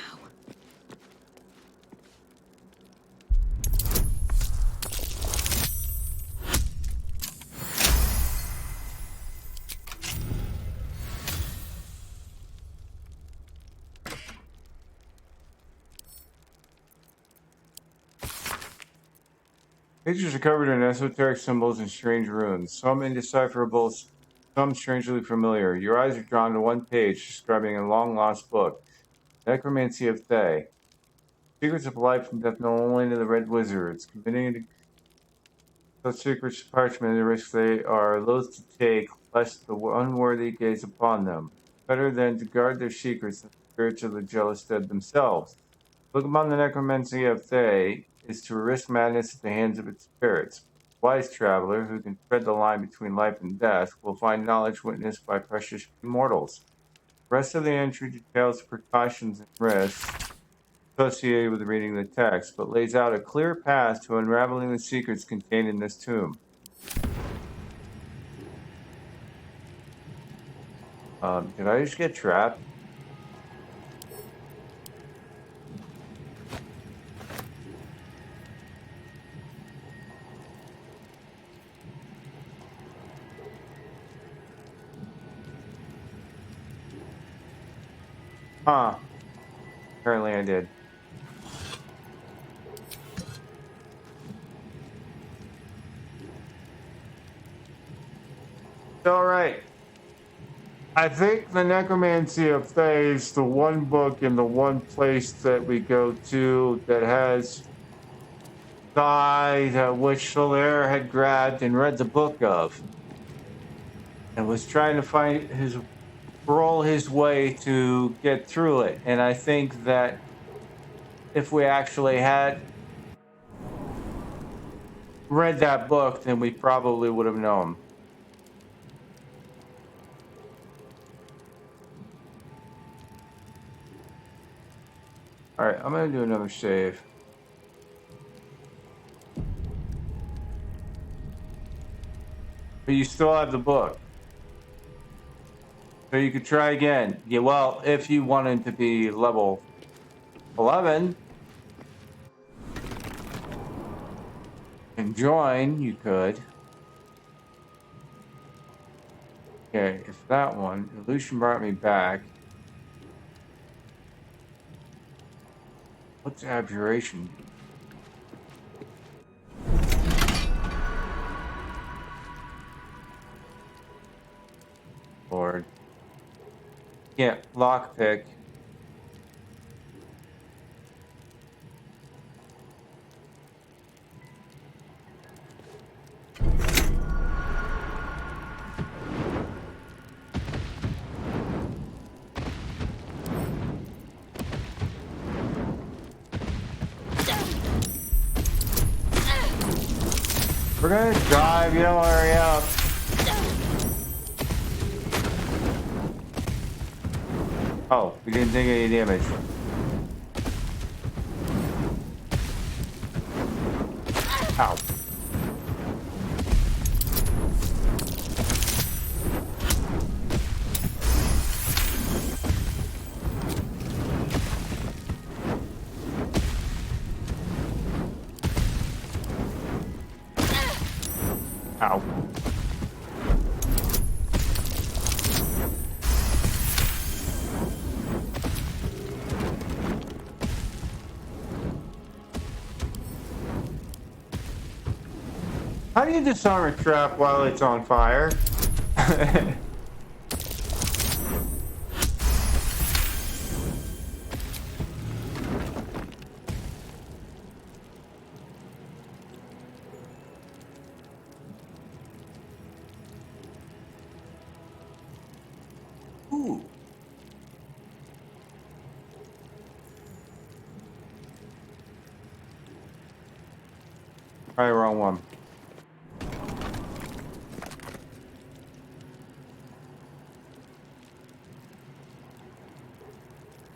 Pages are covered in esoteric symbols and strange runes, some indecipherable, some strangely familiar. Your eyes are drawn to one page describing a long-lost book, Necromancy of Thay. Secrets of life and death known only to the Red Wizards. Committing such secrets to parchment the risk they are loath to take, lest the unworthy gaze upon them. Better than to guard their secrets than the spirits of the jealous dead themselves. Look upon the necromancy of Thay is to risk madness at the hands of its spirits. A wise traveler who can tread the line between life and death will find knowledge witnessed by precious immortals. The rest of the entry details precautions and risks associated with reading the text, but lays out a clear path to unraveling the secrets contained in this tomb. Did I just get trapped? Huh. Apparently I did. All right. I think the Necromancy of Thay is the one book in the one place that we go to that has the eye which Solaire had grabbed and read the book of, and was trying to roll his way to get through it. And I think that if we actually had read that book, then we probably would have known. All right, I'm going to do another save. But you still have the book. So you could try again. Yeah, well, if you wanted to be level 11 and join, you could. Okay, it's that one. Illusion brought me back. What's abjuration? Lord. Yeah, lockpick. We're gonna drive, you don't hurry up. Oh, we didn't take any damage. Ow. Ow. How do you disarm a trap while it's on fire? Ooh. Probably wrong one.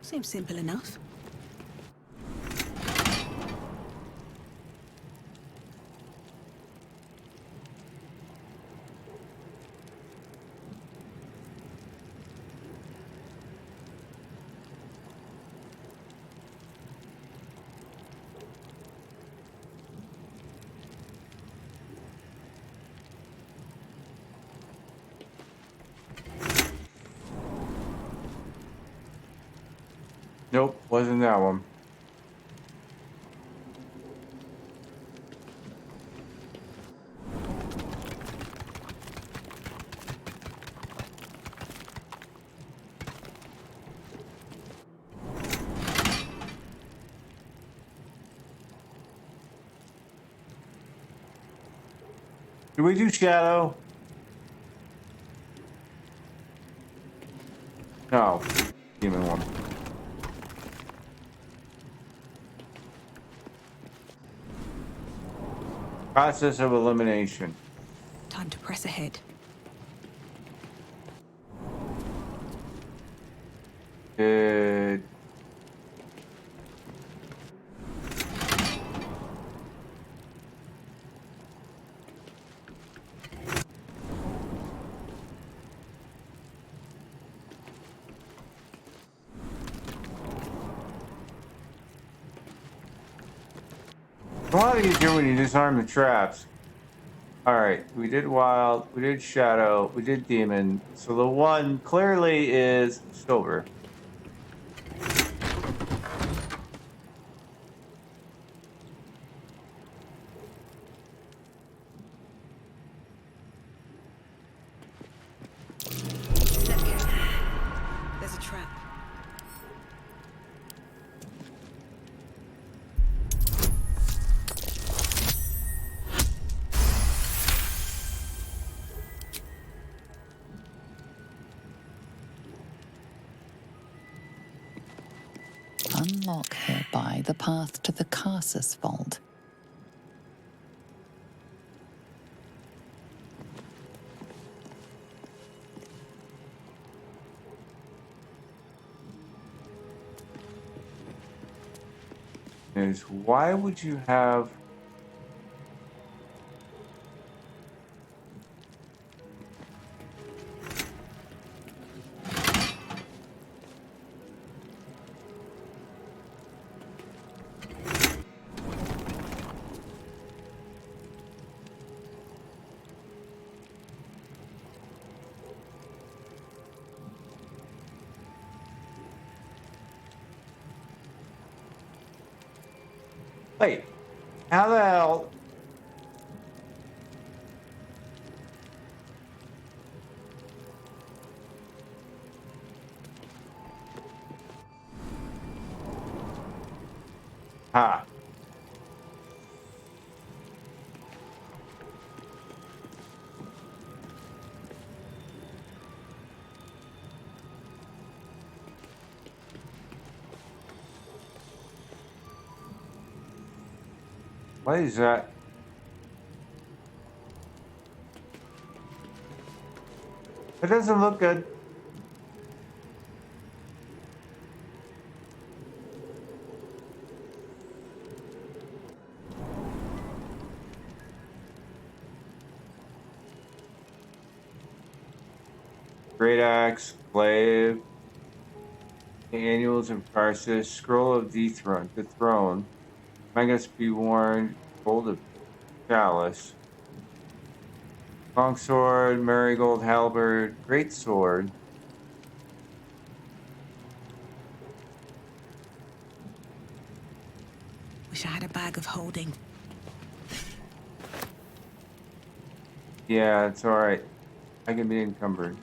Seems simple enough. Nope, wasn't that one. Did we do shadow? No. Demon one. Process of elimination. Time to press ahead. Did... A lot easier when you disarm the traps. Alright, we did wild, we did shadow, we did demon. So the one clearly is silver. There's a trap. Unlock hereby the path to the Carsus Vault. Is why would you have... Wait, how the hell... Ha. What is that? It doesn't look good. Great Axe, Glaive, Annuals of Carsus, Scroll of Dethrone, the Throne, Magus be warned, Gold of Chalice, Longsword, Marigold Halberd, Great Sword. Wish I had a bag of holding. Yeah, it's alright. I can be encumbered.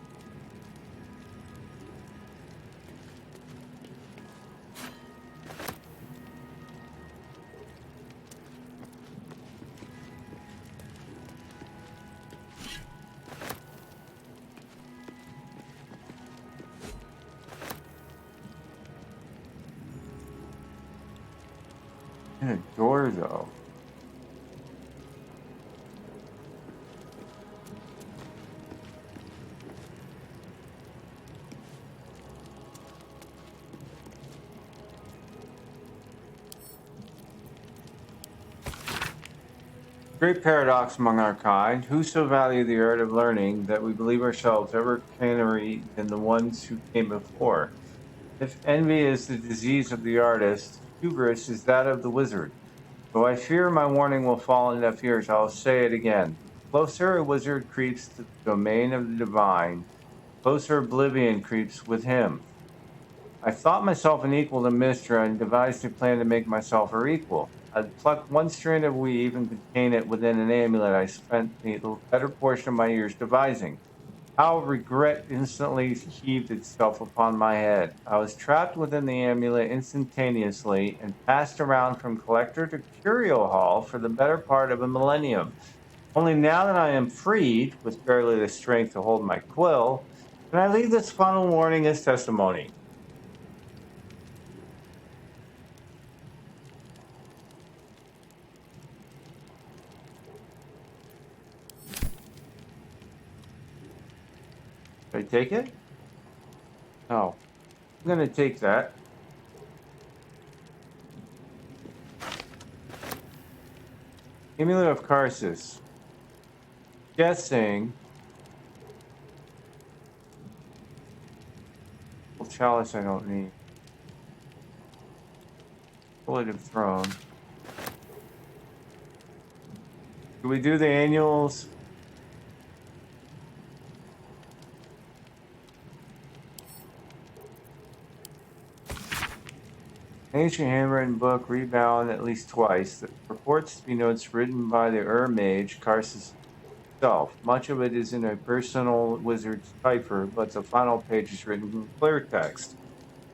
In a door, though. Great paradox among our kind. Who so value the art of learning that we believe ourselves ever cannery than the ones who came before? If envy is the disease of the artist, hubris is that of the wizard. Though I fear my warning will fall on deaf ears, I'll say it again. Closer a wizard creeps to the domain of the divine, closer oblivion creeps with him. I thought myself an equal to Mystra and devised a plan to make myself her equal. I'd pluck one strand of weave and contain it within an amulet I spent the better portion of my years devising. How regret instantly heaved itself upon my head. I was trapped within the amulet instantaneously and passed around from collector to curio hall for the better part of a millennium. Only now that I am freed, with barely the strength to hold my quill, can I leave this final warning as testimony. Should I take it? No. I'm going to take that. Amulet of Karsus. Guessing. Well, chalice I don't need. Bullet of Throne. Do we do the annuals? Ancient handwritten book, rebound at least twice, that purports to be notes written by the mage Karsus himself. Much of it is in a personal wizard's cipher, but the final page is written in clear text.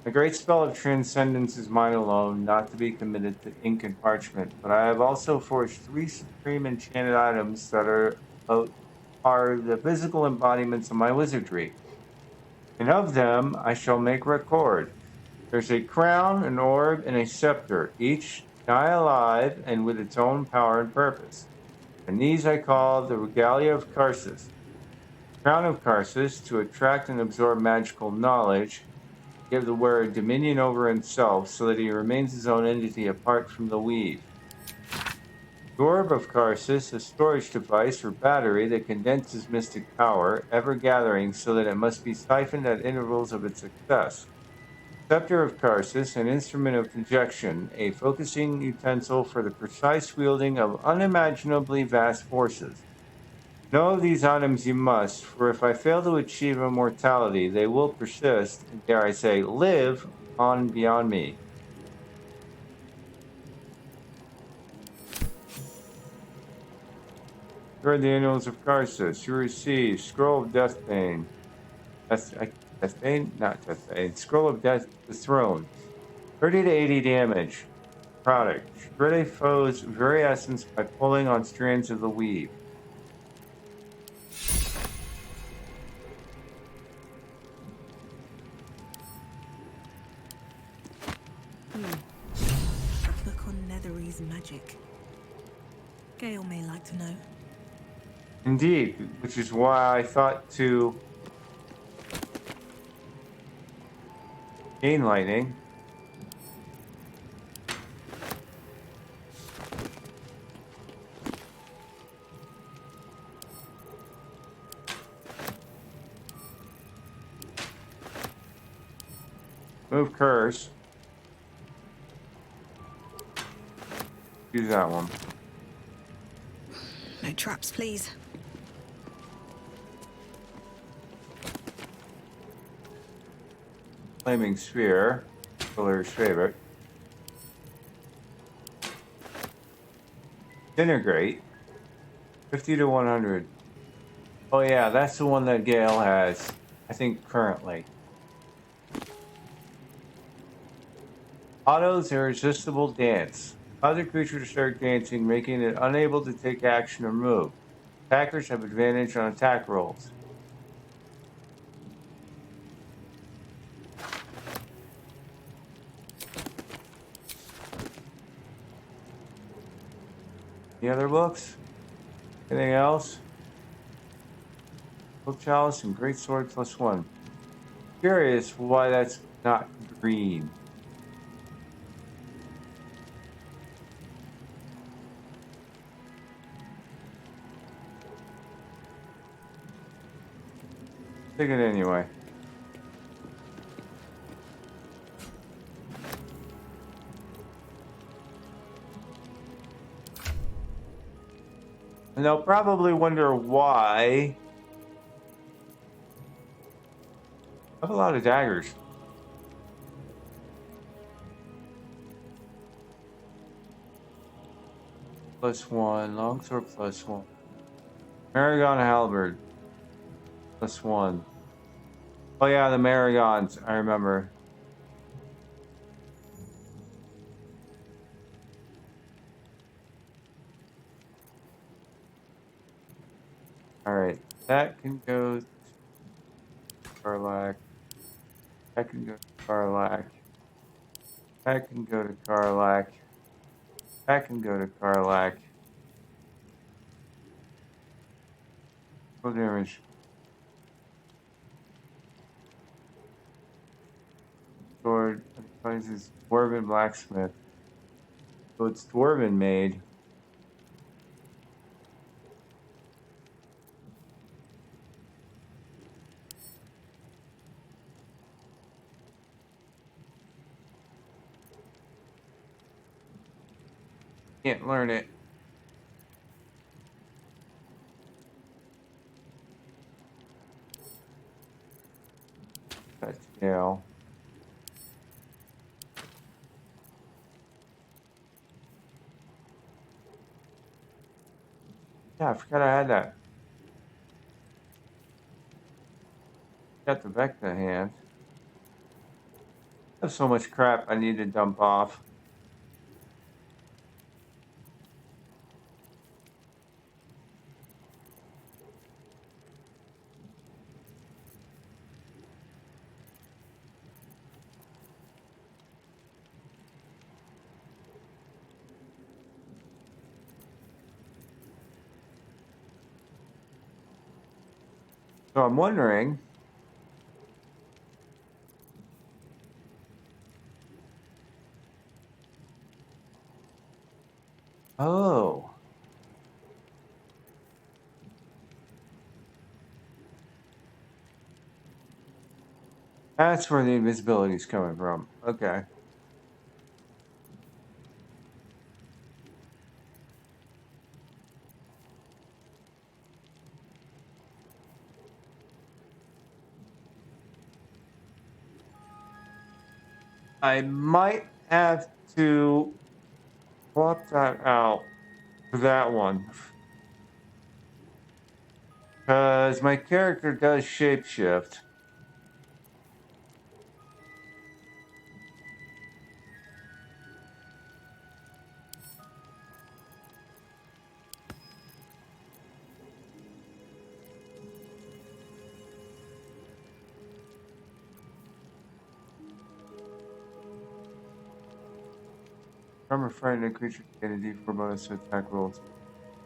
A great spell of transcendence is mine alone, not to be committed to ink and parchment, but I have also forged 3 supreme enchanted items that are the physical embodiments of my wizardry. And of them I shall make record. There's a crown, an orb, and a scepter, each nigh alive and with its own power and purpose. And these I call the regalia of Karsus. Crown of Karsus, to attract and absorb magical knowledge, give the wearer dominion over himself so that he remains his own entity apart from the weave. The orb of Karsus, a storage device or battery that condenses mystic power, ever gathering so that it must be siphoned at intervals of its success. Scepter of Karsus, an instrument of projection, a focusing utensil for the precise wielding of unimaginably vast forces. Know of these items you must, for if I fail to achieve immortality, they will persist, and dare I say, live on beyond me. Here are the Annals of Karsus. You receive Scroll of Deathbane. Deathbane? Not Deathbane. Scroll of Death, the Throne. 30 to 80 damage. Product. Shred a foe's very essence by pulling on strands of the weave. A book on Nethery's magic. Gale may like to know. Indeed, which is why I thought to gain lightning. Move curse. Use that one. No traps, please. Flaming Sphere. Killer's favorite. Disintegrate. 50 to 100. Oh yeah, that's the one that Gale has, I think, currently. Otto's Irresistible Dance. Cause a creature to start dancing, making it unable to take action or move. Attackers have advantage on attack rolls. Any other books? Anything else? Full chalice and great sword +1. Curious why that's not green. Take it anyway. And they'll probably wonder why I have a lot of daggers. +1, longsword +1. Maragon halberd +1. Oh yeah, the Maragons, I remember. Alright, that can go to Karlak. That can go to Karlak. That can go to Karlak. That can go to Karlak. No damage. Sword finds his dwarven blacksmith. So it's dwarven made. Can't learn it. That scale. Yeah, I forgot I had that. Got the Vecna hand. I have so much crap I need to dump off. So I'm wondering. Oh. That's where the invisibility is coming from. Okay. I might have to swap that out for that one. Because my character does shapeshift. From a frightened creature get a D4 bonus to attack rolls.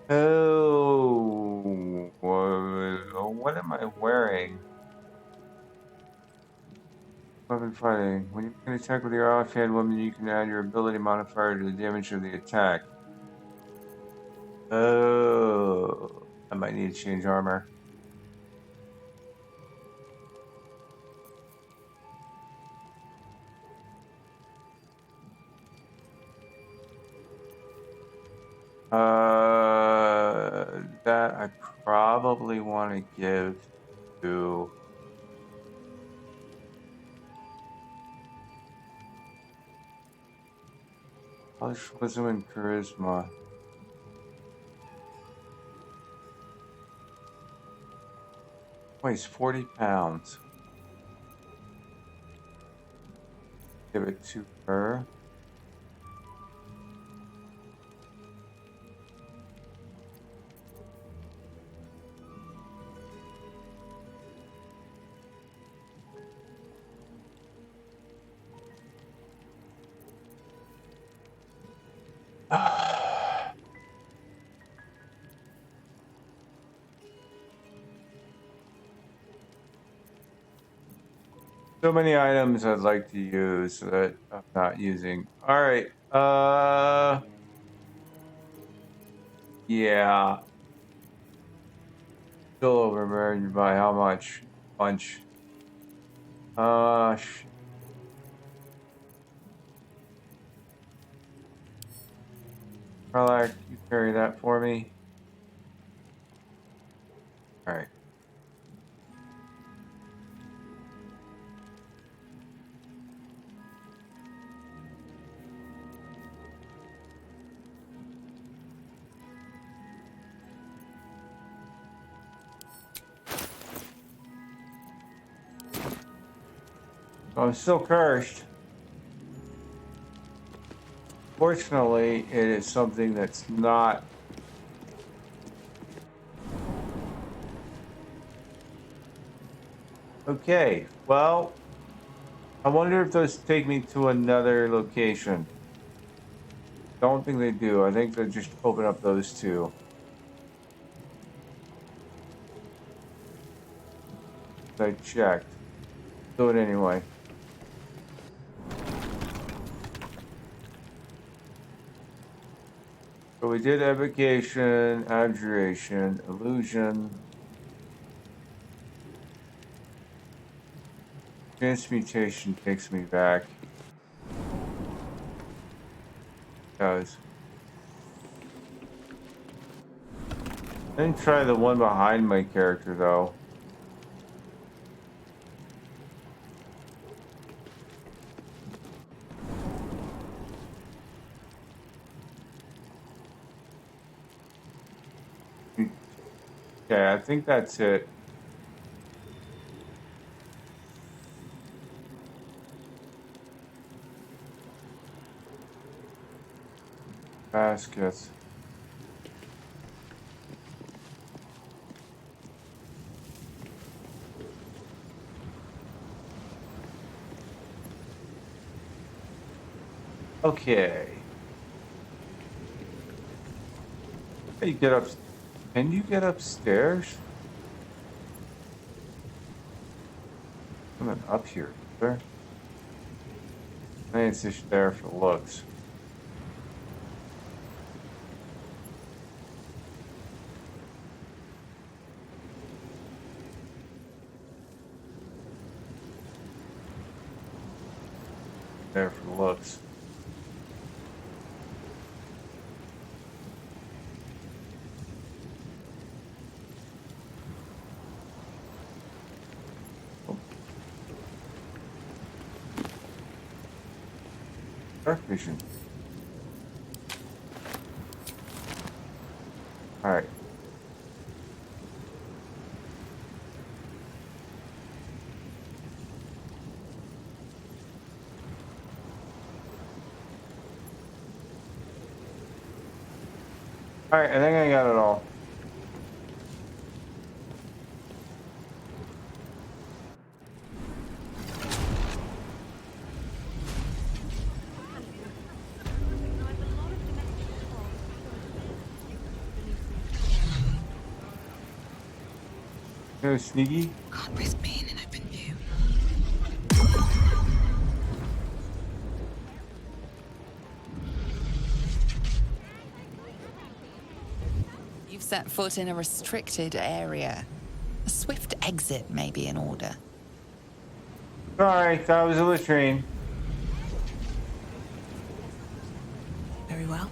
Oh, what am I wearing? Weapon fighting. When you make an attack with your offhand weapon, you can add your ability modifier to the damage of the attack. Oh, I might need to change armor. That I probably want to give to Polish Wisdom and Charisma. Weighs 40 pounds. Give it to her. So many items I'd like to use that I'm not using. All right. Yeah. Still overburdened by how much? Bunch. Shit. Relax, you carry that for me. All right. I'm still cursed. Fortunately, it is something that's not. Okay, well, I wonder if those take me to another location. Don't think they do. I think they just open up those two. I checked. Do it anyway. So we did evocation, abjuration, illusion. Transmutation takes me back. Does. Then try the one behind my character though. Okay, I think that's it. Baskets. Okay. How you get up? Can you get upstairs? Coming up here, sir. I think it's just there for looks. There for looks. Dark vision. All right. All right, I think I got it all. Go sneaky. Can't risk being in open view. You've set foot in a restricted area. A swift exit may be in order. Sorry, that was a latrine. Very well.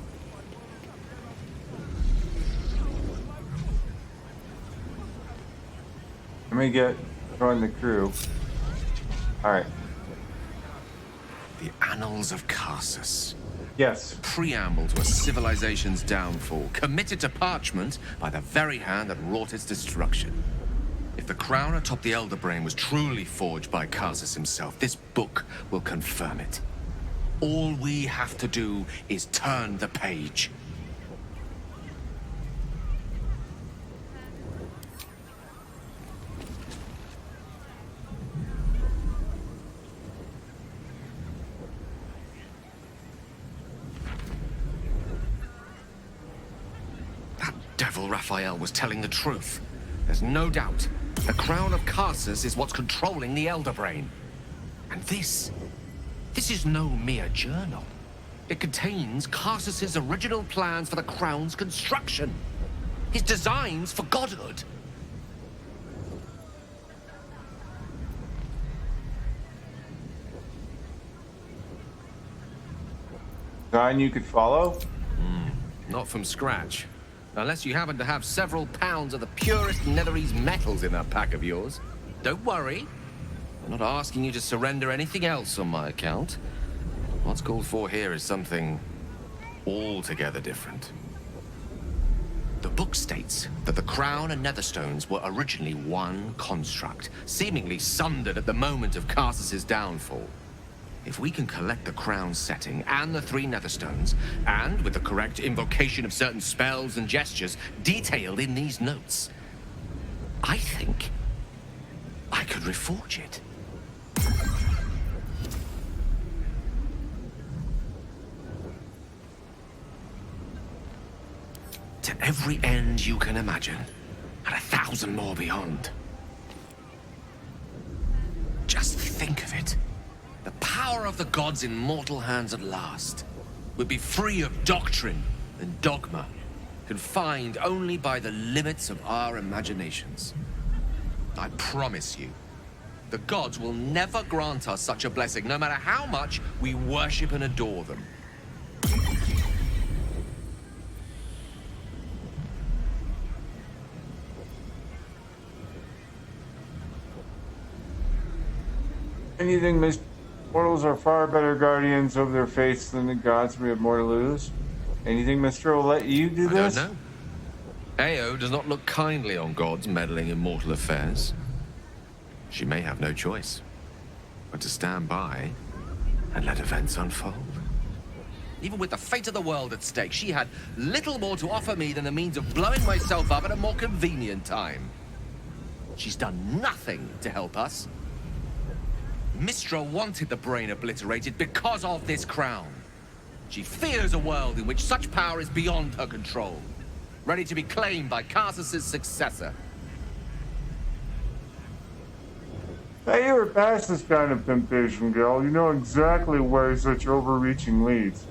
Let me join the crew. All right. The Annals of Carsus. Yes. Preamble to a civilization's downfall, committed to parchment by the very hand that wrought its destruction. If the crown atop the Elder Brain was truly forged by Carsus himself, this book will confirm it. All we have to do is turn the page. That devil Raphael was telling the truth. There's no doubt. The crown of Carsus is what's controlling the Elder Brain. And this is no mere journal. It contains Carsus's original plans for the crown's construction. His designs for godhood. Design you could follow? Not from scratch. Unless you happen to have several pounds of the purest Netherese metals in that pack of yours. Don't worry. I'm not asking you to surrender anything else on my account. What's called for here is something altogether different. The book states that the crown and netherstones were originally one construct, seemingly sundered at the moment of Carsus's downfall. If we can collect the crown's setting and the 3 netherstones, and with the correct invocation of certain spells and gestures detailed in these notes, I think I could reforge it. To every end you can imagine, and 1,000 more beyond. Just think of it. The power of the gods in mortal hands at last would be free of doctrine and dogma, confined only by the limits of our imaginations. I promise you, the gods will never grant us such a blessing, no matter how much we worship and adore them. Anything, mortals are far better guardians of their faiths than the gods we have more to lose. Anything, Mister, will let you do this? I don't know. Ao does not look kindly on gods meddling in mortal affairs. She may have no choice but to stand by and let events unfold. Even with the fate of the world at stake, she had little more to offer me than the means of blowing myself up at a more convenient time. She's done nothing to help us. Mistra wanted the brain obliterated because of this crown. She fears a world in which such power is beyond her control, ready to be claimed by Carsus's successor. Hey, you were past this kind of temptation, girl. You know exactly where such overreaching leads.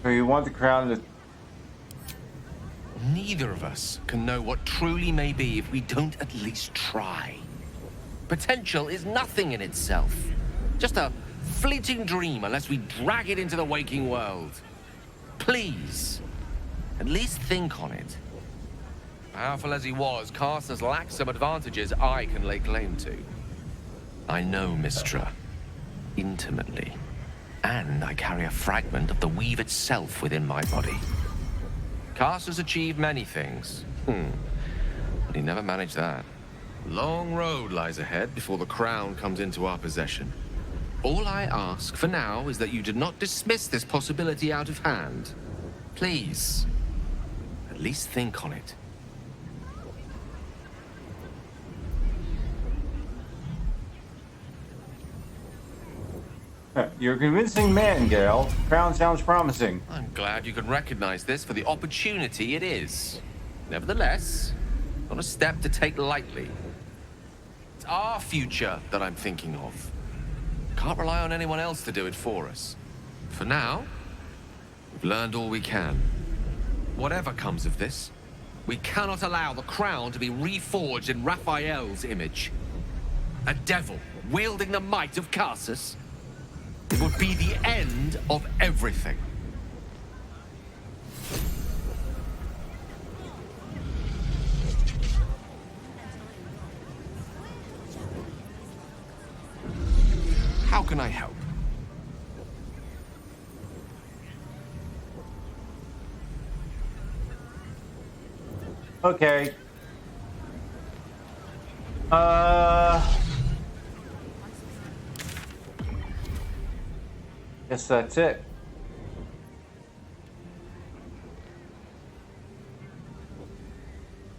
So you want the crown to... Neither of us can know what truly may be if we don't at least try. Potential is nothing in itself. Just a fleeting dream unless we drag it into the waking world. Please, at least think on it. Powerful as he was, Carsus lacks some advantages I can lay claim to. I know Mistra intimately. And I carry a fragment of the weave itself within my body. Carsus achieved many things, but he never managed that. Long road lies ahead before the crown comes into our possession. All I ask for now is that you do not dismiss this possibility out of hand. Please, at least think on it. You're a convincing man, Gale. Crown sounds promising. I'm glad you can recognize this for the opportunity it is. Nevertheless, not a step to take lightly. It's our future that I'm thinking of. Can't rely on anyone else to do it for us. For now, we've learned all we can. Whatever comes of this, we cannot allow the crown to be reforged in Raphael's image. A devil wielding the might of Carsus. It would be the end of everything. How can I help? Okay. Guess that's it.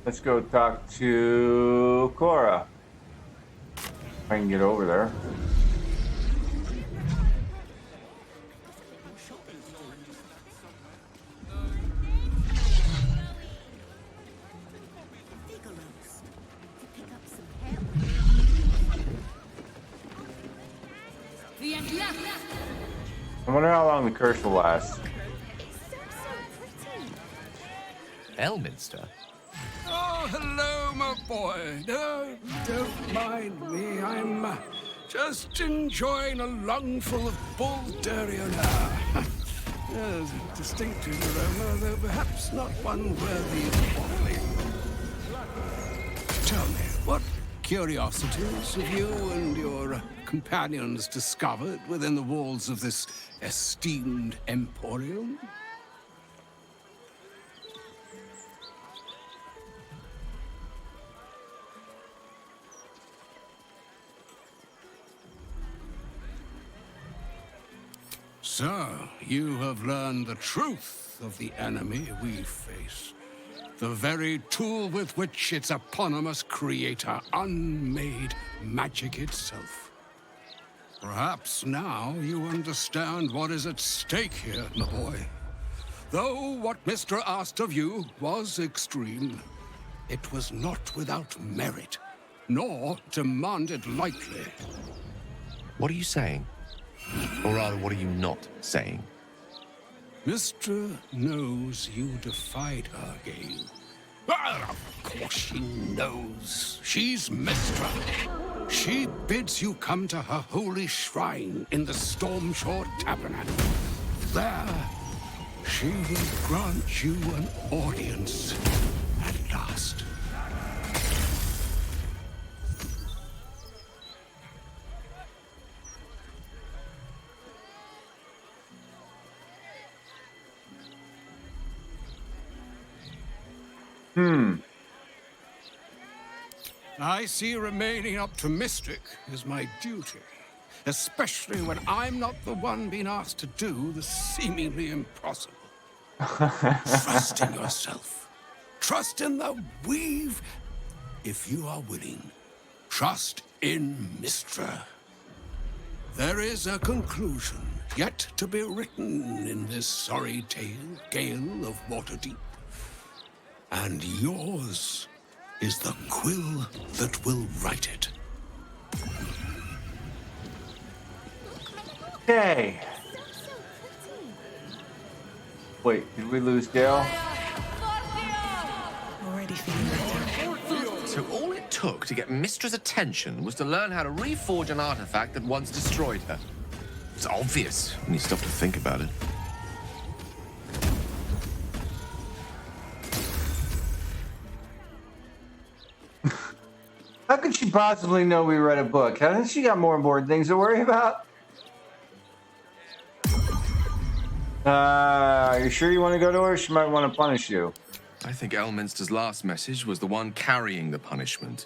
Let's go talk to Cora. If I can get over there. long the curse will last. Elminster? Oh, hello, my boy. No, don't mind me. I'm just enjoying a lungful of bull durian. Yes, a distinctive aroma, though perhaps not one worthy of bottling. Tell me, what curiosities have you and your companions discovered within the walls of this esteemed emporium? So, you have learned the truth of the enemy we face. The very tool with which its eponymous creator unmade magic itself. Perhaps now you understand what is at stake here, my boy. Though what Mr. asked of you was extreme, it was not without merit, nor demanded lightly. What are you saying? Or rather, what are you not saying? Mr. knows you defied her, Gale. Well, of course she knows. She's Mistra. She bids you come to her holy shrine in the Stormshore Tabernacle. There, she will grant you an audience at last. I see remaining optimistic is my duty, especially when I'm not the one being asked to do the seemingly impossible. Trust in yourself. Trust in the weave, if you are willing. Trust in Mistra. There is a conclusion yet to be written in this sorry tale, Gale of Waterdeep. And yours is the quill that will write it. Okay. Wait, did we lose Gale? Already feeling better. So all it took to get Mistra's attention was to learn how to reforge an artifact that once destroyed her. It's obvious when you stop to think about it. How could she possibly know we read a book? Hasn't she got more important things to worry about? Are you sure you want to go to her? She might want to punish you. I think Elminster's last message was the one carrying the punishment.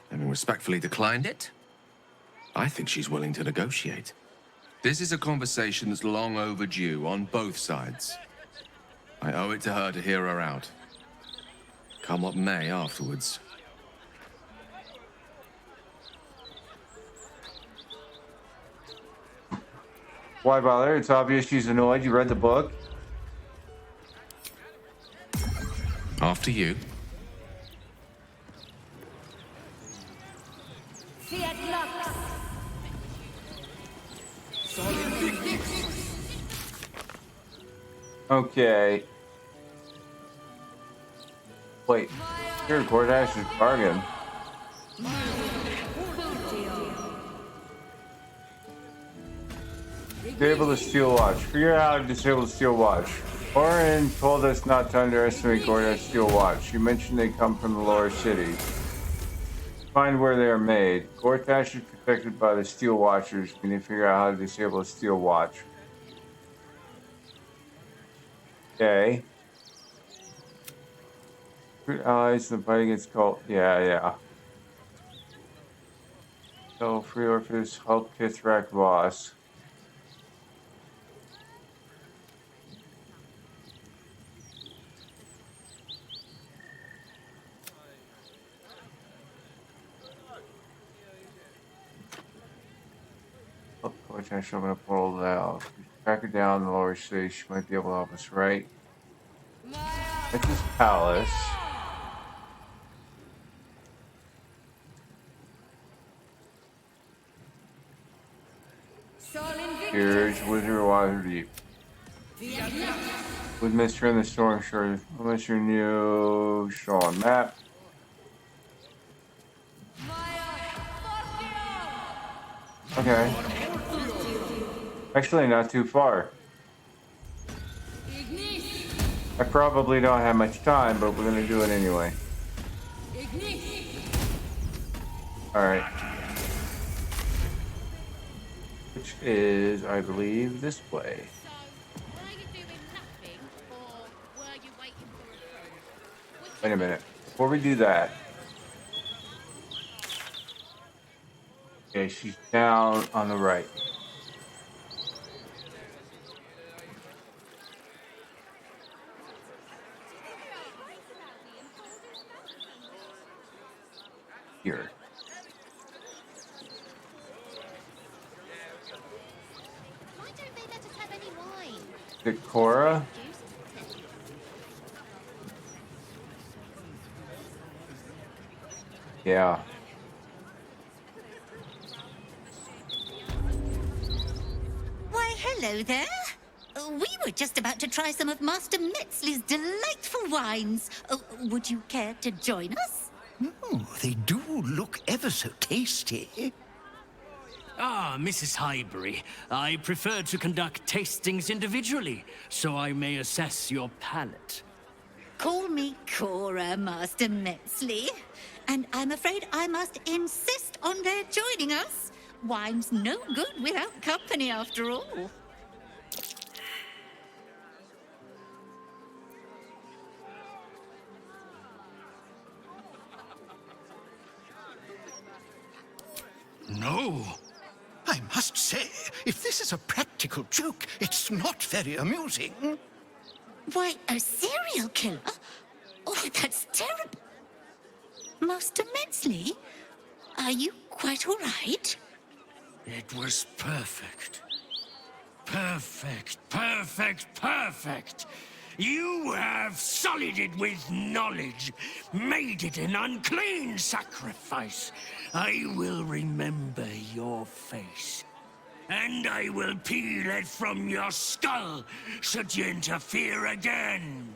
Having respectfully declined it, I think she's willing to negotiate. This is a conversation that's long overdue on both sides. I owe it to her to hear her out. Come what may afterwards. Why bother? It's obvious she's annoyed. You read the book. After you. Okay. Wait. Here, Gordash's bargain. Disable the steel watch. Figure out how to disable the steel watch. Orin told us not to underestimate Gordash's steel watch. You mentioned they come from the lower city. Find where they are made. Gortash is protected by the steel watchers. We need to figure out how to disable a steel watch. Okay. Recruit allies in the fight against cult. Yeah. So, free Orpheus, help Kithrak boss. Potential, I'm gonna pull that out. Track her down in the lower city. She might be able to help us, right? That's his palace. Here's Wizard of Waterdeep. With Mr. in the Storm Shore. Mr. New Shawn map. Okay. Actually, not too far. I probably don't have much time, but we're gonna do it anyway. Alright. Which is, I believe, this way. Wait a minute. Before we do that. Okay, she's down on the right. Here. Is it Cora? Yeah. Why, hello there. We were just about to try some of Master Metzley's delightful wines. Would you care to join us? Oh, they do look ever so tasty. Ah, Mrs. Highbury, I prefer to conduct tastings individually, so I may assess your palate. Call me Cora, Master Metzley. And I'm afraid I must insist on their joining us. Wine's no good without company, after all. No. I must say, if this is a practical joke, it's not very amusing. Why, a serial killer? Oh, that's terrible. Master Metzley, are you quite all right? It was perfect. Perfect, perfect, perfect. You have sullied it with knowledge, made it an unclean sacrifice. I will remember your face, and I will peel it from your skull should you interfere again.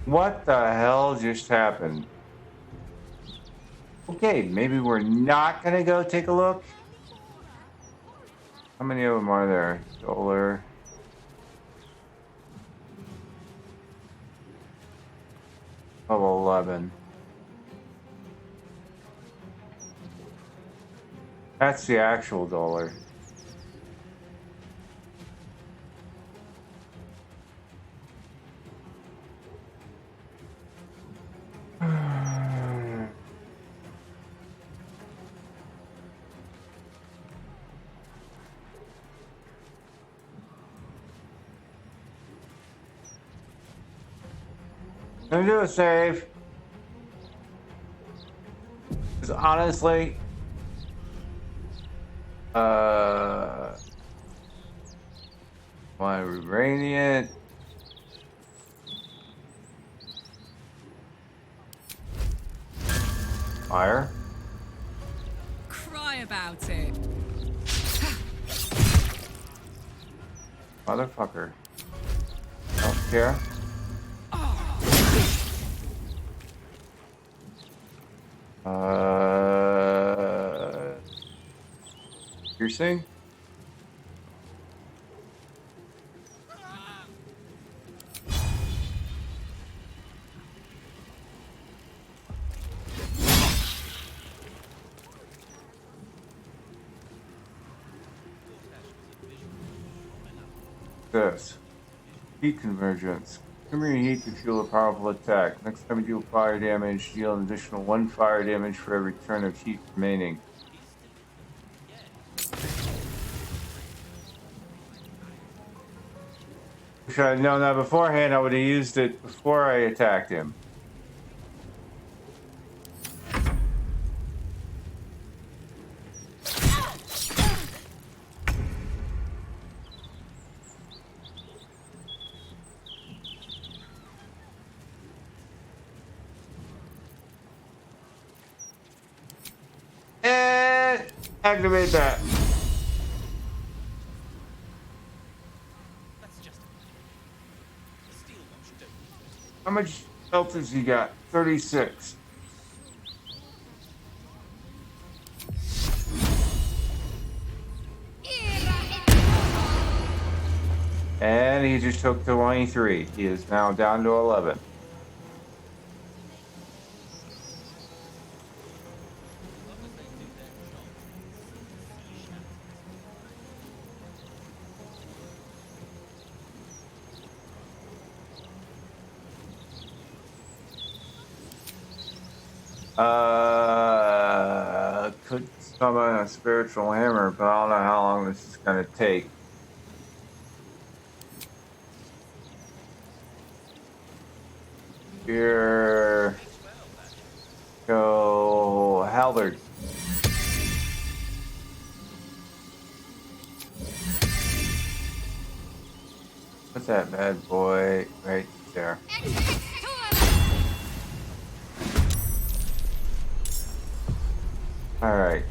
What the hell just happened? Okay, maybe we're not gonna go take a look. How many of them are there? Solar. Level 11. That's the actual dollar. Let me do a save. Because honestly, my radiant. Fire. Cry about it. Motherfucker. Don't care. Piercing? This. Heat convergence. Consuming heat to fuel a powerful attack. Next time you deal fire damage, deal an additional 1 fire damage for every turn of heat remaining. If I had known that beforehand, I would have used it before I attacked him. Activate that. How much health has he got? 36. And he just took 23. He is now down to 11. Could summon a spiritual hammer, but I don't know how long this is going to take. Here, go halberd. What's that bad boy right there? All right.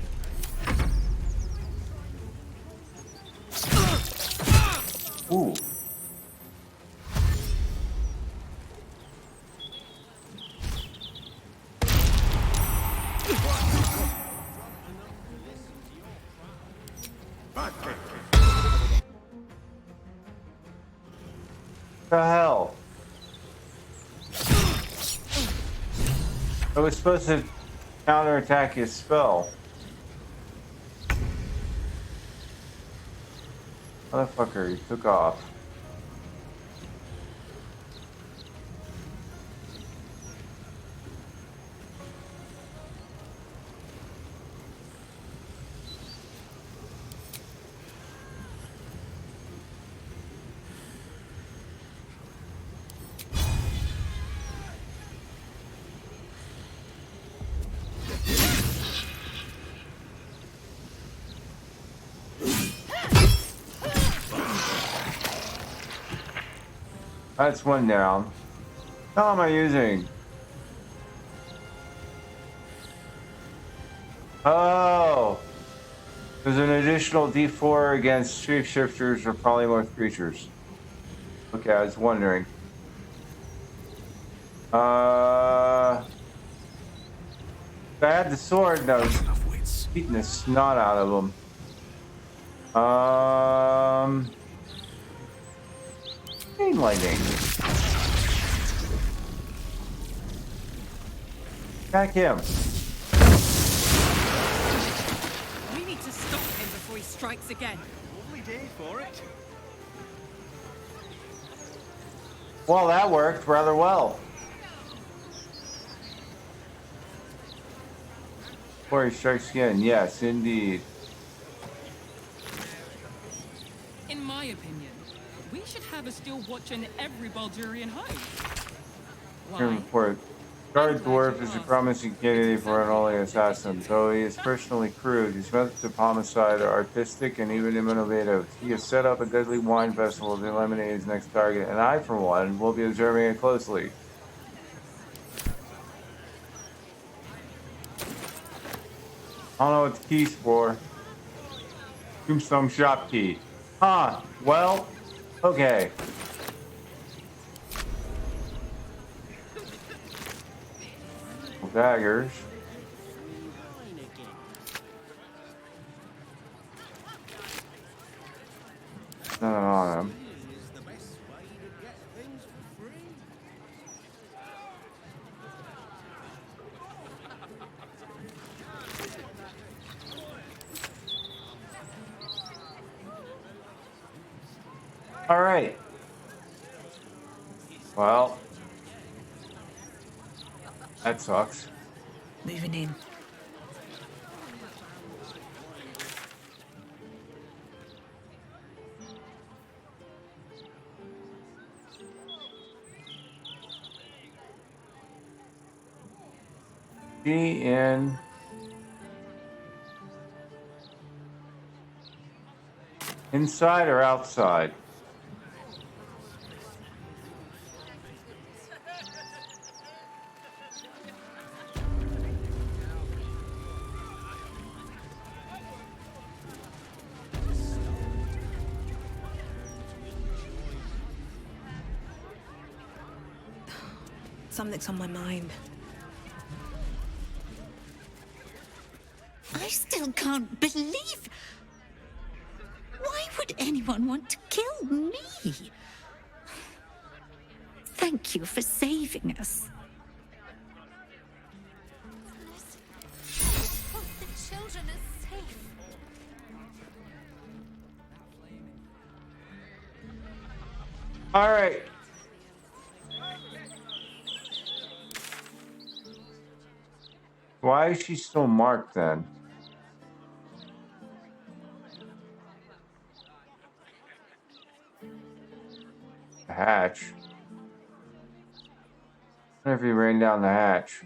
Ooh. The hell? I was supposed to counterattack his spell. Motherfucker, he took off. That's one down. How am I using? Oh! There's an additional D4 against shapeshifters or polymorph creatures. Okay, I was wondering. If I had the sword, and I was beating the snot out of them. Chain lightning. Attack him. We need to stop him before he strikes again. Lovely day for it. Well, that worked rather well. Before he strikes again, yes, indeed. In my opinion, we should have a steel watch in every Baldurian home. Here report. Guard Dwarf is a promising candidate for an unholy assassin. Though he is personally crude, his methods of homicide are artistic and even innovative. He has set up a deadly wine festival to eliminate his next target, and I, for one, will be observing it closely. I don't know what the key's for. Tombstone shop key. Huh. Well, okay. Daggers. None on them. All right. Well, that sucks. Moving in. Be in. Inside or outside? something's on my mind. I still can't believe... Why would anyone want to kill me? Thank you for saving us. Hope the children are safe. All right. Why is she still marked then? The hatch. I wonder if he ran down the hatch.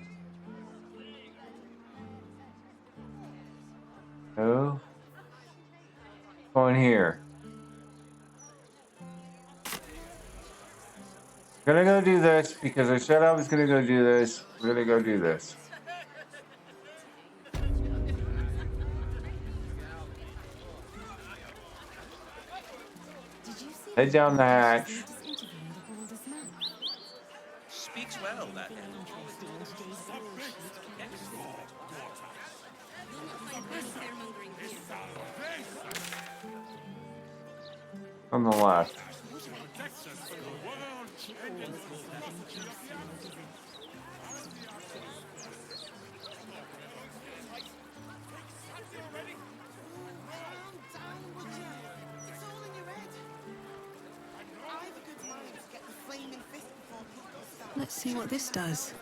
Oh. Go in here. Gonna go do this because I said I was gonna go do this. We're gonna go do this. Head down the hatch. Speaks well, that On the left. Let's see what this does.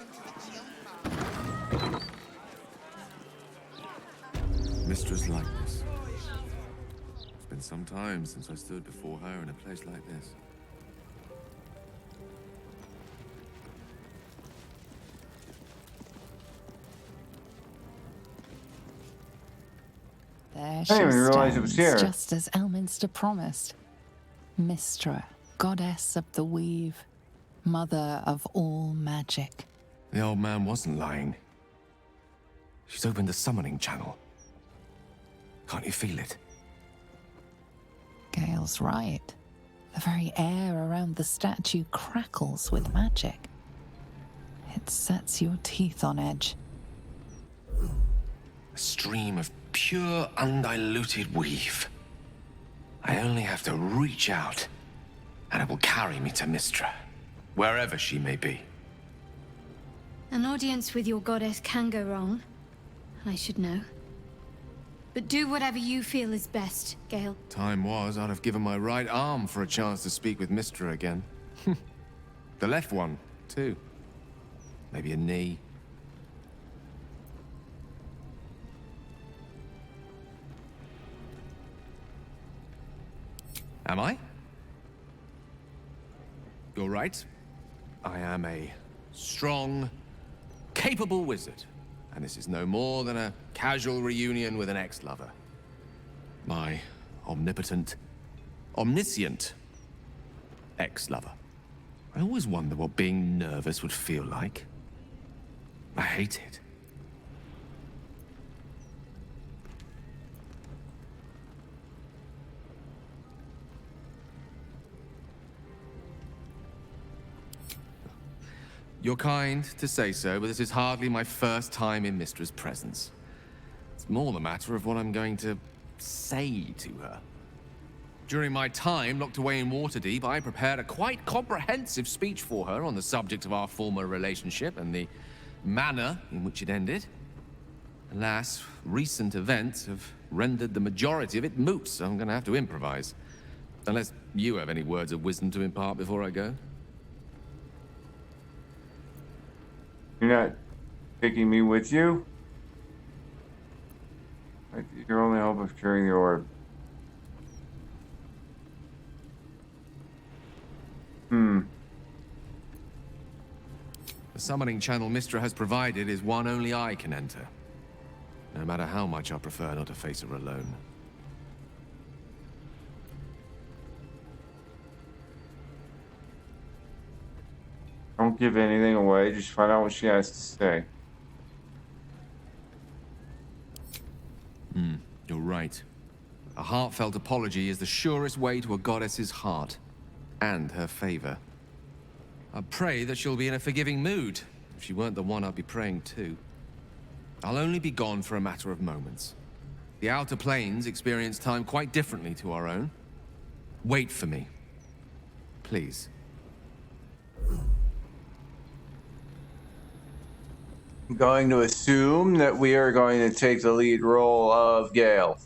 Mistra's likeness. It's been some time since I stood before her in a place like this. There I didn't even realize she it was stands, here. just as Elminster promised. Mistra, goddess of the weave, mother of all magic. The old man wasn't lying. She's opened the summoning channel. Can't you feel it? Gale's right. The very air around the statue crackles with magic. It sets your teeth on edge. A stream of pure, undiluted weave. I only have to reach out, and it will carry me to Mistra, wherever she may be. An audience with your goddess can go wrong. I should know. But do whatever you feel is best, Gale. Time was, I'd have given my right arm for a chance to speak with Mistra again. The left one, too. Maybe a knee. Am I? You're right. I am a strong, capable wizard. And this is no more than a casual reunion with an ex-lover. My omnipotent, omniscient ex-lover. I always wonder what being nervous would feel like. I hate it. You're kind to say so, but this is hardly my first time in Mistra's presence. It's more the matter of what I'm going to say to her. During my time locked away in Waterdeep, I prepared a quite comprehensive speech for her on the subject of our former relationship and the manner in which it ended. Alas, recent events have rendered the majority of it moot, so I'm going to have to improvise. Unless you have any words of wisdom to impart before I go. You're not taking me with you? Like, your only hope of curing the orb. The summoning channel Mistra has provided is one only I can enter. No matter how much I prefer not to face her alone. Don't give anything away, just find out what she has to say. You're right. A heartfelt apology is the surest way to a goddess's heart. And her favor. I pray that she'll be in a forgiving mood. If she weren't the one, I'd be praying too. I'll only be gone for a matter of moments. The Outer Planes experience time quite differently to our own. Wait for me. Please. I'm going to assume that we are going to take the lead role of Gale.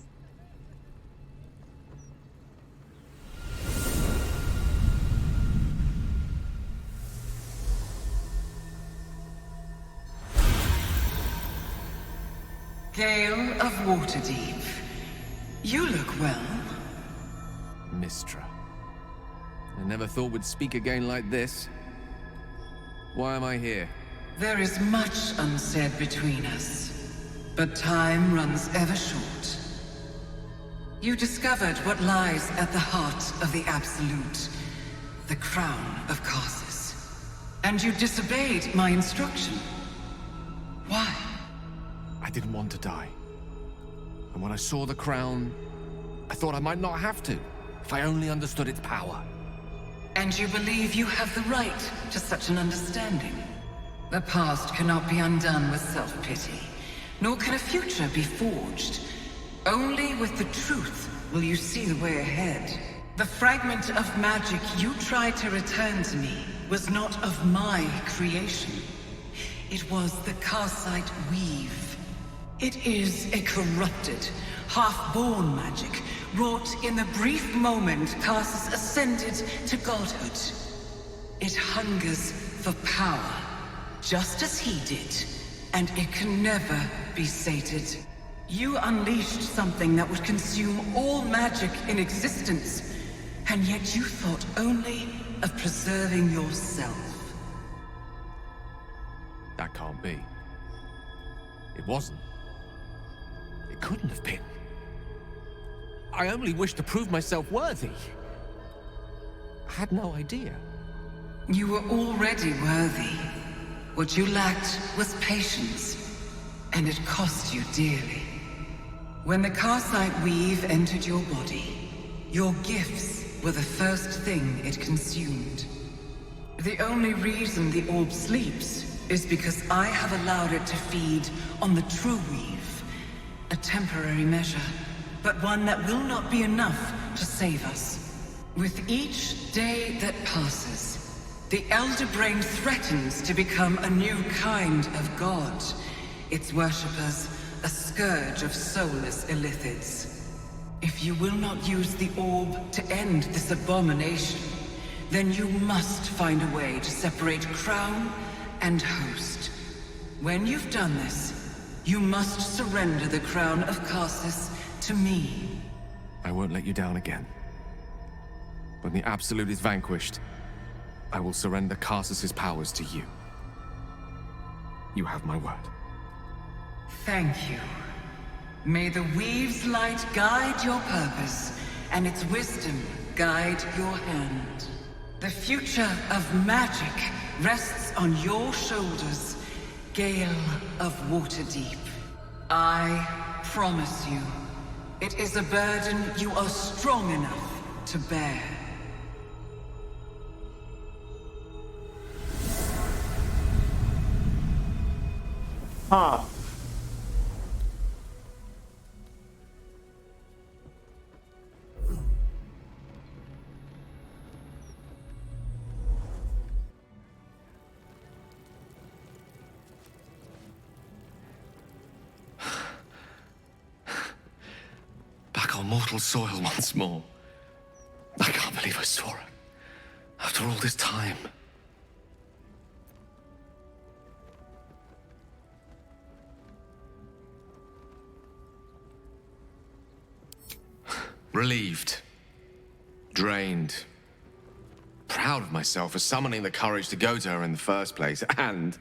Gale of Waterdeep. You look well. Mistra. I never thought we'd speak again like this. Why am I here? There is much unsaid between us, but time runs ever short. You discovered what lies at the heart of the Absolute, the crown of Karsus. And you disobeyed my instruction. Why? I didn't want to die. And when I saw the crown, I thought I might not have to, if I only understood its power. And you believe you have the right to such an understanding? The past cannot be undone with self-pity, nor can a future be forged. Only with the truth will you see the way ahead. The fragment of magic you tried to return to me was not of my creation. It was the Karsite Weave. It is a corrupted, half-born magic, wrought in the brief moment Karsus ascended to godhood. It hungers for power, just as he did, and it can never be sated. You unleashed something that would consume all magic in existence, and yet you thought only of preserving yourself. That can't be. It wasn't. It couldn't have been. I only wished to prove myself worthy. I had no idea. You were already worthy. What you lacked was patience, and it cost you dearly. When the Karsite Weave entered your body, your gifts were the first thing it consumed. The only reason the orb sleeps is because I have allowed it to feed on the true weave. A temporary measure, but one that will not be enough to save us. With each day that passes, the Elder Brain threatens to become a new kind of god. Its worshippers, a scourge of soulless illithids. If you will not use the orb to end this abomination, then you must find a way to separate crown and host. When you've done this, you must surrender the crown of Karsus to me. I won't let you down again. When the Absolute is vanquished, I will surrender Karsus's powers to you. You have my word. Thank you. May the Weave's light guide your purpose, and its wisdom guide your hand. The future of magic rests on your shoulders, Gale of Waterdeep. I promise you, it is a burden you are strong enough to bear. Huh. Back on mortal soil once more. I can't believe I saw her. After all this time. Relieved. Drained. Proud of myself for summoning the courage to go to her in the first place. And,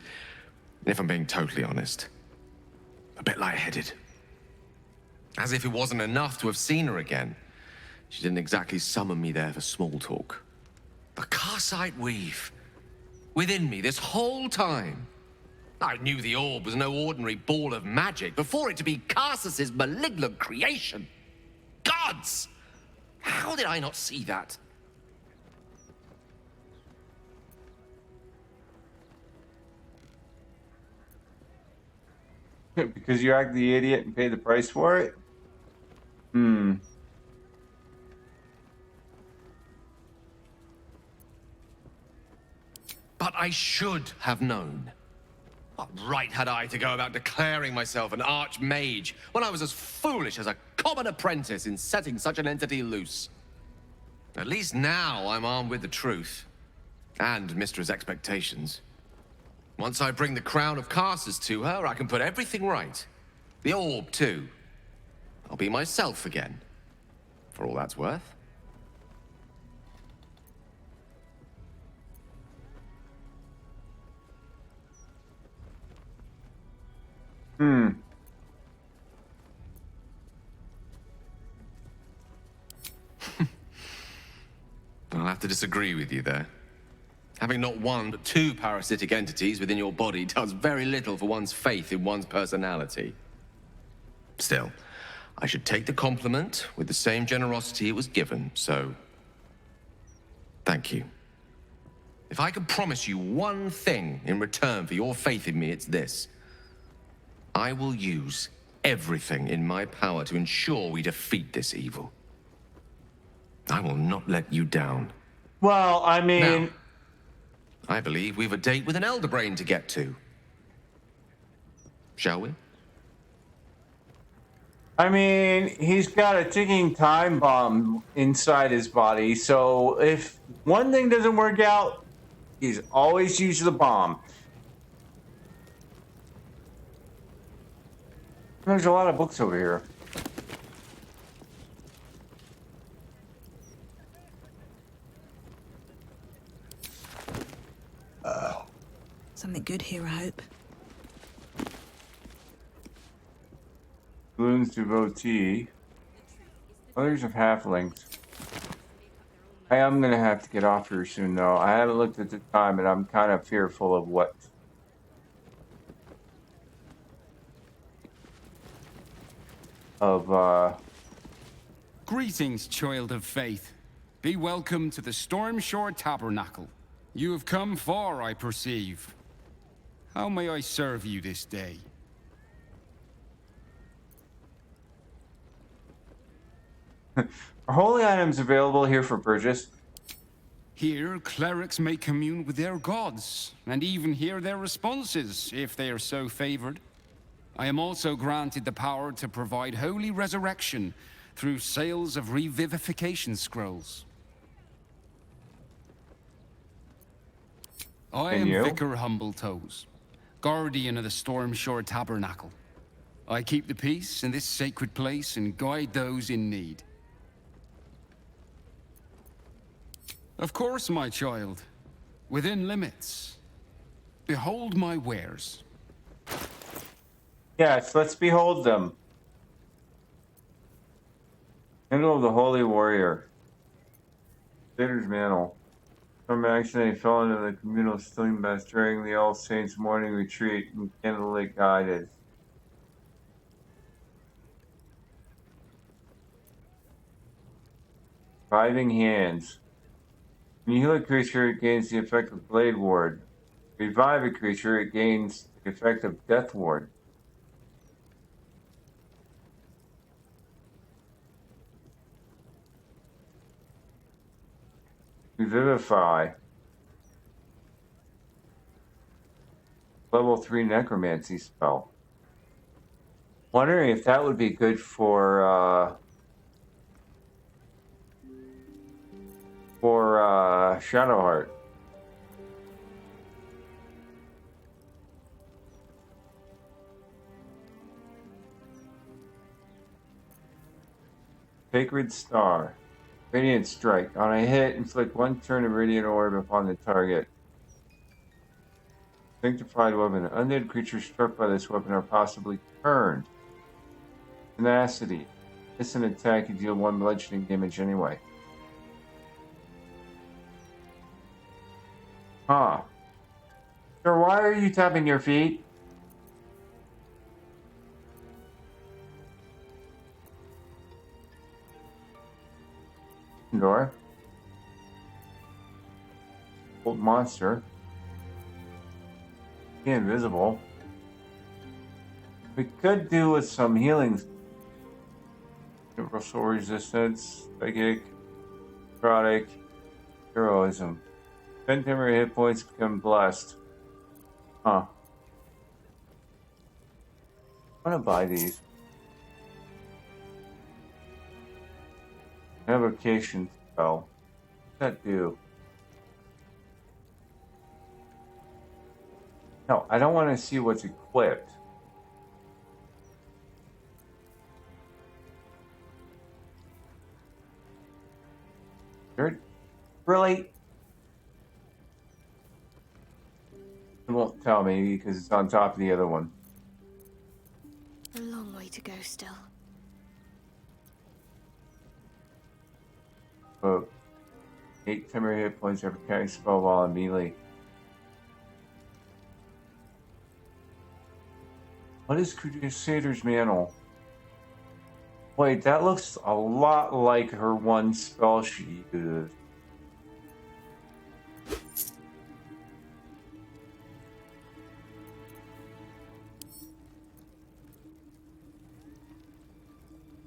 if I'm being totally honest, a bit lightheaded. As if it wasn't enough to have seen her again. She didn't exactly summon me there for small talk. The Karsite Weave. Within me this whole time. I knew the orb was no ordinary ball of magic before it to be Karsus's malignant creation. Gods! How did I not see that? Because you act the idiot and pay the price for it? But I should have known. What right had I to go about declaring myself an archmage when I was as foolish as a common apprentice in setting such an entity loose? At least now I'm armed with the truth. And Mistra's expectations. Once I bring the crown of Carsus to her, I can put everything right. The orb, too. I'll be myself again. For all that's worth. I'll have to disagree with you there. Having not one but two parasitic entities within your body does very little for one's faith in one's personality. Still, I should take the compliment with the same generosity it was given, so... thank you. If I could promise you one thing in return for your faith in me, it's this. I will use everything in my power to ensure we defeat this evil. I will not let you down. Well, I mean... Now, I believe we've a date with an elder brain to get to. Shall we? I mean, he's got a ticking time bomb inside his body, so if one thing doesn't work out, he's always used the bomb. There's a lot of books over here. Something good here, I hope. Bloom's devotee. Others of halflings. I am gonna have to get off here soon, though. I haven't looked at the time, and I'm kind of fearful of what. Greetings, child of faith. Be welcome to the Stormshore Tabernacle. You have come far, I perceive. How may I serve you this day? Are holy items available here for purchase? Here, clerics may commune with their gods, and even hear their responses, if they are so favored. I am also granted the power to provide holy resurrection through sales of revivification scrolls. I am Vicar Humbletoes, guardian of the Stormshore Tabernacle. I keep the peace in this sacred place and guide those in need. Of course, my child, within limits. Behold my wares. Yes, let's behold them. Handle of the Holy Warrior. Crusader's Mantle. From accident, he fell into the communal sling bath during the All Saints morning retreat and candlelit guided. Reviving Hands. When you heal a creature, it gains the effect of Blade Ward. Revive a creature, it gains the effect of Death Ward. Revivify. Level 3 necromancy spell. Wondering if that would be good for Shadowheart. Sacred Star. Radiant Strike. On a hit, inflict one turn of Radiant Orb upon the target. Sanctified Weapon. Undead creatures struck by this weapon are possibly turned. Tenacity. Miss an attack, you deal one bludgeoning damage anyway. Huh. Sir, why are you tapping your feet? Door. Old monster. Be invisible. We could do with some healing. Universal resistance, psychic, necrotic, heroism. 10 temporary hit points become blessed. Huh. I'm gonna buy these. Evocation spell. What's that do? No, I don't want to see what's equipped. Really? It won't tell me because it's on top of the other one. A long way to go still. But 8 temporary hit points every carry spell while in melee. What is Crusader's Mantle? Wait, that looks a lot like her one spell she used.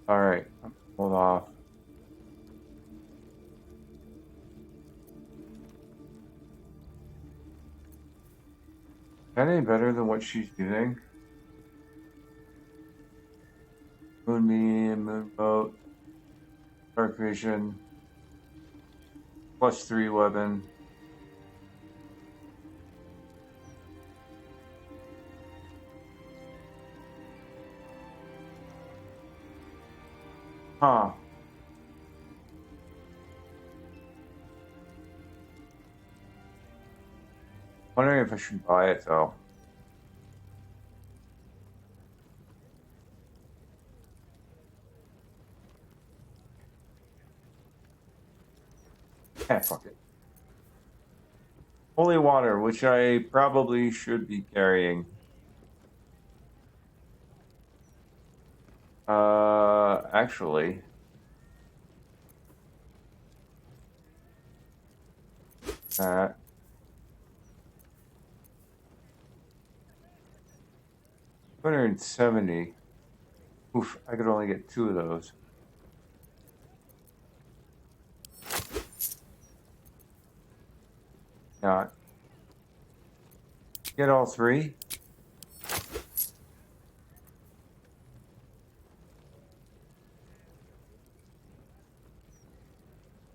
Alright, hold off. Is that any better than what she's using? Moonbeam, Moonboat, Dark Vision, +3 weapon. Huh. Wondering if I should buy it though. Yeah, fuck it. Holy water, which I probably should be carrying. Actually. That. 270. Oof, I could only get 2 of those. Not. Get all 3?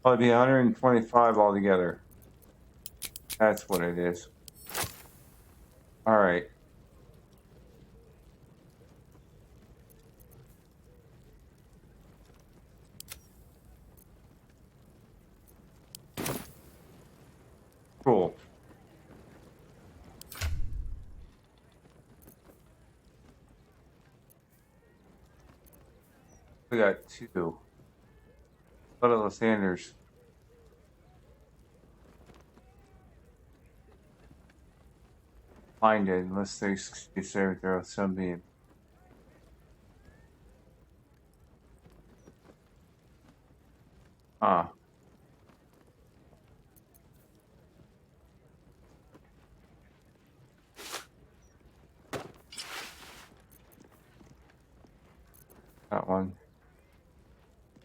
Well, it'd be 125 altogether. That's what it is. Alright. Cool. We got 2. What are the Sanders? Blinded unless they succeed throw sunbeam. Huh. That one.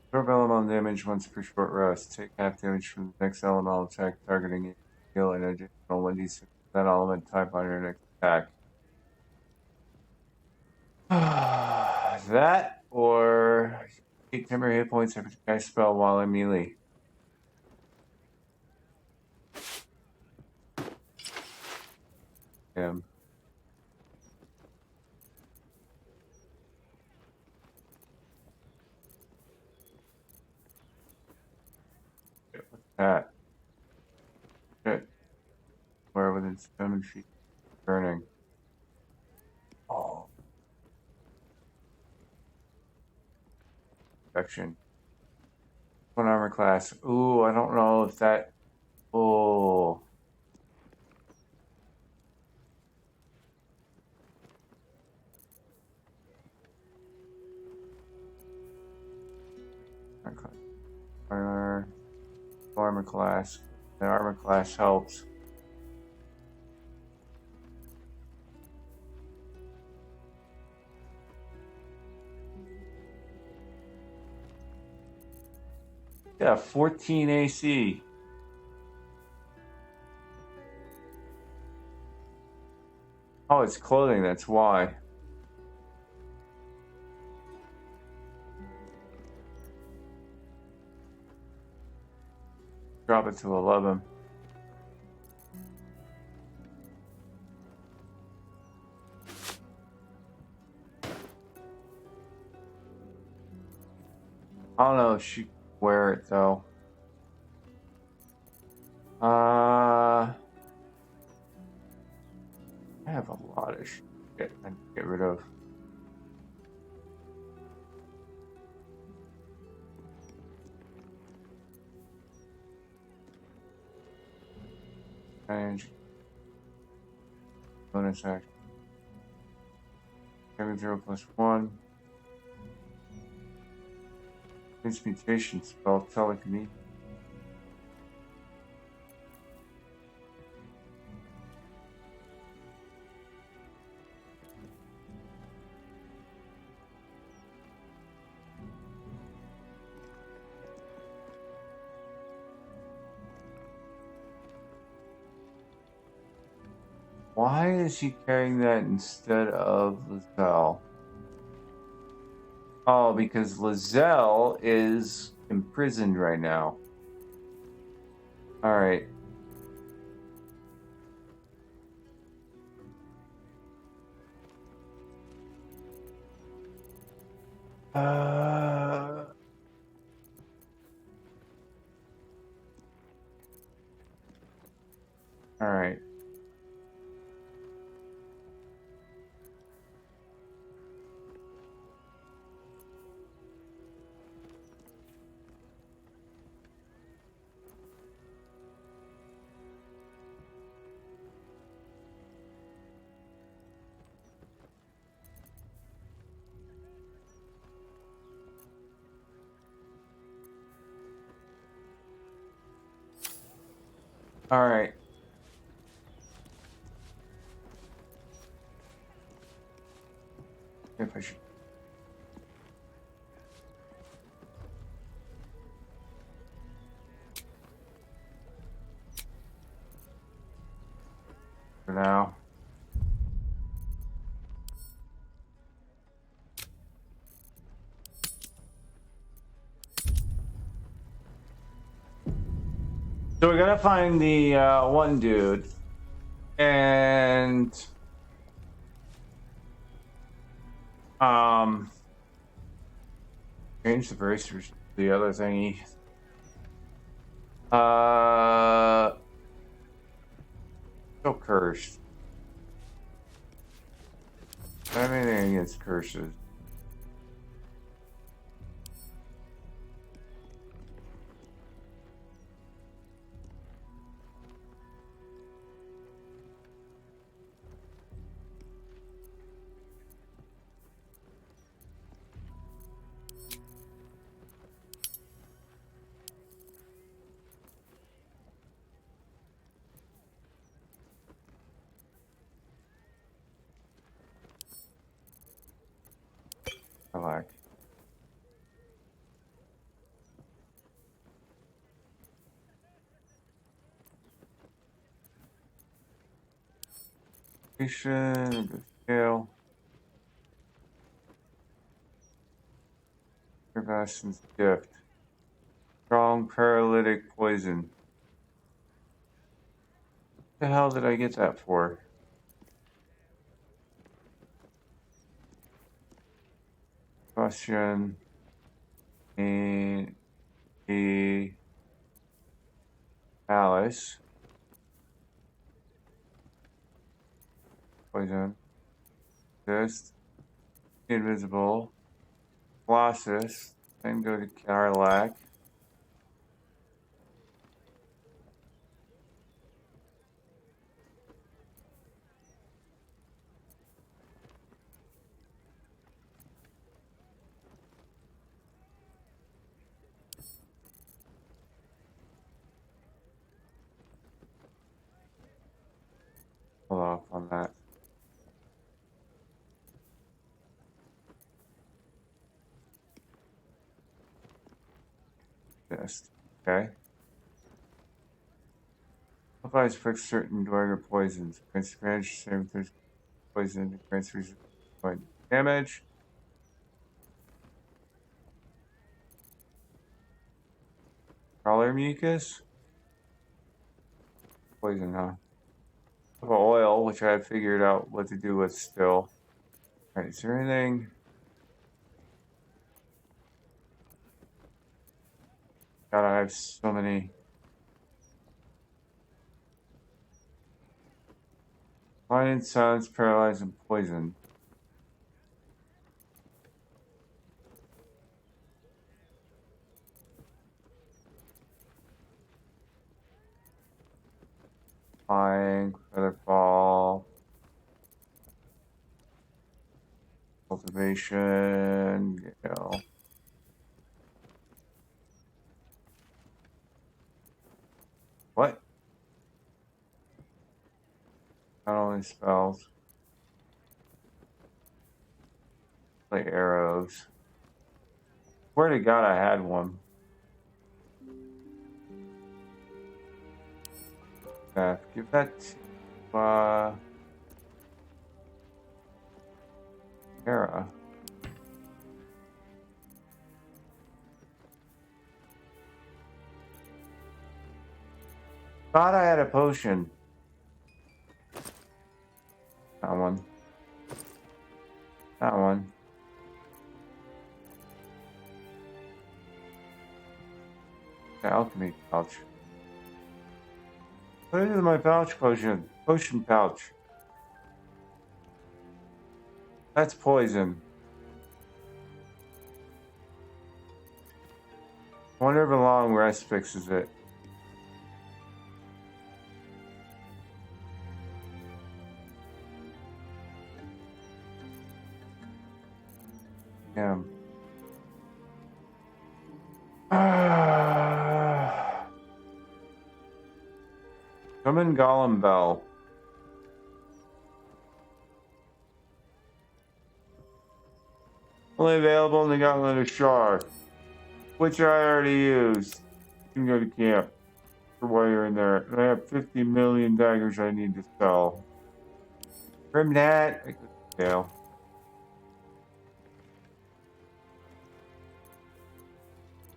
Absorb elemental damage once per short rest. Take half damage from the next elemental attack targeting it. Heal an additional 1d6 that element type on your next attack. That or 8 temporary hit points every time I spell while in melee. Damn. What's that? Shit. Where within 7 feet burning. Oh. Protection. 1 armor class. Ooh, I don't know if that. Oh. Armor class. The armor class helps. Yeah, 14 AC. Oh, it's clothing, that's why. Drop it to 11. I don't know if she can wear it though. I have a lot of shit I need to get rid of. Change. Bonus action. 7/0+1. Transmutation spell telekinesis. Why is he carrying that instead of Lizelle? Oh, because Lizelle is imprisoned right now. Alright. Alright. Alright. If I should. For now. So we gotta find the one dude. And change the bracers to the other thingy. So cursed. I have anything against curses. I like. The scale. Sebastian's gift. Strong paralytic poison. What the hell did I get that for? Question. And a Alice. Poison. This. Invisible. Colossus. Then go to Carlac. Hold off on that. Mist. Okay. Applies fix certain enduring or poisons. Grants advantage, same if there's poison, grants point damage. Crawler mucus? Poison, huh? Oil, which I figured out what to do with still. Alright, is there anything? God, I have so many. Blind, silence, paralyzed, and poison. Flying, feather fall, cultivation, you know. What? Not only spells. Play arrows. Swear to God I had one. Give that to Hera. Thought I had a potion. That one. That one. The alchemy pouch. Put it in my pouch potion. Potion pouch. That's poison. I wonder if a long rest fixes it. Yeah. Summon Golem Bell. Only available in the Gauntlet of Shar, which I already used. You can go to camp for while you're in there. And I have 50 million daggers I need to sell. From that, I could sell.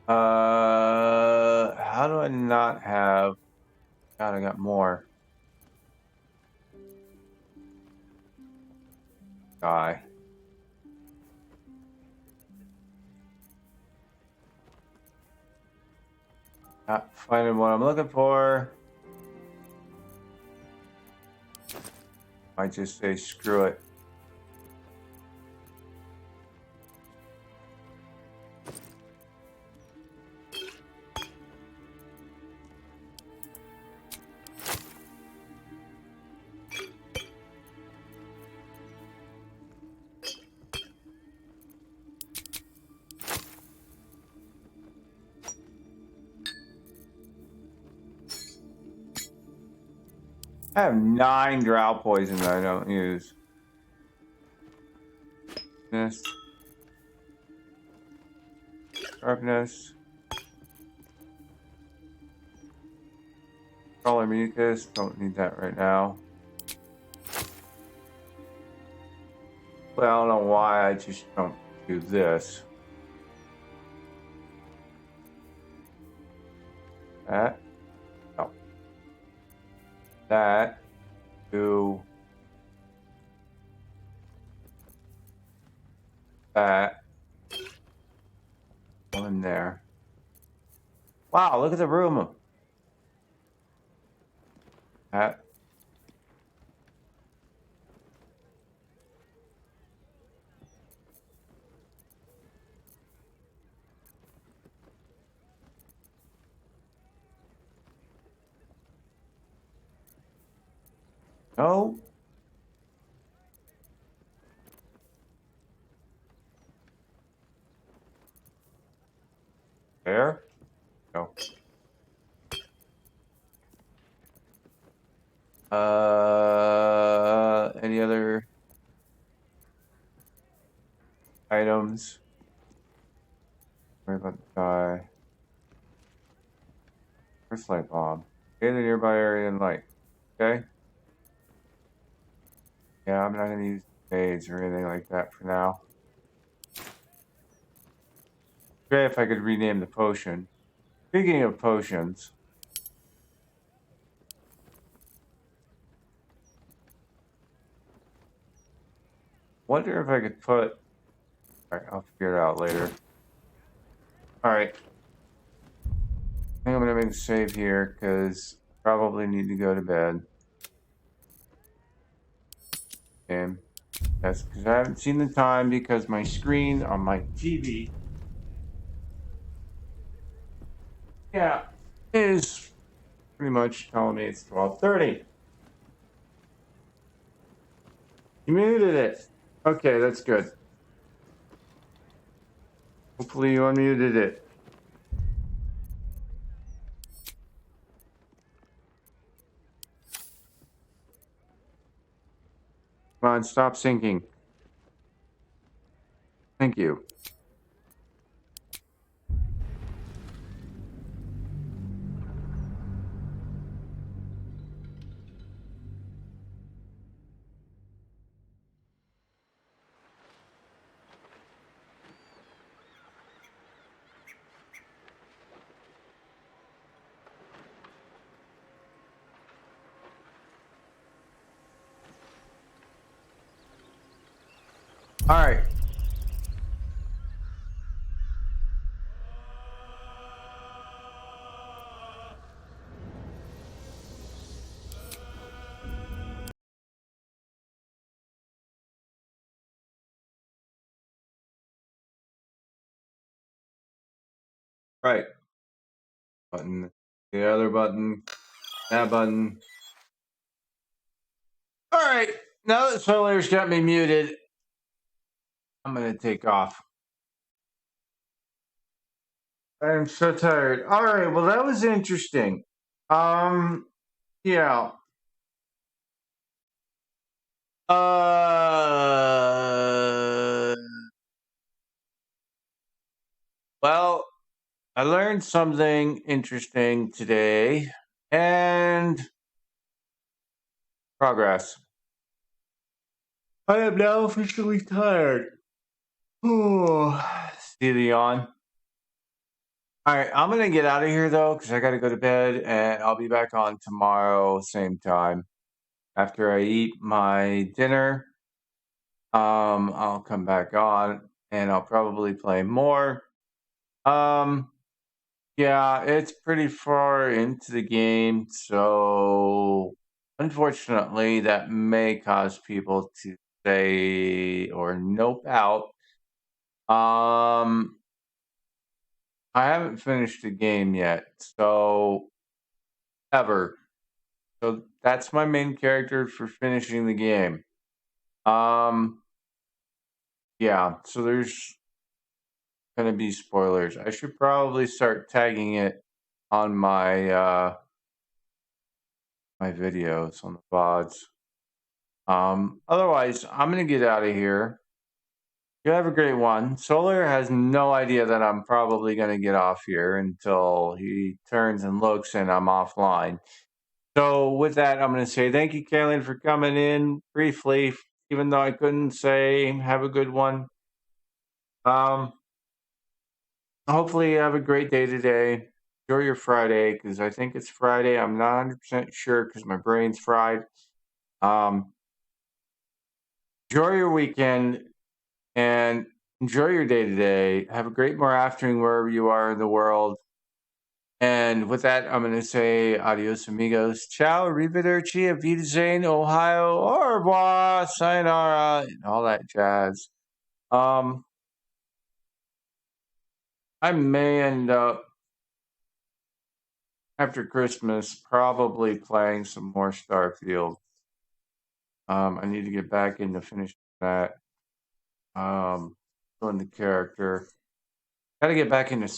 How do I not have? God, I got more. Die. Not finding what I'm looking for. I just say screw it. I have 9 drow poison that I don't use. This. Sharpness. Crawler mucus. Don't need that right now. But I don't know why I just don't do this. That. No. That. Do. That. One in there. Wow, look at the room. That. No. There. No. Any other items? Worry about the die. First light bomb. Stay in the nearby area and light. Okay. Yeah, I'm not gonna use grenades or anything like that for now. Great if I could rename the potion. Speaking of potions, wonder if I could put. Alright, I'll figure it out later. Alright. I think I'm gonna make a save here because I probably need to go to bed. Okay. That's because I haven't seen the time because my screen on my TV, yeah, is pretty much telling me it's 12:30. You muted it. Okay, that's good. Hopefully you unmuted it. Come on, stop sinking. Thank you. All right. Right. Button. The other button. That button. All right. Now that Solar's got me muted, I'm going to take off. I'm so tired. All right. Well, that was interesting. Yeah. Well, I learned something interesting today and progress. I am now officially tired. See the yawn. All right, I'm gonna get out of here though because I got to go to bed, and I'll be back on tomorrow same time after I eat my dinner. I'll come back on and I'll probably play more. Um, yeah, it's pretty far into the game, so unfortunately, that may cause people to say or nope out. I haven't finished the game yet, so ever. So that's my main character for finishing the game. Yeah, so there's gonna be spoilers. I should probably start tagging it on my my videos on the VODs. Otherwise, I'm gonna get out of here. You have a great one. Solar has no idea that I'm probably gonna get off here until he turns and looks and I'm offline. So with that, I'm gonna say thank you, Kaylin, for coming in briefly, even though I couldn't say have a good one. Hopefully you have a great day today. Enjoy your Friday because I think it's Friday. I'm not 100% sure because my brain's fried. Um, enjoy your weekend and enjoy your day today. Have a great more afternoon wherever you are in the world. And with that, I'm going to say adios, amigos. Ciao, arrivederci, auf Wiedersehen, Ohio, au revoir, sayonara, and all that jazz. I may end up after Christmas probably playing some more Starfield. I need to get back into finishing that. Doing the character. Got to get back into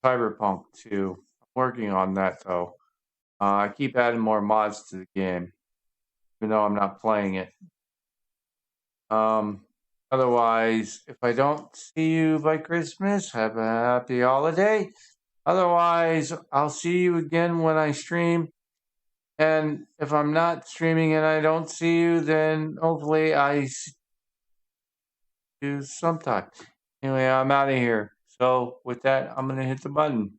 Cyberpunk too. I'm working on that though. I keep adding more mods to the game, even though I'm not playing it. Otherwise, if I don't see you by Christmas, have a happy holiday. Otherwise, I'll see you again when I stream. And if I'm not streaming and I don't see you, then hopefully I see you sometime. Anyway, I'm out of here. So with that, I'm going to hit the button.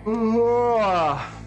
Ugh.